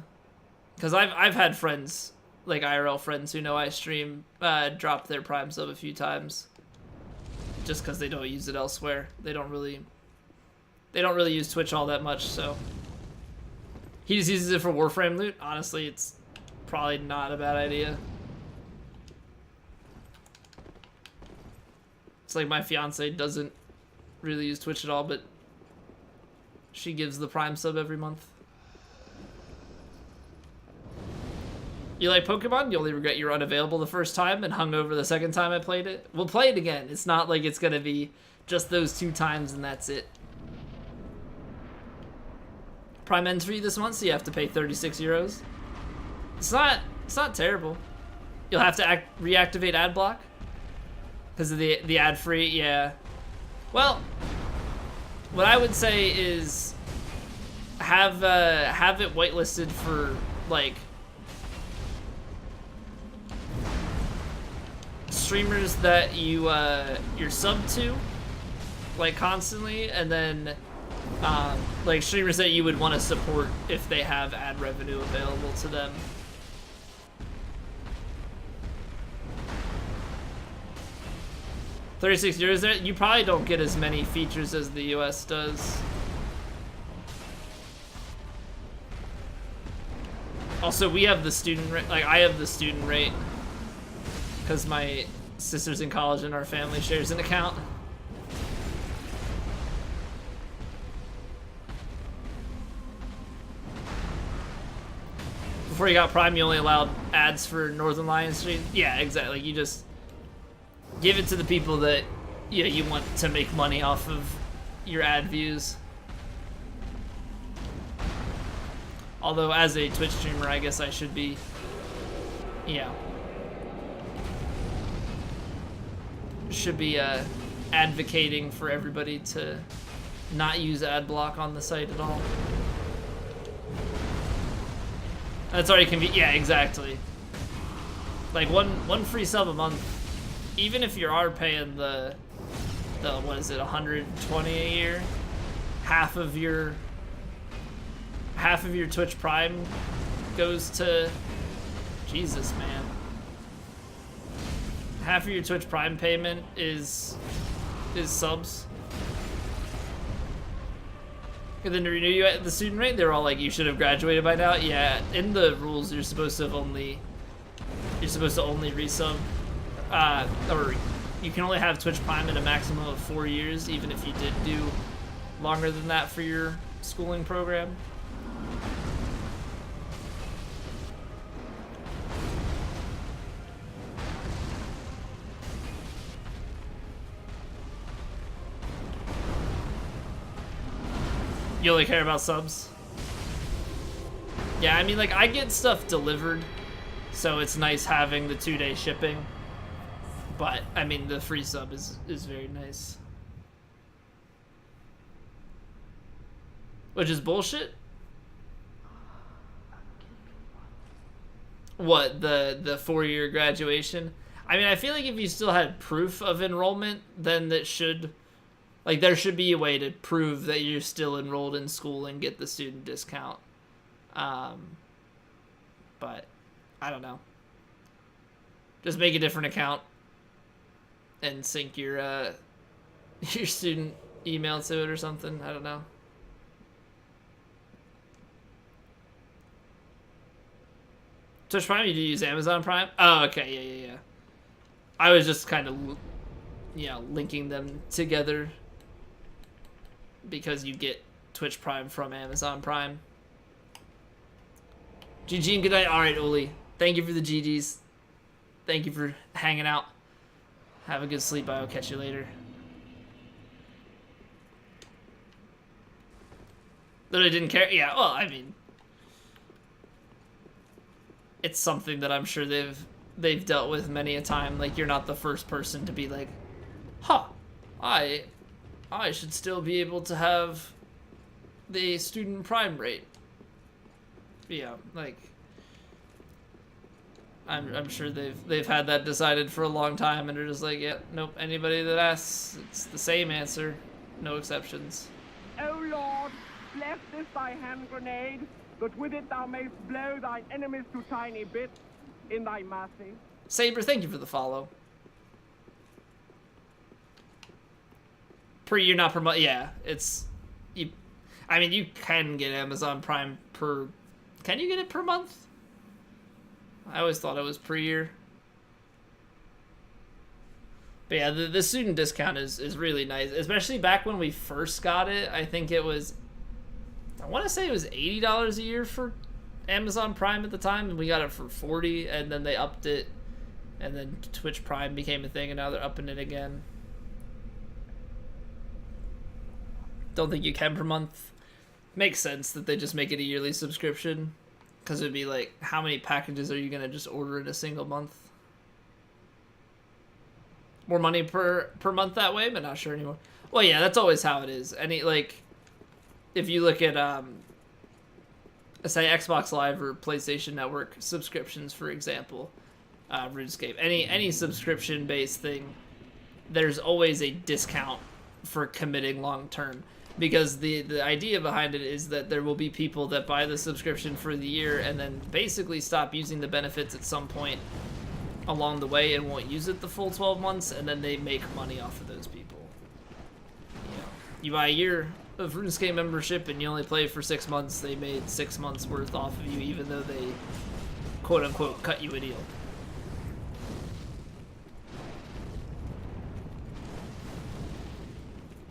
Because I've had friends, like IRL friends who know I stream, drop their Prime sub a few times. Just because they don't use it elsewhere. They don't really use Twitch all that much, so. He just uses it for Warframe loot. Honestly, probably not a bad idea. It's like my fiance doesn't really use Twitch at all, but she gives the Prime sub every month. You like Pokemon? You only regret you were unavailable the first time and hungover the second time I played it? We'll play it again. It's not like it's gonna be just those 2 times and that's it. Prime ends for you this month, so you have to pay 36 euros. It's not terrible. You'll have to reactivate ad block because of the ad free. Yeah. Well, what I would say is have it whitelisted for like streamers that you're sub to like constantly, and then like streamers that you would want to support if they have ad revenue available to them. €36 there. You probably don't get as many features as the US does. Also, we have the student rate. Like, I have the student rate because my sister's in college and our family shares an account. Before you got Prime, you only allowed ads for Northern Lion stream. Yeah, exactly. Like, you just give it to the people that you want to make money off of your ad views. Although as a Twitch streamer, I guess I should be, advocating for everybody to not use ad block on the site at all. That's already convenient. Yeah, exactly. Like one free sub a month, even if you are paying the what is it, 120 a year, half of your Twitch Prime goes to, Jesus, man. Half of your Twitch Prime payment is subs. And then to renew you at the student rate, they're all like, you should have graduated by now. Yeah, in the rules, you're supposed to only resub, or you can only have Twitch Prime in a maximum of 4 years, even if you did do longer than that for your schooling program. You only care about subs? Yeah, I mean, like, I get stuff delivered, so it's nice having the 2-day shipping. But, I mean, the free sub is very nice. Which is bullshit? What, the 4-year graduation? I mean, I feel like if you still had proof of enrollment, then that should... Like, there should be a way to prove that you're still enrolled in school and get the student discount. But, I don't know. Just make a different account and sync your student email to it or something. I don't know. Twitch Prime, you do use Amazon Prime? Oh, okay, yeah. I was just kind of, linking them together because you get Twitch Prime from Amazon Prime. GG and good night. All right, Uli. Thank you for the GGs. Thank you for hanging out. Have a good sleep. I will catch you later. Literally didn't care. Yeah, well, I mean, it's something that I'm sure they've dealt with many a time. Like, you're not the first person to be like, huh, I should still be able to have the student prime rate. Yeah, like, I'm sure they've had that decided for a long time and are just like, yeah, nope, anybody that asks, it's the same answer, no exceptions. O Lord, bless this thy hand grenade, that with it thou mayst blow thine enemies to tiny bits in thy mercy. Saber, thank you for the follow. Per year, not per month. Yeah, it's you. I mean, you can get Amazon Prime per. Can you get it per month? I always thought it was per year. But yeah, the student discount is really nice, especially back when we first got it. I think it was, I want to say it was $80 a year for Amazon Prime at the time, and we got it for $40, and then they upped it, and then Twitch Prime became a thing, and now they're upping it again. Don't think you can per month. Makes sense that they just make it a yearly subscription, because it'd be like, how many packages are you gonna just order in a single month? More money per month that way, but not sure anymore. Well, yeah, that's always how it is. Any, like, if you look at say Xbox Live or PlayStation Network subscriptions, for example, RuneScape, any subscription based thing, there's always a discount for committing long term, because the idea behind it is that there will be people that buy the subscription for the year and then basically stop using the benefits at some point along the way and won't use it the full 12 months, and then they make money off of those people. You know, you buy a year of RuneScape membership and you only play for 6 months, they made 6 months worth off of you, even though they quote unquote cut you a deal.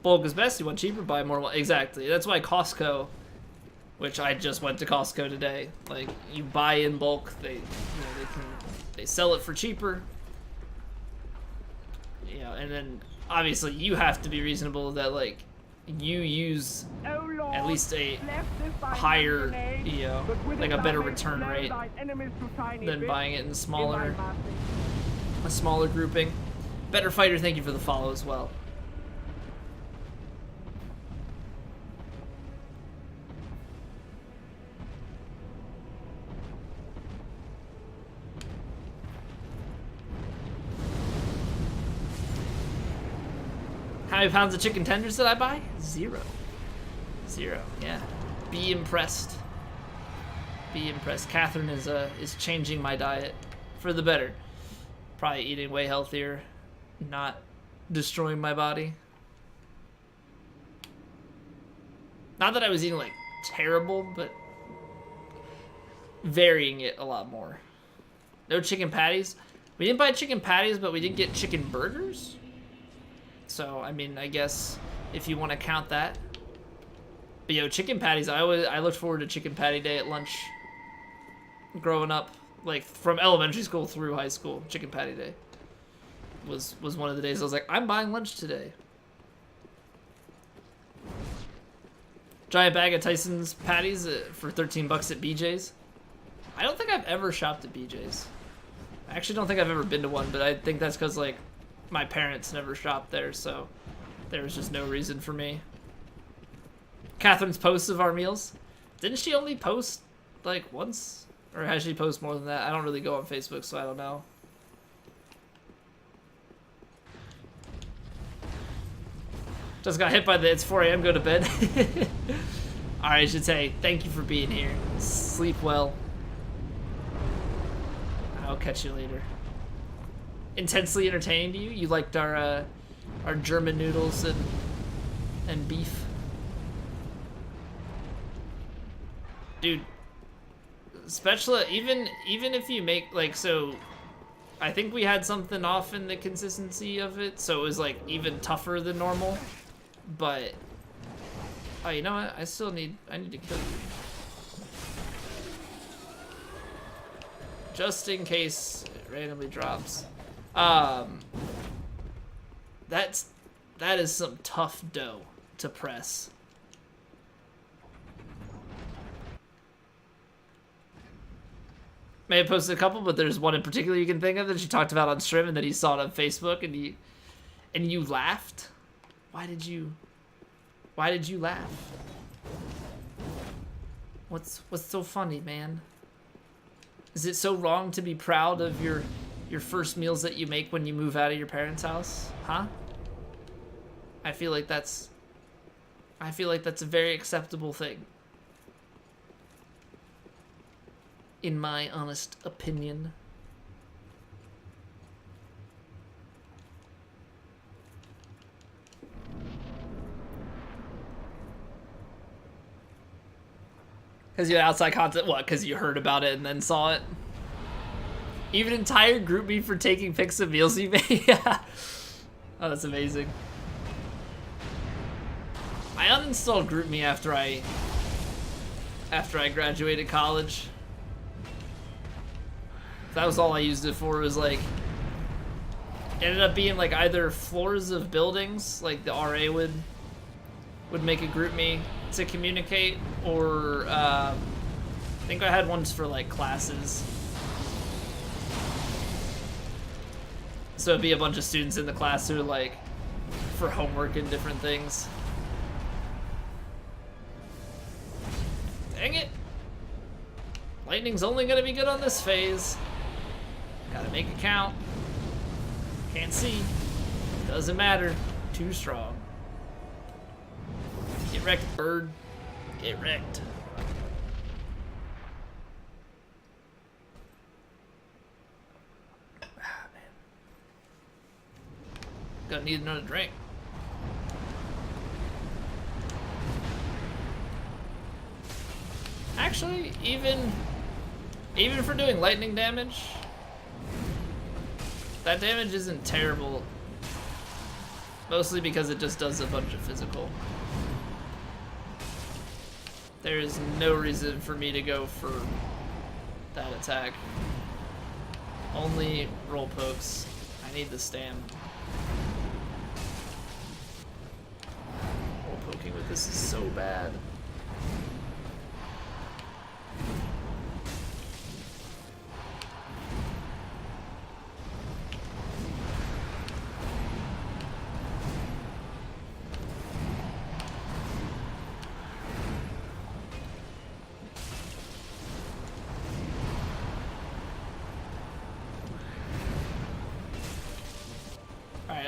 Bulk is best. You want cheaper, buy more. Exactly. That's why Costco, which I just went to Costco today, like, you buy in bulk, they sell it for cheaper. You know, and then obviously you have to be reasonable that, like, you use at least a higher, you know, like a better return rate than buying it in a smaller grouping. Better Fighter, thank you for the follow as well. How many pounds of chicken tenders did I buy? 0. 0, yeah. Be impressed. Be impressed. Catherine is changing my diet for the better. Probably eating way healthier, not destroying my body. Not that I was eating, like, terrible, but varying it a lot more. No chicken patties. We didn't buy chicken patties, but we didn't get chicken burgers. So, I mean, I guess if you want to count that. But yo, chicken patties, I looked forward to chicken patty day at lunch growing up, like from elementary school through high school. Chicken patty day was one of the days I was like, I'm buying lunch today. Giant bag of Tyson's patties for 13 bucks at BJ's. I don't think I've ever shopped at BJ's. I actually don't think I've ever been to one, but I think that's because, like, my parents never shopped there, so there was just no reason for me. Catherine's posts of our meals. Didn't she only post, like, once? Or has she posted more than that? I don't really go on Facebook, so I don't know. Just got hit by the it's 4 a.m. go to bed. Alright, I should say, thank you for being here. Sleep well. I'll catch you later. Intensely entertaining to you? You liked our German noodles and beef? Dude, spatula, even if you make, like, so I think we had something off in the consistency of it, so it was, like, even tougher than normal. But oh, you know what? I need to kill you. Just in case it randomly drops. That is some tough dough to press. May have posted a couple, but there's one in particular you can think of that you talked about on stream and that he saw it on Facebook, and you laughed. Why did you laugh? What's so funny, man? Is it so wrong to be proud of your first meals that you make when you move out of your parents' house? Huh? I feel like that's a very acceptable thing. In my honest opinion. Because you had outside content? What, because you heard about it and then saw it? Even entire group me for taking pics of meals you made. Yeah. Oh, that's amazing. I uninstalled GroupMe after I graduated college. That was all I used it for. Was like, ended up being like either floors of buildings, like the RA would make a GroupMe to communicate, or I think I had ones for like classes. So it'd be a bunch of students in the class who like for homework and different things. Dang it! Lightning's only gonna be good on this phase. Gotta make it count. Can't see. Doesn't matter. Too strong. Get wrecked, bird. Get wrecked. Ah, man. Gonna need another drink. Actually, even for doing lightning damage, that damage isn't terrible. Mostly because it just does a bunch of physical. There is no reason for me to go for that attack. Only roll pokes. I need the stam. Roll poking with this is so bad.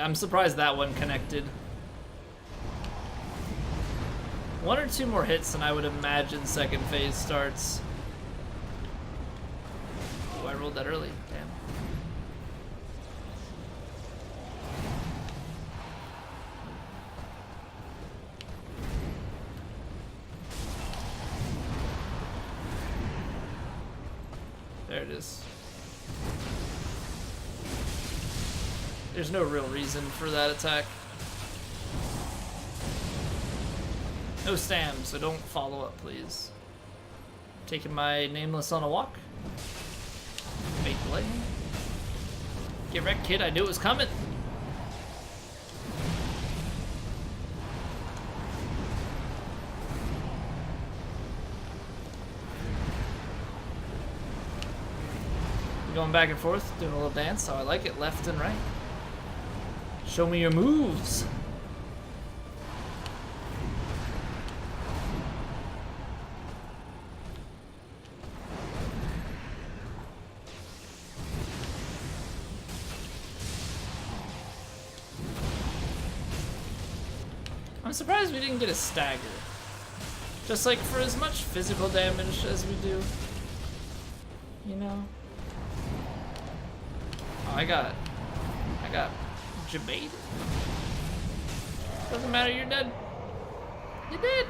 I'm surprised that one connected. One or two more hits and I would imagine second phase starts. Oh, I rolled that early. Damn. There it is. There's no real reason for that attack. No stam, so don't follow up, please. Taking my nameless on a walk. Fake the lightning. Get wrecked, kid. I knew it was coming. Going back and forth, doing a little dance, so I like it, left and right. Show me your moves. I'm surprised we didn't get a stagger. Just like for as much physical damage as we do. You know? Oh, I got jebaited. Doesn't matter, you're dead. You're dead.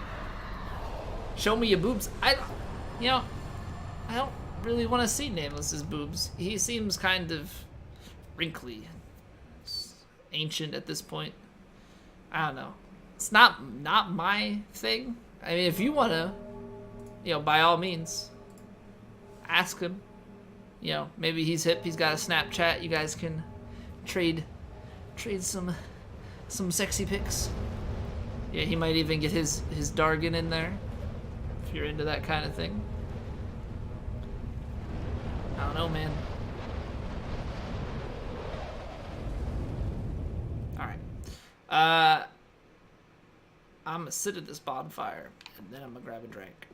Show me your boobs. I don't really want to see Nameless's boobs. He seems kind of wrinkly, ancient at this point. I don't know. It's not my thing. I mean, if you want to, by all means, ask him. Maybe he's hip. He's got a Snapchat. You guys can trade some sexy pics. Yeah, he might even get his Dargan in there if you're into that kind of thing. I don't know, man. All right. I'm gonna sit at this bonfire and then I'm gonna grab a drink.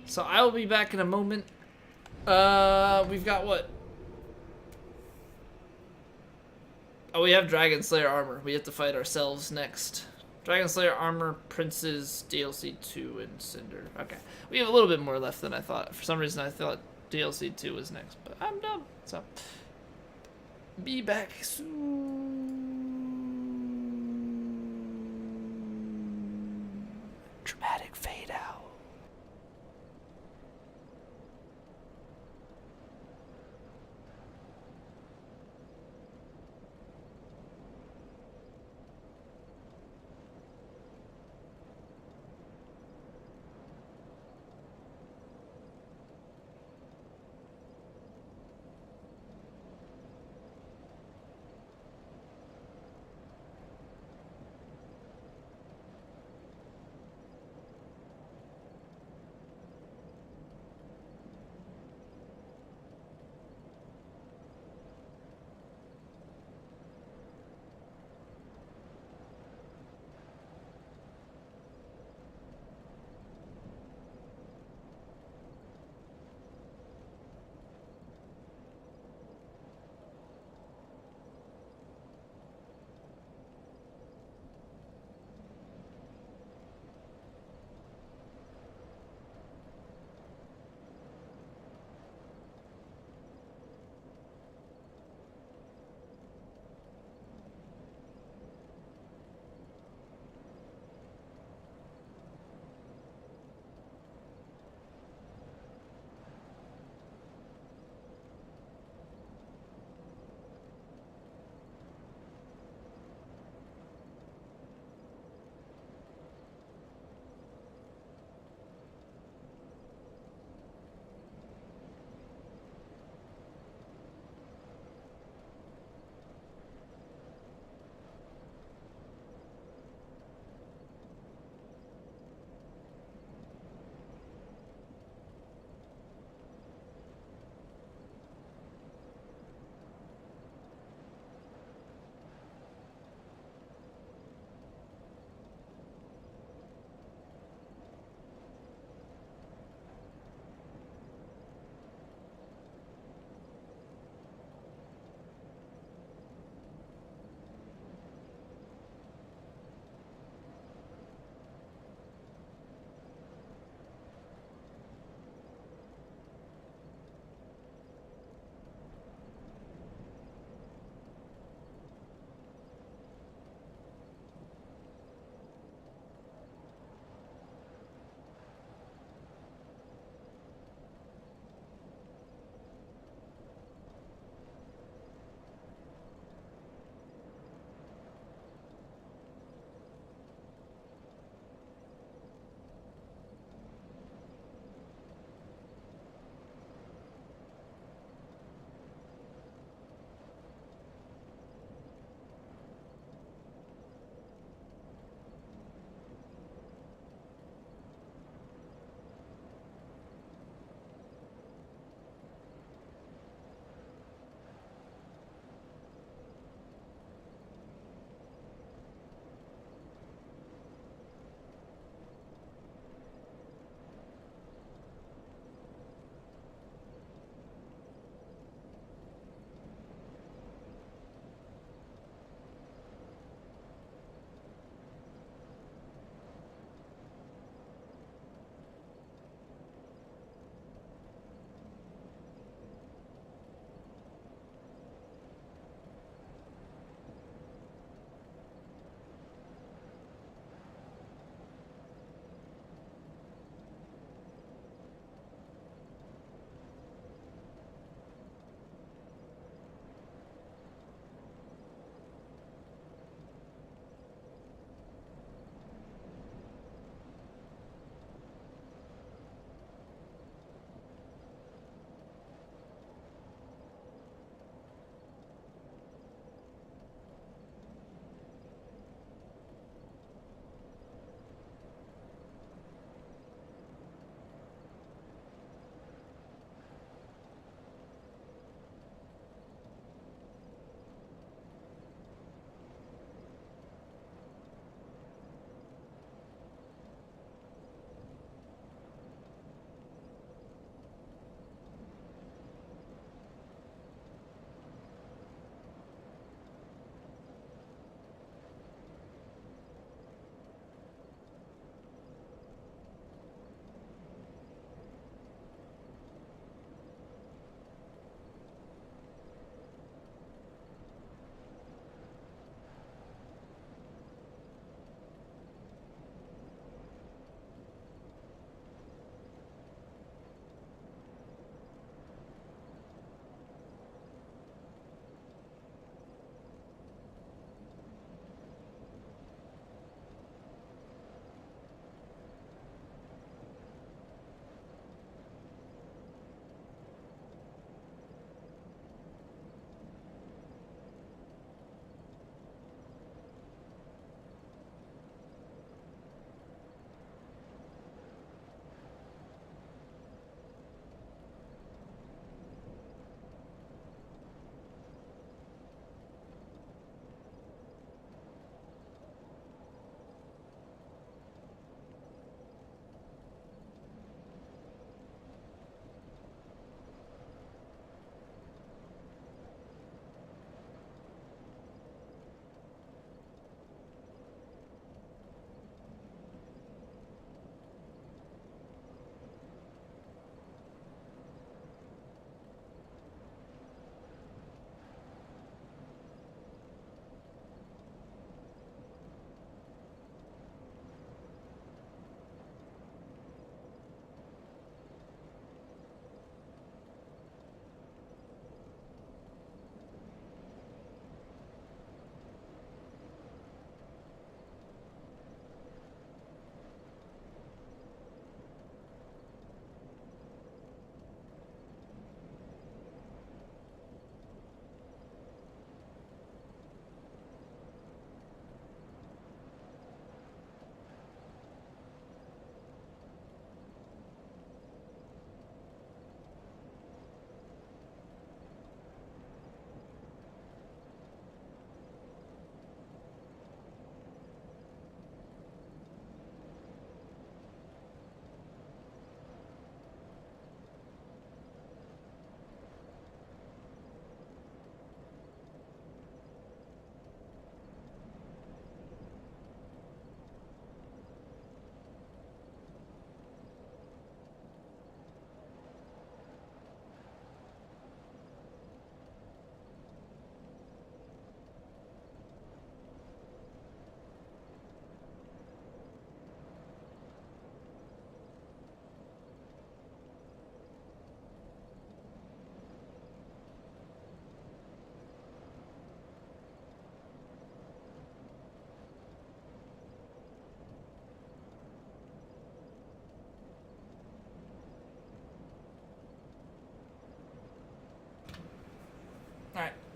So I will be back in a moment. We've got what? Oh, we have Dragonslayer armor. We have to fight ourselves next. Dragonslayer armor, Prince's DLC 2, and Cinder. Okay, we have a little bit more left than I thought. For some reason, I thought DLC 2 was next, but I'm done. So, be back soon. Dramatic fade out.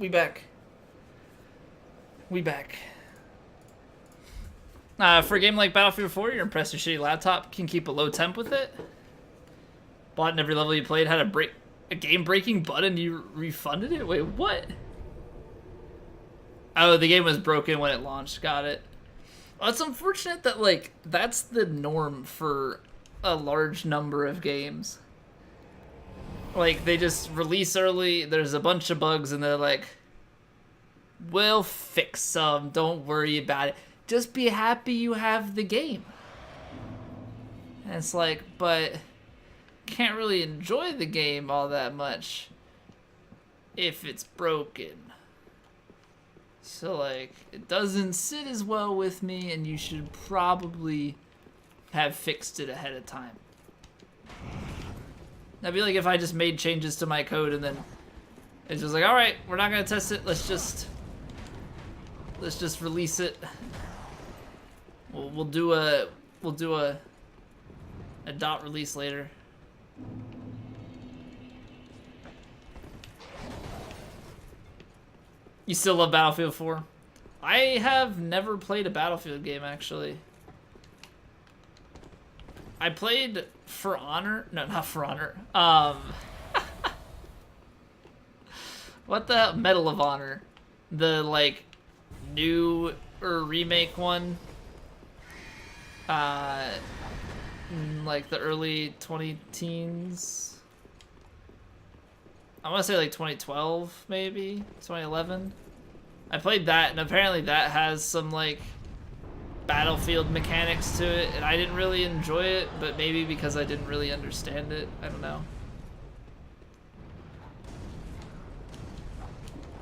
We back. We back. For a game like Battlefield 4, your impressive shitty laptop can keep a low temp with it. Bought in every level you played had a game-breaking button. You refunded it? Wait, what? Oh, the game was broken when it launched. Got it. Well, it's unfortunate that, like, that's the norm for a large number of games. Like, they just release early, there's a bunch of bugs, and they're like, we'll fix some, don't worry about it. Just be happy you have the game. And it's like, but can't really enjoy the game all that much if it's broken. So, like, it doesn't sit as well with me, and you should probably have fixed it ahead of time. That'd be like if I just made changes to my code and then it's just like, all right, we're not gonna test it. Let's just release it. We'll do a dot release later. You still love Battlefield 4? I have never played a Battlefield game, actually. I played For Honor. No, not For Honor. What the hell? Medal of Honor. The, like, new or remake one. Like the early 20-teens. I want to say like 2012, maybe 2011. I played that, and apparently that has some like Battlefield mechanics to it, and I didn't really enjoy it, but maybe because I didn't really understand it. I don't know.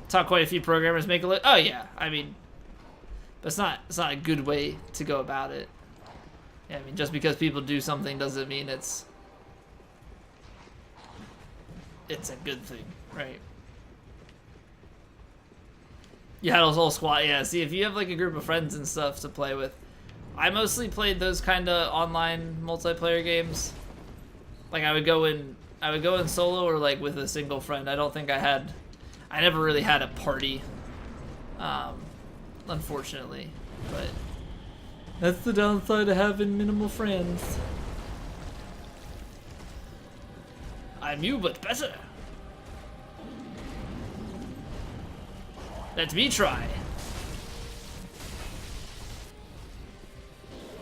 Saw quite a few programmers make a list. Oh yeah, I mean, but it's not a good way to go about it. Yeah, I mean, just because people do something doesn't mean it's a good thing, right? You had a whole squad. Yeah, see, if you have like a group of friends and stuff to play with, I mostly played those kind of online multiplayer games. Like I would go in solo or like with a single friend. I never really had a party, unfortunately, but that's the downside of having minimal friends. I'm you, but better. Let me try.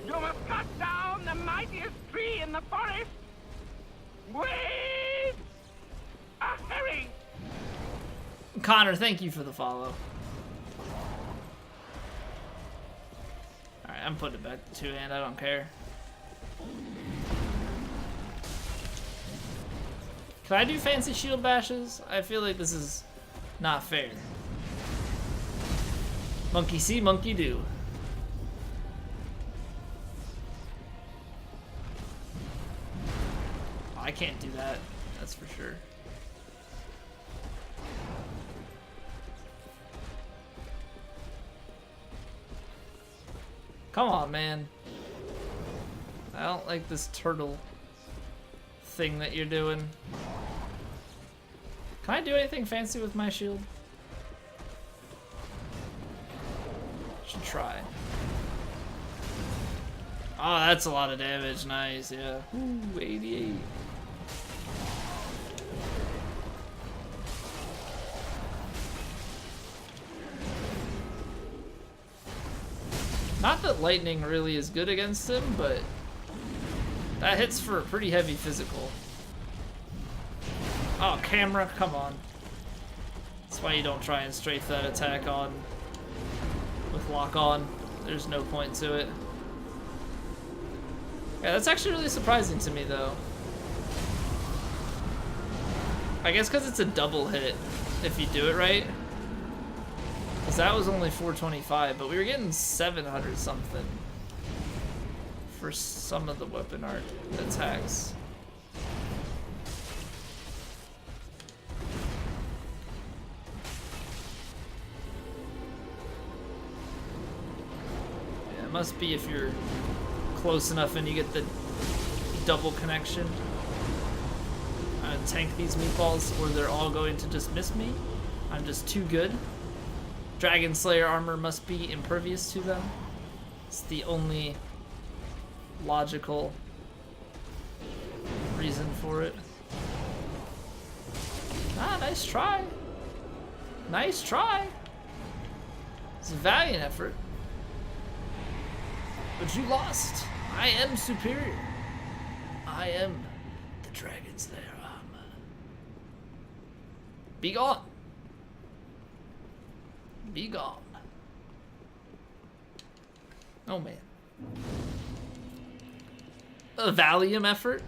You must cut down the mightiest tree in the forest. Wait! A herring! Connor, thank you for the follow. Alright, I'm putting it back to two-hand, I don't care. Can I do fancy shield bashes? I feel like this is not fair. Monkey see, monkey do. Oh, I can't do that, that's for sure. Come on, man. I don't like this turtle thing that you're doing. Can I do anything fancy with my shield? Should try. Oh, that's a lot of damage. Nice, yeah. Ooh, 88. Not that lightning really is good against him, but that hits for a pretty heavy physical. Oh, camera, come on. That's why you don't try and strafe that attack on with lock on. There's no point to it. Yeah, that's actually really surprising to me, though. I guess because it's a double hit if you do it right. Because that was only 425, but we were getting 700 something for some of the weapon art attacks. Yeah, it must be if you're close enough and you get the double connection. Tank these meatballs or they're all going to just miss me. I'm just too good. Dragonslayer armor must be impervious to them. It's the only logical reason for it. Ah, nice try. Nice try. It's a valiant effort. But you lost. I am superior. I am the Dragonslayer armor. Be gone. Be gone. Oh man. A Valium effort?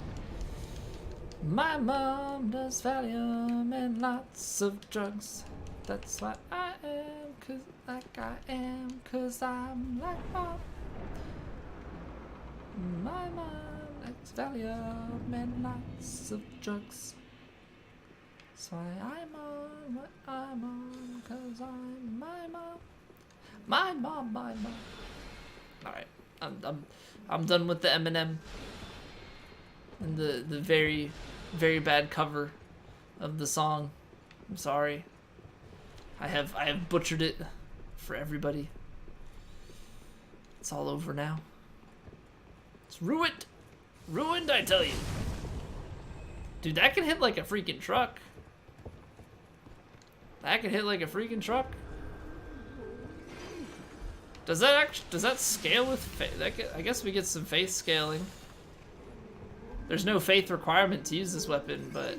My mom does Valium and lots of drugs. That's why I am, cause I'm like mom. My mom likes Valium and lots of drugs. That's why I'm on what I'm on, cause I'm my mom. My mom, my mom. Alright, I'm done with the Eminem and the very, very bad cover of the song. I'm sorry. I have butchered it for everybody. It's all over now. It's ruined. Ruined, I tell you. Dude, that can hit like a freaking truck. That can hit like a freaking truck. Does that scale with faith? I guess we get some faith scaling. There's no faith requirement to use this weapon, but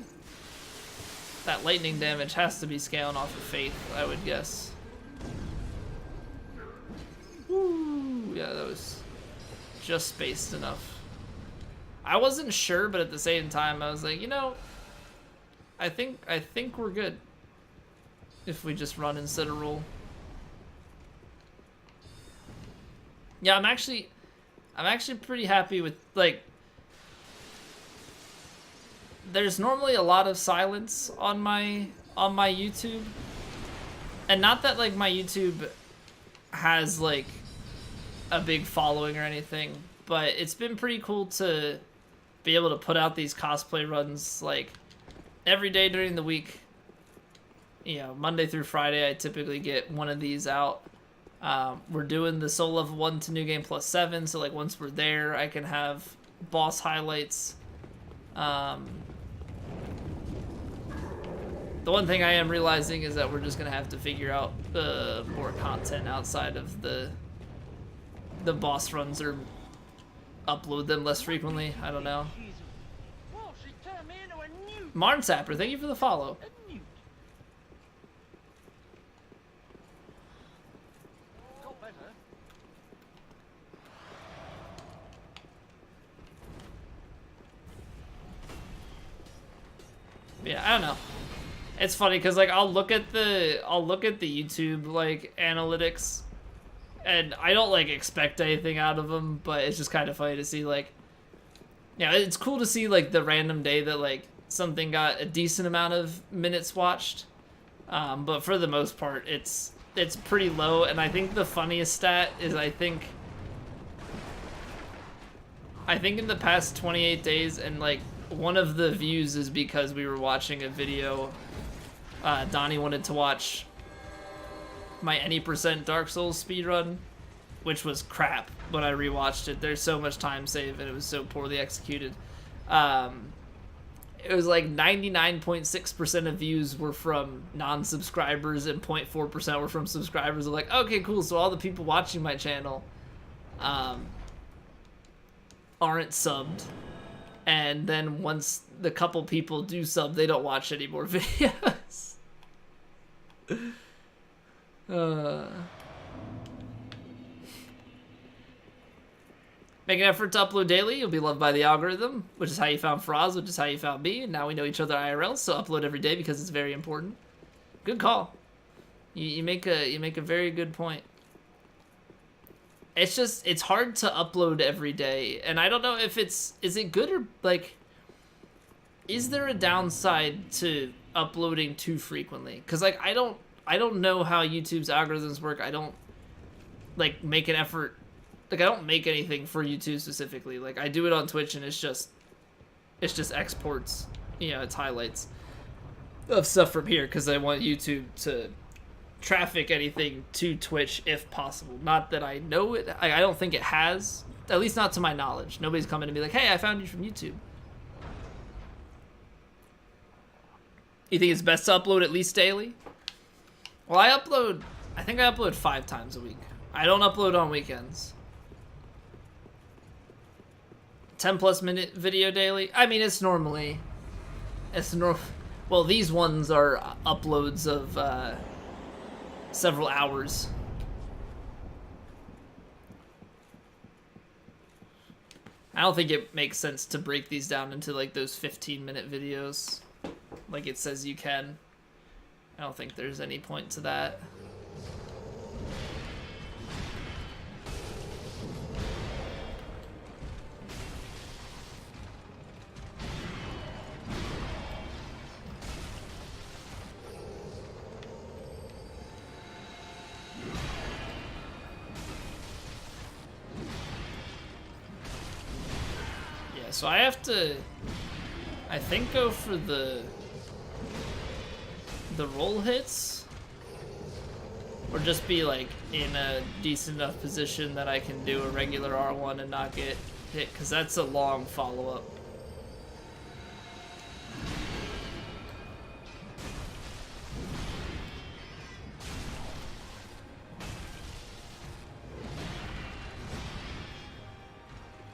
that lightning damage has to be scaling off of faith, I would guess. Woo! Yeah, that was just spaced enough. I wasn't sure, but at the same time, I was like, you know, I think we're good if we just run instead of roll. Yeah, I'm actually pretty happy with, like, there's normally a lot of silence on my YouTube. And not that like my YouTube has like a big following or anything, but it's been pretty cool to be able to put out these cosplay runs like every day during the week. You know, Monday through Friday I typically get one of these out. We're doing the Soul Level 1 to New Game Plus 7, so like once we're there I can have boss highlights. The one thing I am realizing is that we're just gonna have to figure out more content outside of the boss runs, or upload them less frequently. I don't know. Marn Sapper, thank you for the follow. Yeah, I don't know. It's funny because like I'll look at the YouTube like analytics, and I don't like expect anything out of them, but it's just kind of funny to see like, yeah, it's cool to see like the random day that like something got a decent amount of minutes watched, but for the most part it's pretty low. And I think the funniest stat is I think in the past 28 days, and like one of the views is because we were watching a video. Donnie wanted to watch my any % Dark Souls speedrun, which was crap when I rewatched it. There's so much time saved and it was so poorly executed. It was like 99.6% of views were from non-subscribers and 0.4% were from subscribers. I'm like, okay, cool, so all the people watching my channel aren't subbed. And then once the couple people do sub, they don't watch any more videos. Make an effort to upload daily. You'll be loved by the algorithm, which is how you found Faraz, which is how you found me. And now we know each other IRL, so upload every day because it's very important. Good call. You make a very good point. It's just, it's hard to upload every day, and I don't know if is it good or like, is there a downside to uploading too frequently? Because like I don't know how YouTube's algorithms work. I don't like make an effort. Like I don't make anything for YouTube specifically. Like I do it on Twitch, and it's just exports. You know, it's highlights. of stuff from here because I want YouTube to traffic anything to Twitch if possible. Not that I know it. I don't think it has. At least not to my knowledge. Nobody's coming to me like, hey, I found you from YouTube. You think it's best to upload at least daily? Well, I think I upload 5 times a week. I don't upload on weekends. 10+ minute video daily. I mean, well, these ones are uploads of several hours. I don't think it makes sense to break these down into like those 15-minute videos like it says you can. I don't think there's any point to that. So I have to, I think, go for the roll hits, or just be like in a decent enough position that I can do a regular R1 and not get hit, because that's a long follow-up.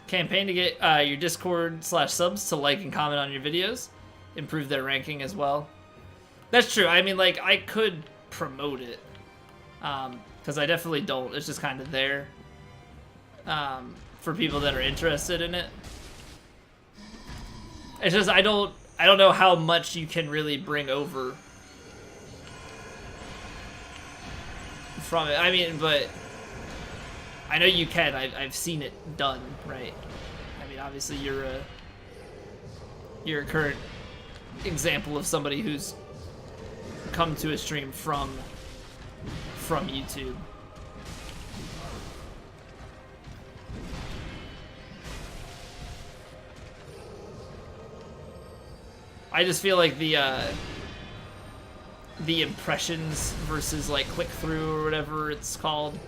Campaign to get your Discord/subs to like and comment on your videos, improve their ranking as well. That's true. I mean, like, I could promote it, because I definitely don't. It's just kind of there for people that are interested in it. It's just I don't know how much you can really bring over from it. I mean, but I know you can. I've seen it done, right? I mean, obviously you're a current example of somebody who's come to a stream from YouTube. I just feel like the impressions versus like click through or whatever it's called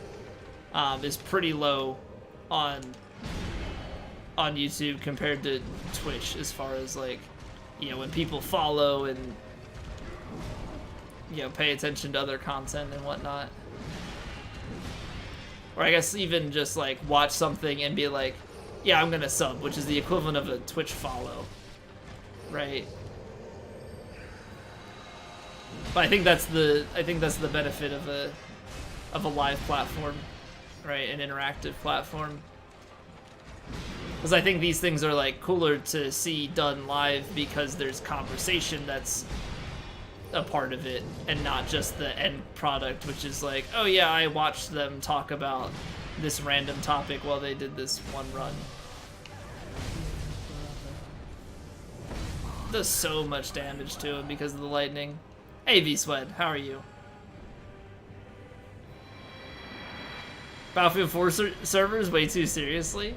is pretty low on YouTube compared to Twitch, as far as like, you know, when people follow and, you know, pay attention to other content and whatnot. Or I guess even just like watch something and be like, yeah, I'm gonna sub, which is the equivalent of a Twitch follow, right? But I think that's the benefit of a live platform, right? An interactive platform. Because I think these things are like cooler to see done live because there's conversation that's a part of it and not just the end product, which is like, oh yeah, I watched them talk about this random topic while they did this one run. Does so much damage to him because of the lightning. Hey V-Swed, how are you? Battlefield 4 servers way too seriously.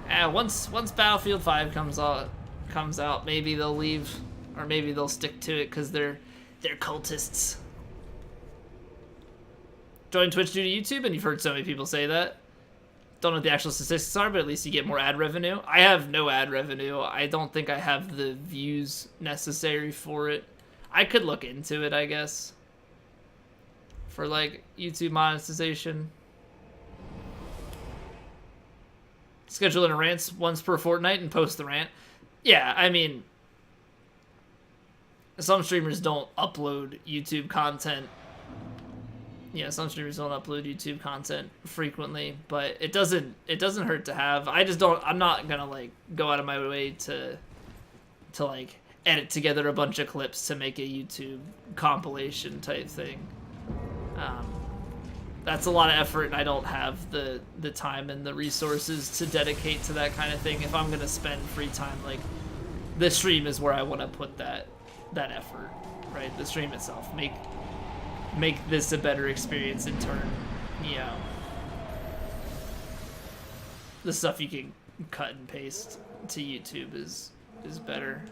Once Battlefield 5 comes out, maybe they'll leave, or maybe they'll stick to it because they're cultists. Join Twitch due to YouTube, and you've heard so many people say that. Don't know what the actual statistics are, but at least you get more ad revenue. I have no ad revenue. I don't think I have the views necessary for it. I could look into it, I guess, for like YouTube monetization. Schedule in a rant once per fortnight and post the rant. Yeah, I mean, some streamers don't upload YouTube content. Yeah, some streamers don't upload YouTube content frequently, but it doesn't hurt to have. I'm not gonna like go out of my way to like edit together a bunch of clips to make a YouTube compilation type thing. That's a lot of effort, and I don't have the time and the resources to dedicate to that kind of thing. If I'm gonna spend free time, like, the stream is where I want to put that effort, right? The stream itself, make this a better experience in turn. You know, the stuff you can cut and paste to YouTube is better.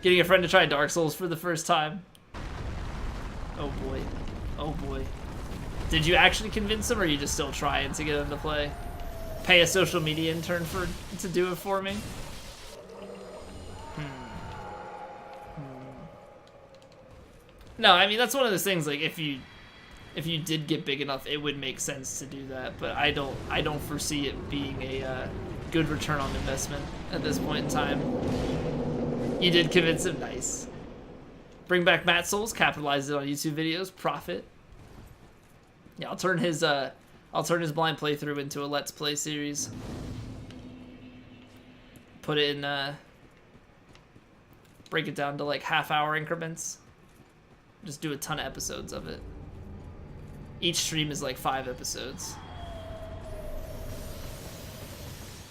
Getting a friend to try Dark Souls for the first time. Oh boy. Oh boy. Did you actually convince him, or are you just still trying to get him to play? Pay a social media intern to do it for me? No, I mean, that's one of those things, like, if you did get big enough, it would make sense to do that, but I don't foresee it being a good return on investment at this point in time. You did convince him, nice. Bring back Matt Souls, capitalize it on YouTube videos, profit. Yeah, I'll turn his blind playthrough into a Let's Play series. Put it in, break it down to like half-hour increments. Just do a ton of episodes of it. Each stream is like 5 episodes.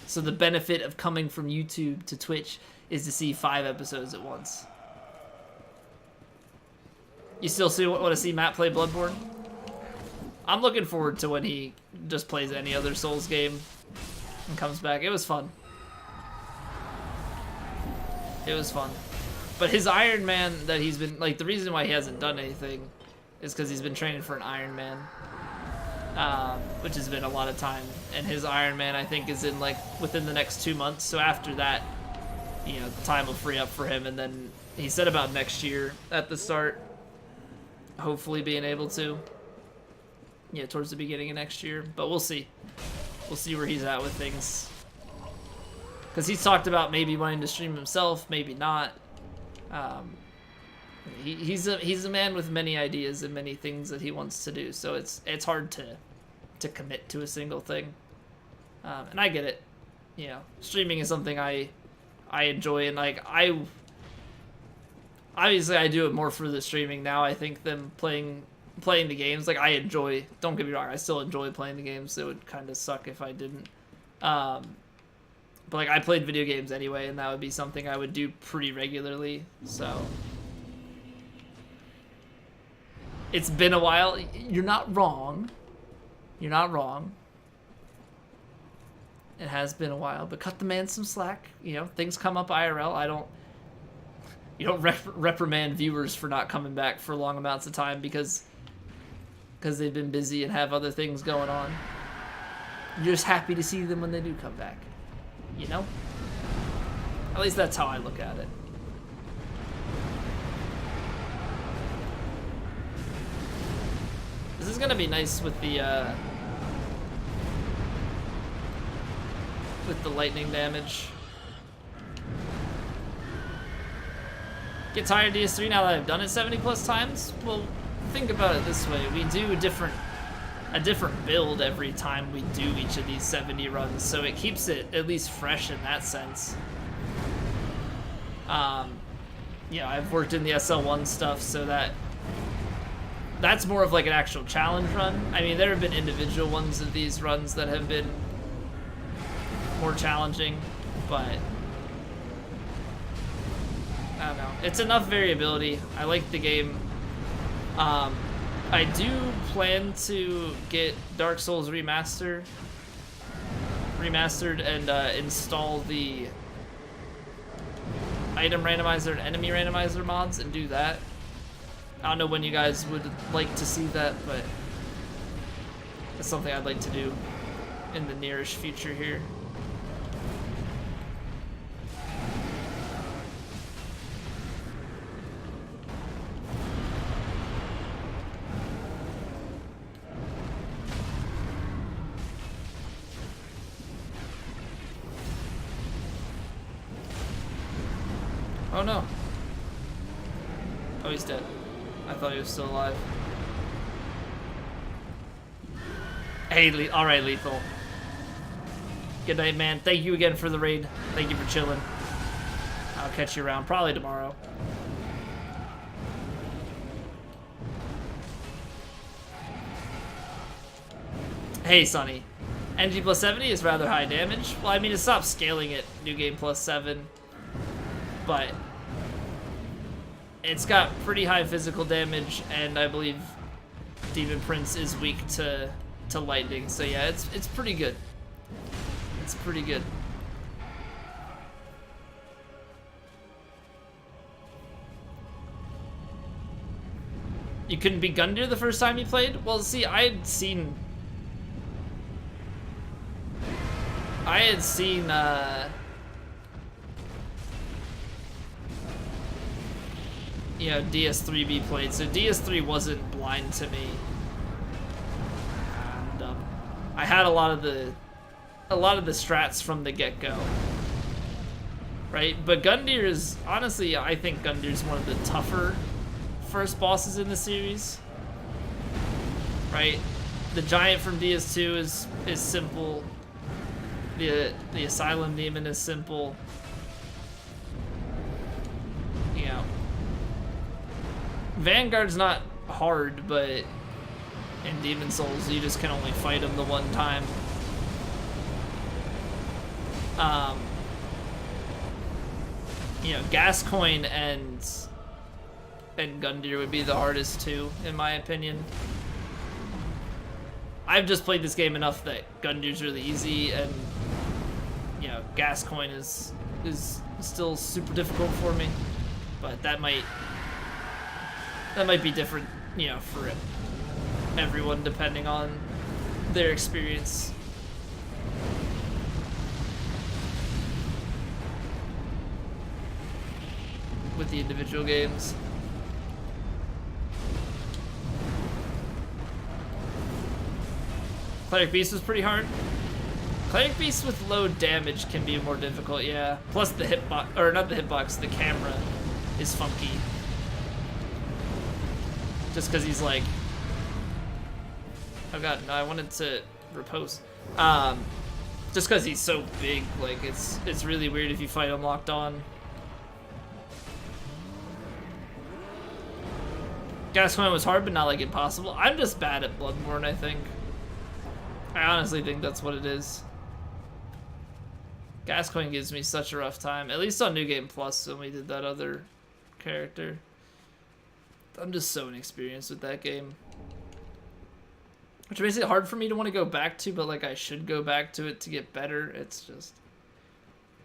So the benefit of coming from YouTube to Twitch is to see 5 episodes at once. You still want to see Matt play Bloodborne? I'm looking forward to when he just plays any other Souls game and comes back. It was fun. It was fun. But his Iron Man that he's been, like, the reason why he hasn't done anything is because he's been training for an Iron Man, which has been a lot of time. And his Iron Man, I think, is in, like, within the next 2 months. So after that, you know, the time will free up for him. And then he said about next year at the start, hopefully being able to, yeah, towards the beginning of next year. But we'll see. We'll see where he's at with things. Because he's talked about maybe wanting to stream himself, maybe not. He's a man with many ideas and many things that he wants to do, so it's hard to commit to a single thing. And I get it. You know, streaming is something I enjoy, and like obviously I do it more for the streaming now, I think, than playing the games. Like, I enjoy, don't get me wrong, I still enjoy playing the games. It would kind of suck if I didn't. But like, I played video games anyway, and that would be something I would do pretty regularly, so. It's been a while. You're not wrong. You're not wrong. It has been a while, but cut the man some slack. You know, things come up IRL. You don't reprimand viewers for not coming back for long amounts of time because they've been busy and have other things going on. You're just happy to see them when they do come back. You know? At least that's how I look at it. This is gonna be nice with the lightning damage. Get tired of DS3 now that I've done it 70 plus times? Well, think about it this way. We do a different build every time we do each of these 70 runs, so it keeps it at least fresh in that sense. Yeah, I've worked in the SL1 stuff, so that's more of like an actual challenge run. I mean, there have been individual ones of these runs that have been more challenging, but I don't know. It's enough variability. I like the game. I do plan to get Dark Souls remastered and install the item randomizer and enemy randomizer mods and do that. I don't know when you guys would like to see that, but it's something I'd like to do in the nearish future here. Oh no. Oh, he's dead. I thought he was still alive. Hey, alright, Lethal. Good night, man. Thank you again for the raid. Thank you for chilling. I'll catch you around, probably tomorrow. Hey, Sonny. NG plus 70 is rather high damage. Well, I mean, it stopped scaling at New Game plus 7. But it's got pretty high physical damage, and I believe Demon Prince is weak to lightning. So yeah, it's pretty good. It's pretty good. You couldn't beat Gundyr the first time you played? Well, see, I had seen, you know, DS3 be played, so DS3 wasn't blind to me. And I had a lot of the strats from the get-go. Right? But Gundyr is, honestly, I think Gundyr's one of the tougher first bosses in the series. Right? The giant from DS2 is simple. The Asylum Demon is simple. You know. Vanguard's not hard, but in Demon Souls you just can only fight him the one time. You know, Gascoigne and Gundyr would be the hardest too, in my opinion. I've just played this game enough that Gundyr's really easy, and you know, Gascoigne is still super difficult for me, but that might be different, you know, for everyone depending on their experience. With the individual games. Cleric Beast was pretty hard. Cleric Beast with low damage can be more difficult, yeah. Plus the hitbox, or not the hitbox, the camera is funky. Just because he's like, oh god, no, I wanted to repose. Just because he's so big, like it's really weird if you fight him locked on. Gascoigne was hard, but not like impossible. I'm just bad at Bloodborne, I think. I honestly think that's what it is. Gascoigne gives me such a rough time, at least on New Game Plus when we did that other character. I'm just so inexperienced with that game. Which makes it hard for me to want to go back to, but like I should go back to it to get better. It's just,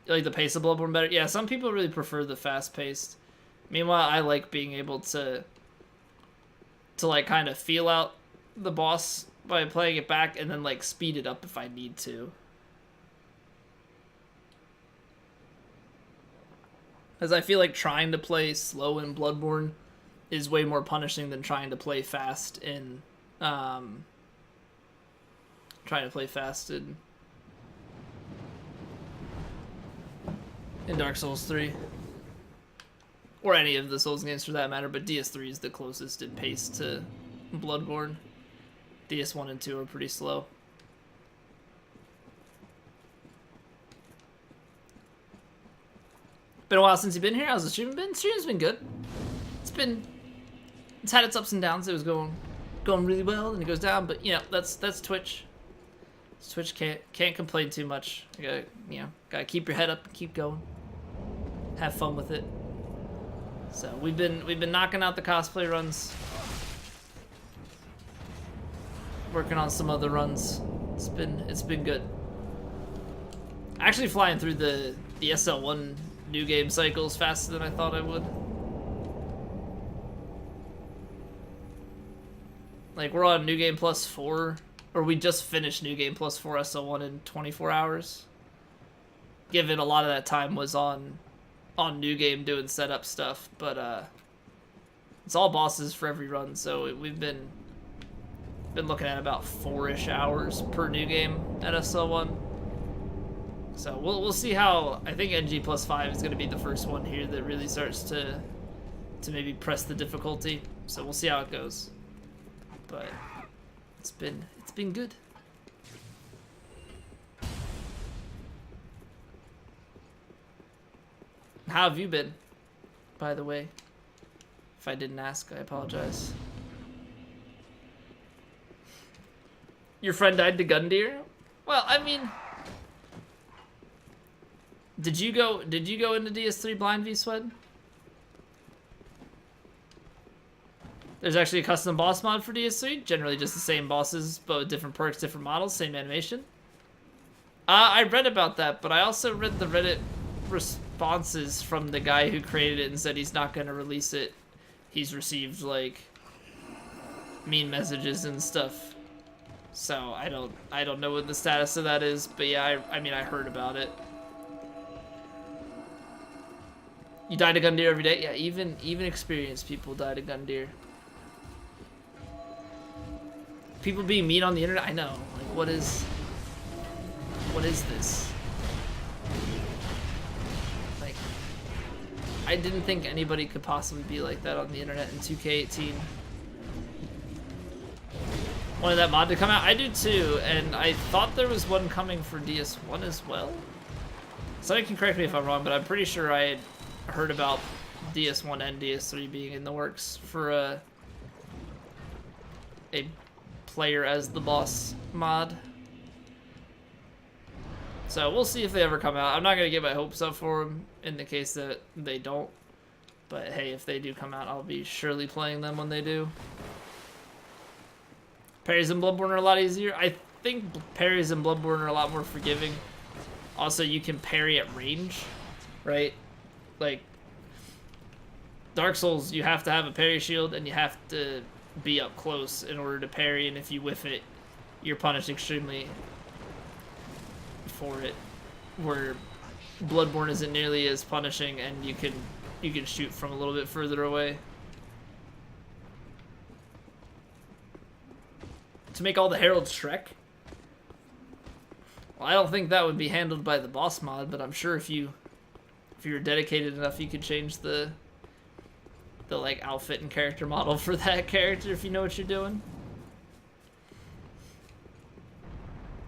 like the pace of Bloodborne better. Yeah, some people really prefer the fast-paced. Meanwhile, I like being able to like kind of feel out the boss by playing it back and then like speed it up if I need to. As I feel like trying to play slow in Bloodborne is way more punishing than trying to play fast in in Dark Souls 3. Or any of the Souls games for that matter, but DS3 is the closest in pace to Bloodborne. DS1 and 2 are pretty slow. Been a while since you've been here. How's the stream been? Stream's been good. It's had its ups and downs. It was going really well, and it goes down, but you know, that's Twitch. Twitch can't complain too much. You gotta keep your head up and keep going. Have fun with it. So we've been knocking out the cosplay runs. Working on some other runs. It's been good. Actually flying through the SL1 new game cycles faster than I thought I would. Like we're on New Game Plus 4, or we just finished New Game Plus 4 SL1 in 24 hours. Given a lot of that time was on New Game doing setup stuff, but it's all bosses for every run, so we've been looking at about 4-ish hours per New Game at SL1. So we'll see how. I think NG plus 5 is going to be the first one here that really starts to maybe press the difficulty. So we'll see how it goes. But it's been good. How have you been, by the way? If I didn't ask, I apologize. Your friend died to Gundyr? Well, I mean, did you go into DS3 blind, V-Swed? There's actually a custom boss mod for DS3. Generally just the same bosses, but with different perks, different models, same animation. I read about that, but I also read the Reddit responses from the guy who created it and said he's not going to release it. He's received like mean messages and stuff. So I don't know what the status of that is, but yeah, I mean I heard about it. You die to Gundyr every day? Yeah, even experienced people die to Gundyr. People being mean on the internet? I know. Like what is this? Like I didn't think anybody could possibly be like that on the internet in 2K18. Wanted that mod to come out? I do too, and I thought there was one coming for DS1 as well. Somebody can correct me if I'm wrong, but I'm pretty sure I had heard about DS1 and DS3 being in the works for a player as the boss mod. So we'll see if they ever come out. I'm not going to get my hopes up for them in the case that they don't. But hey, if they do come out, I'll be surely playing them when they do. Parries in Bloodborne are a lot easier. I think parries in Bloodborne are a lot more forgiving. Also, you can parry at range, right? Like, Dark Souls, you have to have a parry shield and you have to be up close in order to parry, and if you whiff it, you're punished extremely for it. Where Bloodborne isn't nearly as punishing, and you can shoot from a little bit further away. To make all the heralds Shrek? Well, I don't think that would be handled by the boss mod, but I'm sure if you're dedicated enough, you could change the like outfit and character model for that character if you know what you're doing.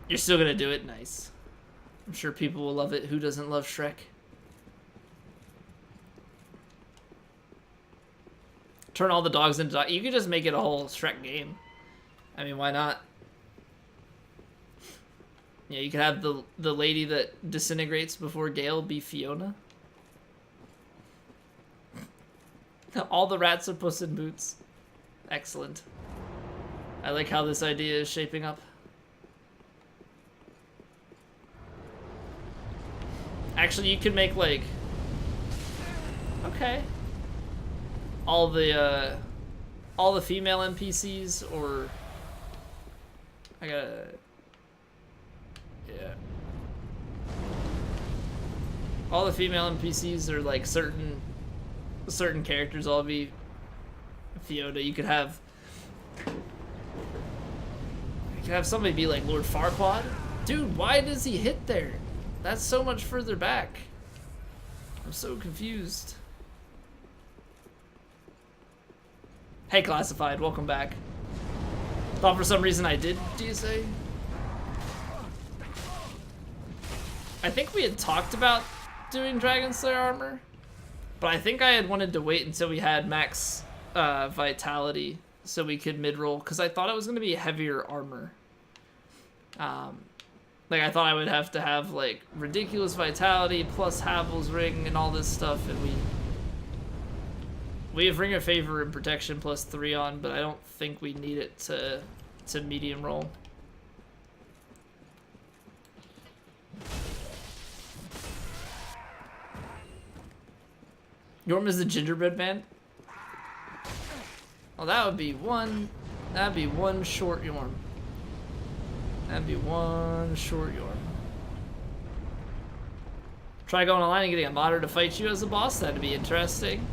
You're still gonna do it? Nice. I'm sure people will love it. Who doesn't love Shrek? Turn all the dogs into dogs. You could just make it a whole Shrek game. I mean, why not? Yeah, you could have the lady that disintegrates before Gale be Fiona. All the rats are Puss in Boots. Excellent. I like how this idea is shaping up. Actually, you could make like... Okay. All the female NPCs, or... I gotta... Yeah. All the female NPCs are like certain characters. All be Fiona. You could have somebody be like Lord Farquaad. Dude, why does he hit there? That's so much further back. I'm so confused. Hey, Classified, welcome back. Thought for some reason I did DSA. I think we had talked about doing Dragonslayer armor, but I think I had wanted to wait until we had max vitality so we could mid-roll, because I thought it was going to be heavier armor. Like, I thought I would have to have, like, ridiculous vitality plus Havel's Ring and all this stuff, and we have Ring of Favor and Protection plus 3 on, but I don't think we need it to medium roll. Yorm is the gingerbread man? Well, that'd be one short Yorm. That'd be one short Yorm. Try going online and getting a modder to fight you as a boss, that'd be interesting.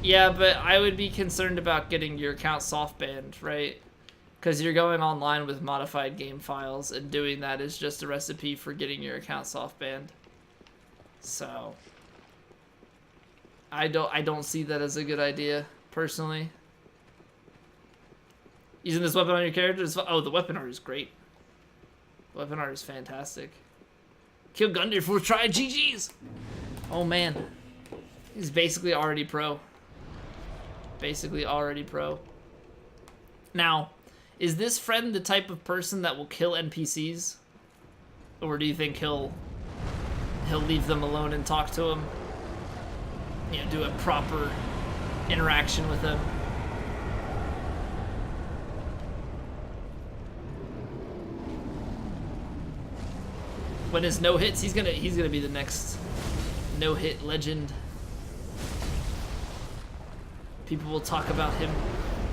Yeah, but I would be concerned about getting your account soft banned, right? Because you're going online with modified game files, and doing that is just a recipe for getting your account soft banned. So I don't see that as a good idea, personally. Using this weapon on your character is oh, the weapon art is great. The weapon art is fantastic. Kill Gundyr for try, GG's. Oh man, he's basically already pro. Basically already pro. Now, is this friend the type of person that will kill NPCs, or do you think he'll leave them alone and talk to them? You know, do a proper interaction with them. When his no hits, he's gonna be the next no hit legend. People will talk about him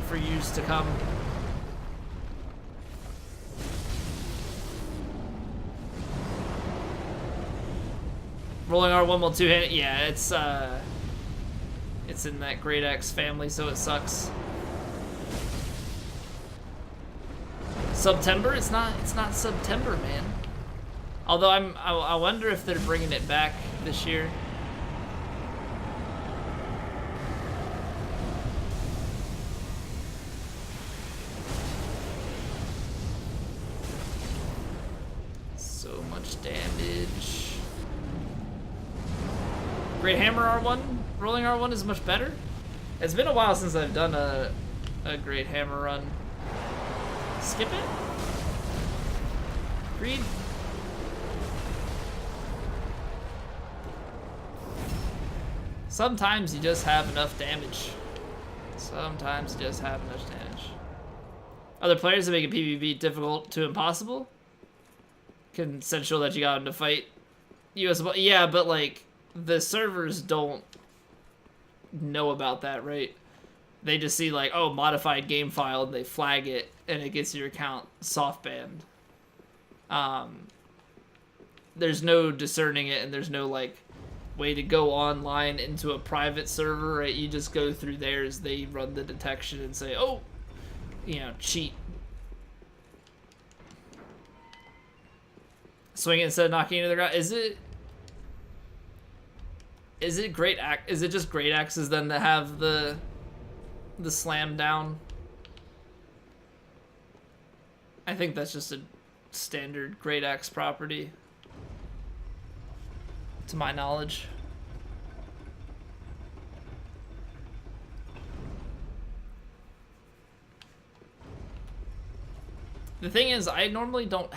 for years to come. Rolling R1 while two-handed, yeah, it's in that Great Axe family, so it sucks. September? It's not September, man. Although I wonder if they're bringing it back this year. So much damage. Great Hammer R1, Rolling R1 is much better. It's been a while since I've done a Great Hammer run. Skip it? Agreed. Sometimes you just have enough damage. Sometimes you just have enough damage. Other players that make a PvP difficult to impossible? Consensual that you got them to fight. Yeah, but like, the servers don't know about that, right? They just see like, oh, modified game file, and they flag it, and it gets your account soft banned. There's no discerning it, and there's no like way to go online into a private server, right? You just go through theirs, they run the detection and say, oh, you know, cheat. Swing it instead of knocking into the ground. Is it great axe? Is it just great axes then that have the slam down? I think that's just a standard great axe property, to my knowledge. The thing is, I normally don't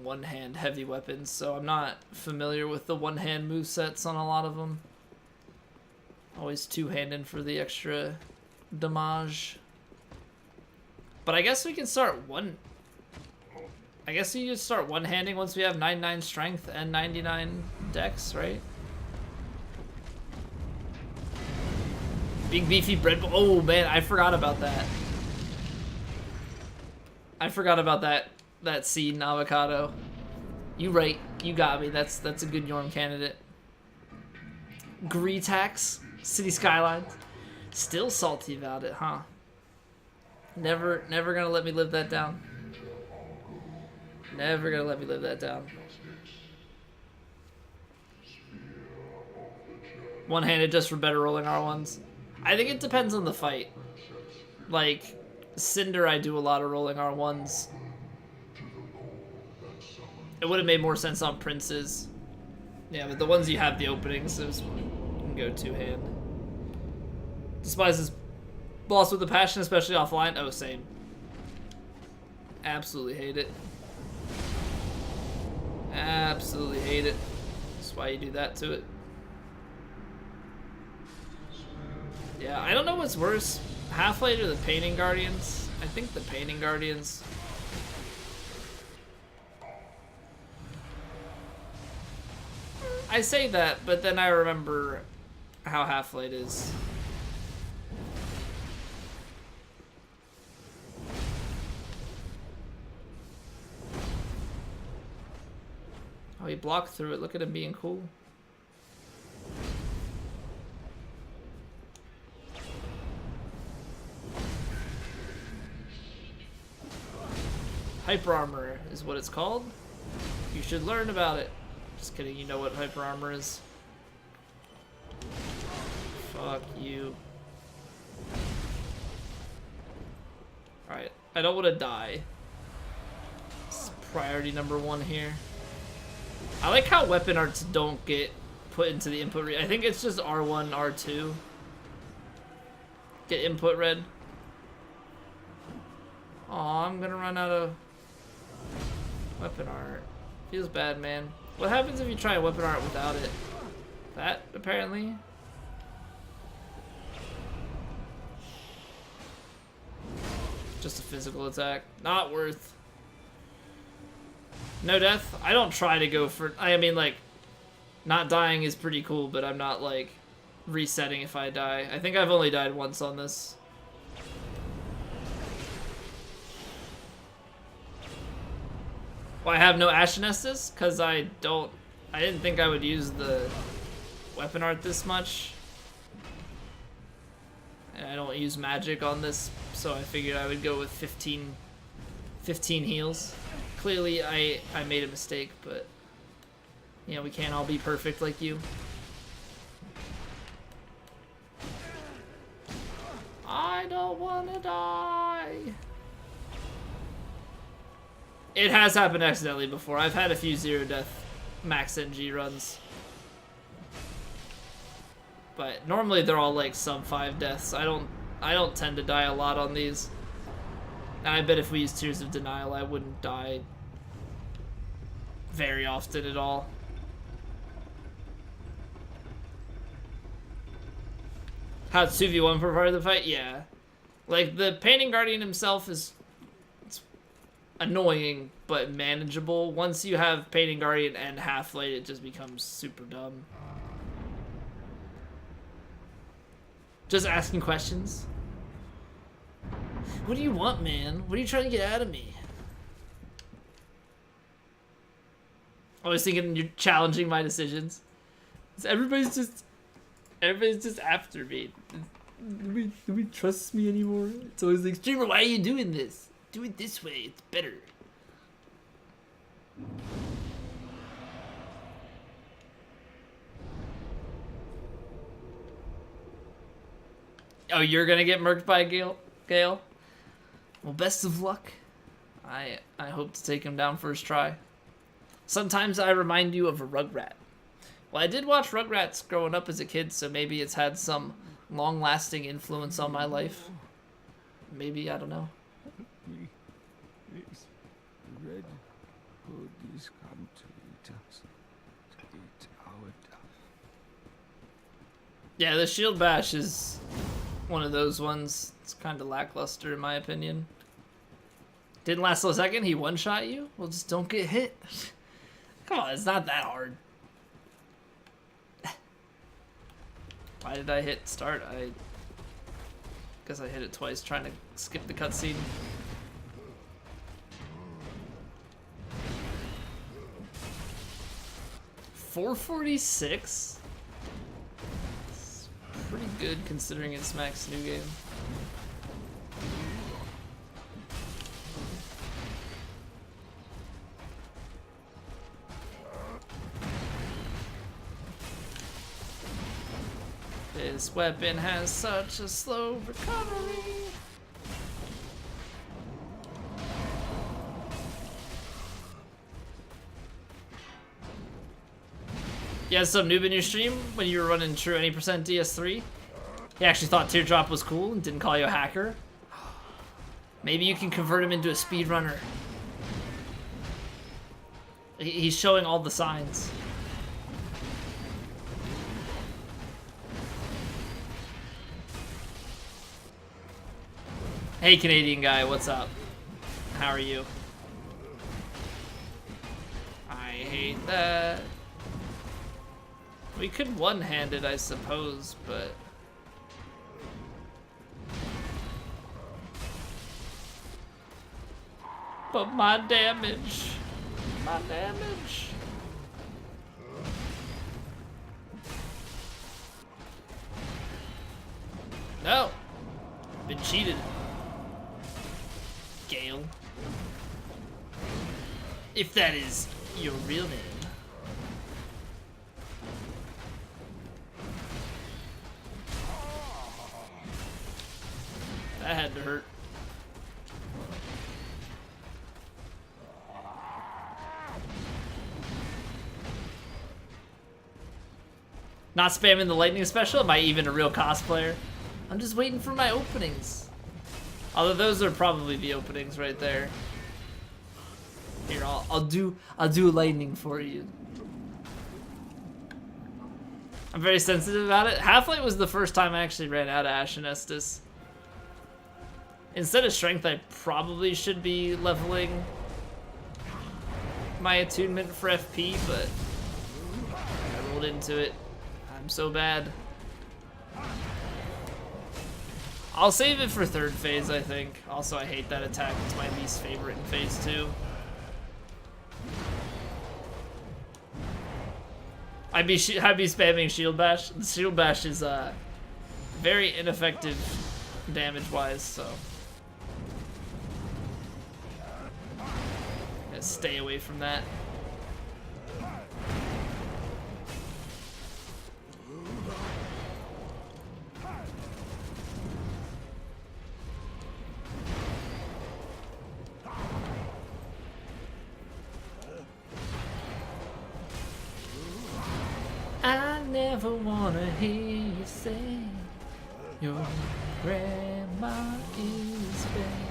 one-hand heavy weapons, so I'm not familiar with the one-hand movesets on a lot of them. Always two-handed for the extra damage. But I guess we can start I guess you just start one-handing once we have 99 strength and 99 dex, right? Big beefy bread. Oh man, I forgot about that. I forgot about that seed and avocado. You right, you got me. That's a good Yorm candidate. Greetax, City Skylines. Still salty about it, huh? Never gonna let me live that down. Never gonna let me live that down. One-handed just for better rolling R1s. I think it depends on the fight. Like, Cinder, I do a lot of rolling R1s. It would have made more sense on Princes. Yeah, but the ones you have the openings, those can go two-hand. Despises boss with a passion, especially offline. Oh, same. Absolutely hate it. Absolutely hate it. That's why you do that to it. Yeah, I don't know what's worse. Half-Light or the Painting Guardians? I think the Painting Guardians. I say that, but then I remember how Half-Light is. Oh, he blocked through it. Look at him being cool. Hyper Armor is what it's called. You should learn about it. Just kidding, you know what Hyper Armor is. Fuck you. Alright, I don't want to die. It's priority number one here. I like how weapon arts don't get put into the input read. I think it's just R1, R2. Get input read. Aw, I'm gonna run out of weapon art. Feels bad, man. What happens if you try weapon art without it? That, apparently. Just a physical attack. Not worth. No death? I don't try to go for... I mean, like, not dying is pretty cool, but I'm not, like, resetting if I die. I think I've only died once on this. Well, I have no Ashen Estus because I didn't think I would use the weapon art this much. And I don't use magic on this, so I figured I would go with 15 heals. Clearly, I made a mistake, but you know, we can't all be perfect like you. I don't want to die. It has happened accidentally before. I've had a few 0 death max NG runs. But normally they're all like sub 5 deaths. I don't tend to die a lot on these. And I bet if we use Tears of Denial, I wouldn't die very often at all. How'd 2v1 for part of the fight? Yeah. Like, the Painting Guardian himself is annoying, but manageable. Once you have Painting Guardian and Half-Light, it just becomes super dumb. Just asking questions. What do you want, man? What are you trying to get out of me? Always thinking you're challenging my decisions. Everybody's just after me. Nobody trusts me anymore. It's always like, streamer, why are you doing this? Do it this way, it's better. Oh, you're gonna get murked by Gale? Well, best of luck. I hope to take him down first try. Sometimes I remind you of a Rugrat. Well, I did watch Rugrats growing up as a kid, so maybe it's had some long-lasting influence on my life. Maybe, I don't know. These red hoodies come to eat us, to eat our dung. Yeah, the shield bash is one of those ones. It's kind of lackluster in my opinion. Didn't last a second, he one-shot you? Well, just don't get hit. Come on, it's not that hard. Why did I hit start? I guess I hit it twice trying to skip the cutscene. $446? It's pretty good considering it's Max New Game. This weapon has such a slow recovery. You had some noob in your stream when you were running true any percent DS3? He actually thought Teardrop was cool and didn't call you a hacker? Maybe you can convert him into a speedrunner. He's showing all the signs. Hey Canadian guy, what's up? How are you? I hate that. We could one-hand it, I suppose, but... But my damage. My damage. No. Been cheated. Gale. If that is your real name. That had to hurt. Not spamming the lightning special? Am I even a real cosplayer? I'm just waiting for my openings. Although those are probably the openings right there. Here, I'll do lightning for you. I'm very sensitive about it. Half-Light was the first time I actually ran out of Ashen Estus. Instead of strength, I probably should be leveling my attunement for FP, but I rolled into it. I'm so bad. I'll save it for third phase, I think. Also, I hate that attack. It's my least favorite in phase 2. I'd be spamming Shield Bash. The Shield Bash is very ineffective damage-wise, so gotta stay away from that. I never wanna hear you say your grandma is bad.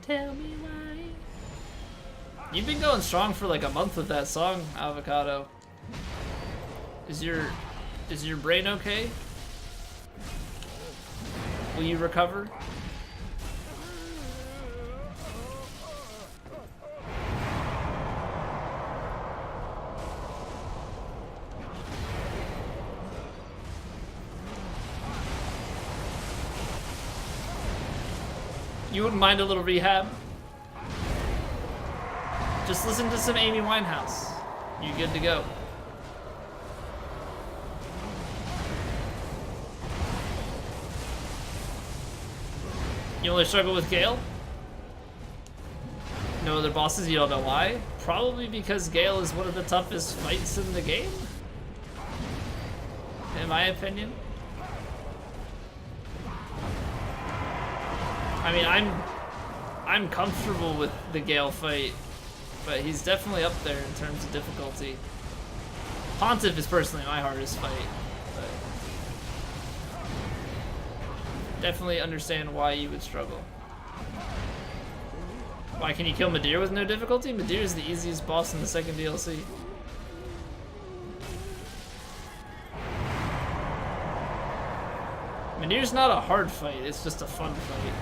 Tell me why. You've been going strong for like a month with that song, Avocado. Is your brain okay? Will you recover? You wouldn't mind a little rehab? Just listen to some Amy Winehouse. You're good to go. You only struggle with Gale? No other bosses? You don't know why? Probably because Gale is one of the toughest fights in the game? In my opinion. I mean, I'm comfortable with the Gale fight, but he's definitely up there in terms of difficulty. Pontiff is personally my hardest fight, but definitely understand why you would struggle. Why can you kill Midir with no difficulty? Midir is the easiest boss in the second DLC. Midir's not a hard fight, it's just a fun fight.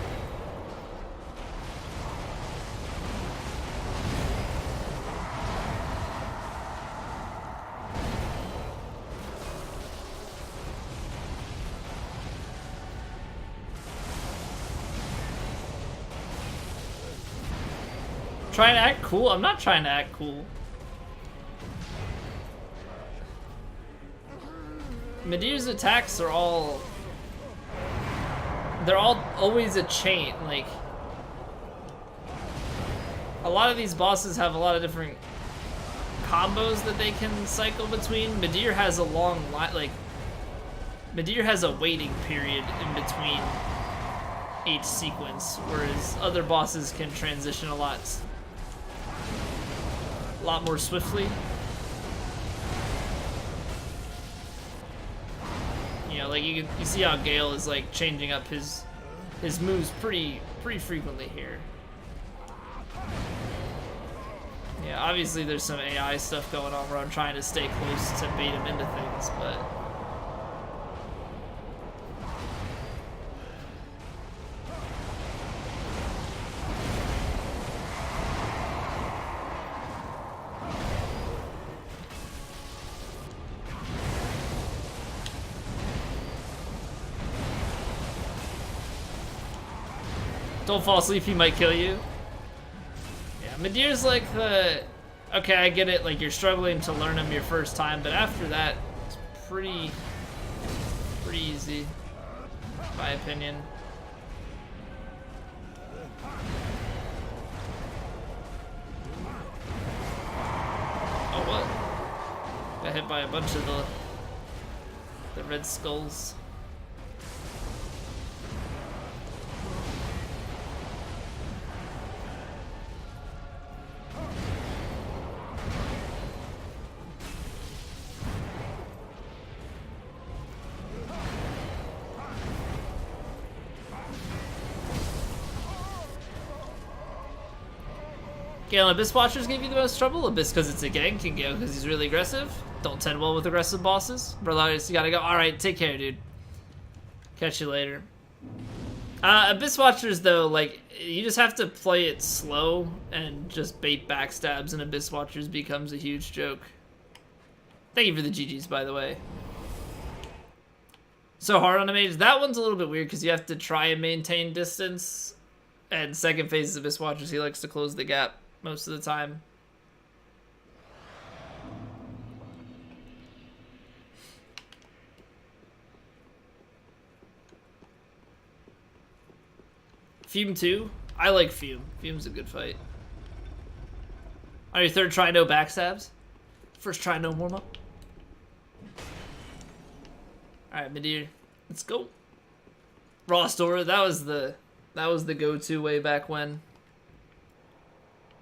Trying to act cool? I'm not trying to act cool. Midir's attacks are all... they're all always a chain, like... a lot of these bosses have a lot of different combos that they can cycle between. Midir has a long line, like... Midir has a waiting period in between each sequence, whereas other bosses can transition a lot more swiftly. You know, like you see how Gale is like changing up his moves pretty frequently here. Yeah, obviously there's some AI stuff going on where I'm trying to stay close to bait him into things, but don't fall asleep, he might kill you. Yeah, Midir's like the... okay, I get it, like you're struggling to learn him your first time, but after that, it's pretty easy, in my opinion. Oh, what? Got hit by a bunch of the red skulls. Gale and Abyss Watchers give you the most trouble. Abyss because it's a gank, and Gale because he's really aggressive. Don't tend well with aggressive bosses. Brother, you gotta go. Alright, take care, dude. Catch you later. Abyss Watchers, though, like, you just have to play it slow and just bait backstabs, and Abyss Watchers becomes a huge joke. Thank you for the GGs, by the way. So hard on a mage. That one's a little bit weird because you have to try and maintain distance. And second phase is Abyss Watchers. He likes to close the gap most of the time. Fume 2? I like Fume. Fume's a good fight. On your third try, no backstabs. First try, no warm up. Alright, Midir. Let's go. Raw Store, that was the go-to way back when.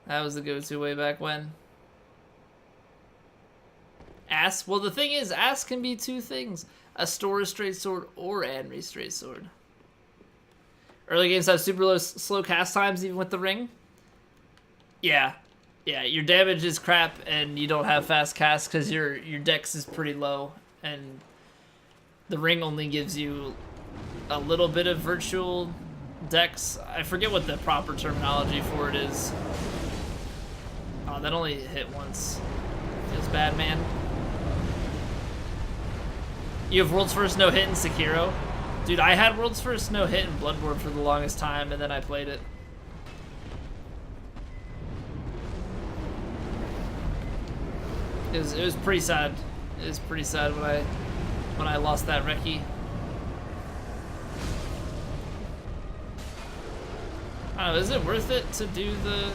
That was the go-to way back when. Ass? Well, the thing is, Ass can be two things. A Stora straight sword or Anri straight sword. Early games have super low, slow cast times even with the ring. Yeah. Yeah, your damage is crap and you don't have fast cast because your dex is pretty low. And the ring only gives you a little bit of virtual dex. I forget what the proper terminology for it is. Oh, that only hit once. Feels bad, man. You have world's first no-hit in Sekiro? Dude, I had world's first no-hit in Bloodborne for the longest time, and then I played it. It was pretty sad. It was pretty sad when I lost that recce. I don't know, is it worth it to do the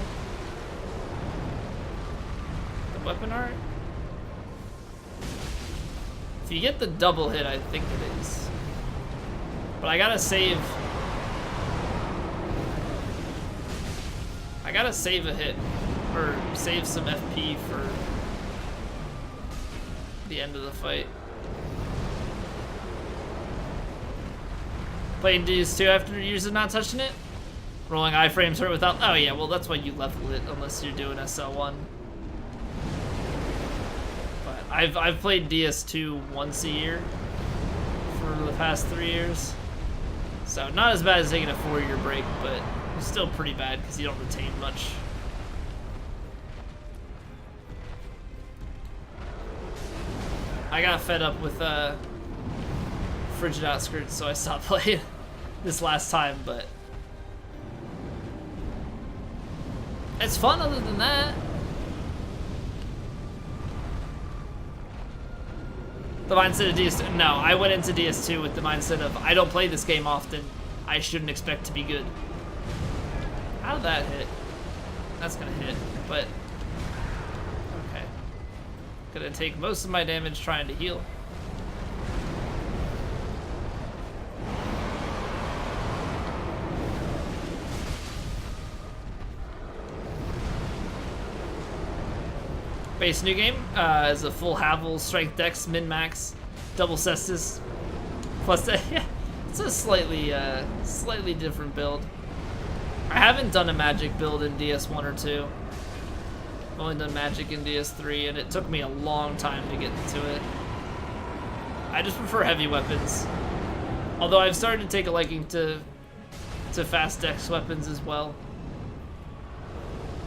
weapon art? If you get the double hit, I think it is. But I gotta save a hit, or save some FP for the end of the fight. Playing DS2 after years of not touching it? Rolling iframes hurt without... Oh yeah, well that's why you level it, unless you're doing SL1. But I've played DS2 once a year for the past 3 years. So not as bad as taking a 4-year break, but it's still pretty bad because you don't retain much. I got fed up with Frigid Outskirts, so I stopped playing this last time, but it's fun other than that. The mindset of DS2, no, I went into DS2 with the mindset of, I don't play this game often, I shouldn't expect to be good. How did that hit? That's gonna hit, but okay. Gonna take most of my damage trying to heal. Base new game is a full Havel, strength dex, min max, double cestus, plus yeah, it's a slightly different build. I haven't done a magic build in DS1 or 2. I've only done magic in DS3, and it took me a long time to get into it. I just prefer heavy weapons. Although I've started to take a liking to fast dex weapons as well.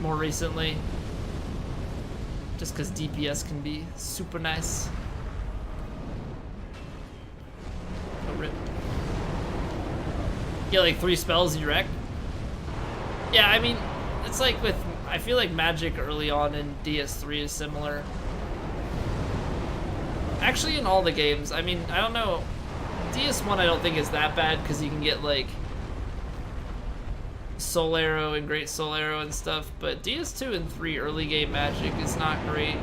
More recently. Just because DPS can be super nice. Oh, rip. Get like 3 spells you wreck. Yeah, I mean, it's like with, I feel like magic early on in DS3 is similar. Actually, in all the games, I mean, I don't know. DS1 I don't think is that bad because you can get like Soul Arrow and Great Soul Arrow and stuff, but DS2 and 3 early game magic is not great.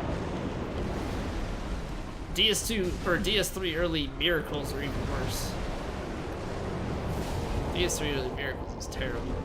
DS2 or DS3 early miracles are even worse. DS3 early miracles is terrible.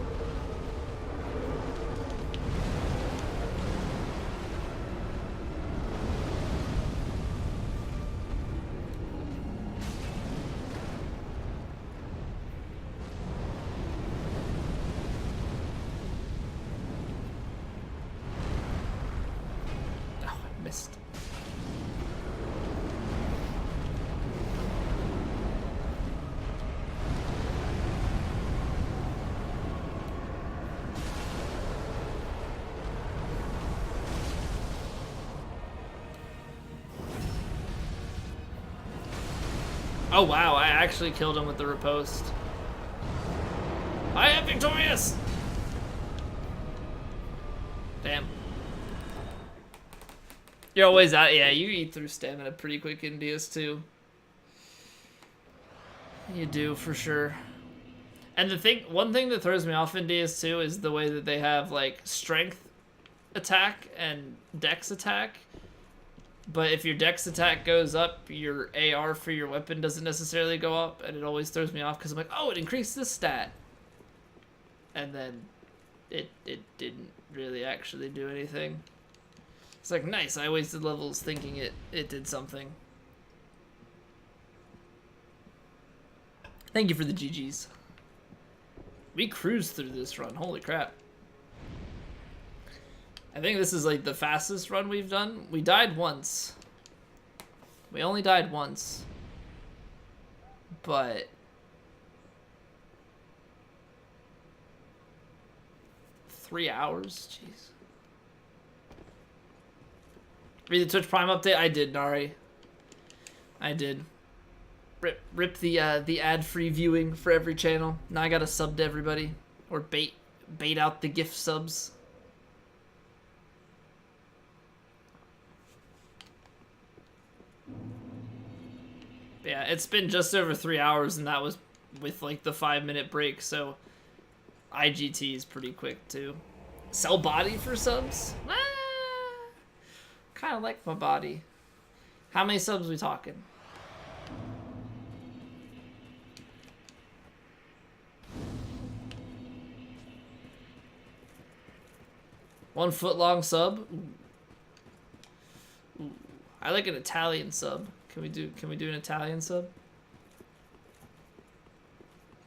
Oh wow, I actually killed him with the riposte. I am victorious! Damn. You're always out. Yeah, you eat through stamina pretty quick in DS2. You do, for sure. And one thing that throws me off in DS2 is the way that they have like strength attack and dex attack. But if your dex attack goes up, your AR for your weapon doesn't necessarily go up, and it always throws me off because I'm like, oh, it increased this stat. And then it didn't really actually do anything. It's like, nice, I wasted levels thinking it did something. Thank you for the GGs. We cruised through this run, holy crap. I think this is like the fastest run we've done. We died once. We only died once. But 3 hours? Jeez. Read the Twitch Prime update? I did, Nari. I did. Rip the ad-free viewing for every channel. Now I gotta sub to everybody. Or bait out the gift subs. Yeah, it's been just over 3 hours, and that was with like the 5-minute break, so IGT is pretty quick too. Sell body for subs? Kind of like my body. How many subs we talking? One foot long sub? Ooh. I like an Italian sub. Can we do an Italian sub?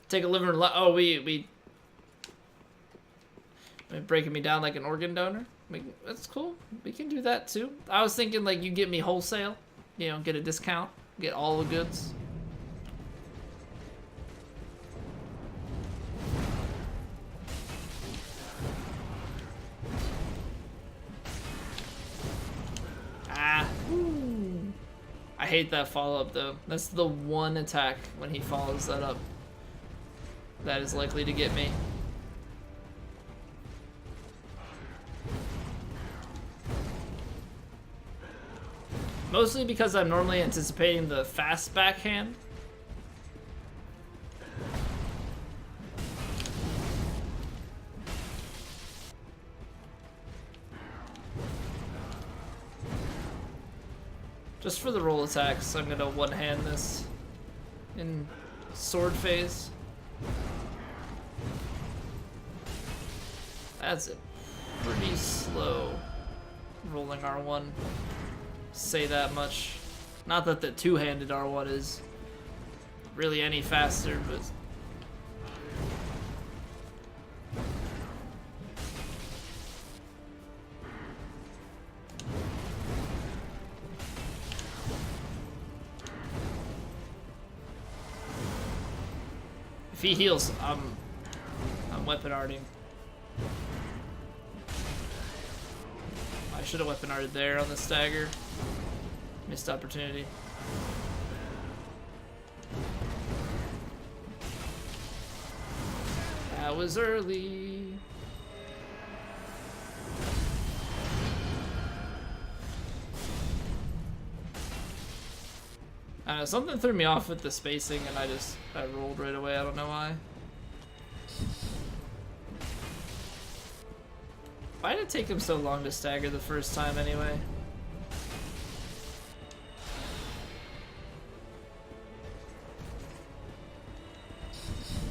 Take a liver and oh, we breaking me down like an organ donor. That's cool. We can do that too. I was thinking like you get me wholesale, you know, get a discount, get all the goods. I hate that follow-up though. That's the one attack when he follows that up that is likely to get me. Mostly because I'm normally anticipating the fast backhand. Just for the roll attacks, I'm gonna one-hand this in sword phase. That's it. Pretty slow rolling R1. Say that much. Not that the two-handed R1 is really any faster, but if he heals, I'm weapon arting. I should have weapon arted there on the stagger. Missed opportunity. That was early. I don't know, something threw me off with the spacing and I rolled right away, I don't know why. Why did it take him so long to stagger the first time anyway?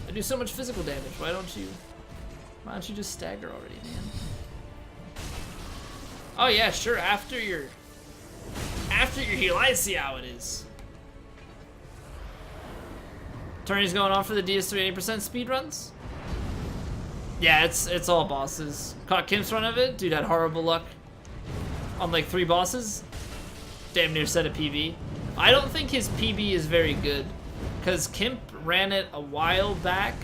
I do so much physical damage, why don't you just stagger already, man? Oh yeah, sure, after your heal, I see how it is. Tourney's going on for the DS3 80% speed runs? Yeah, it's all bosses. Caught Kim's run of it. Dude had horrible luck on like 3 bosses. Damn near set a PB. I don't think his PB is very good because Kimp ran it a while back.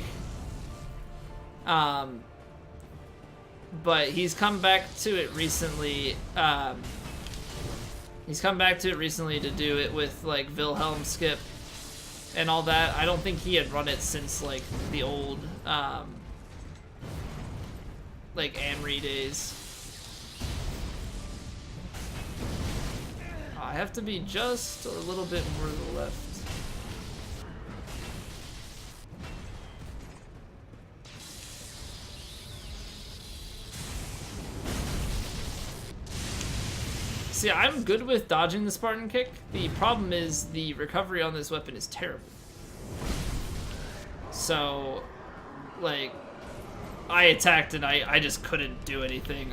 But he's come back to it recently. He's come back to it recently to do it with like Wilhelm skip and all that. I don't think he had run it since like the old like Amri days. I have to be just a little bit more to the left. See, I'm good with dodging the Spartan kick. The problem is the recovery on this weapon is terrible. So, like, I attacked and I just couldn't do anything.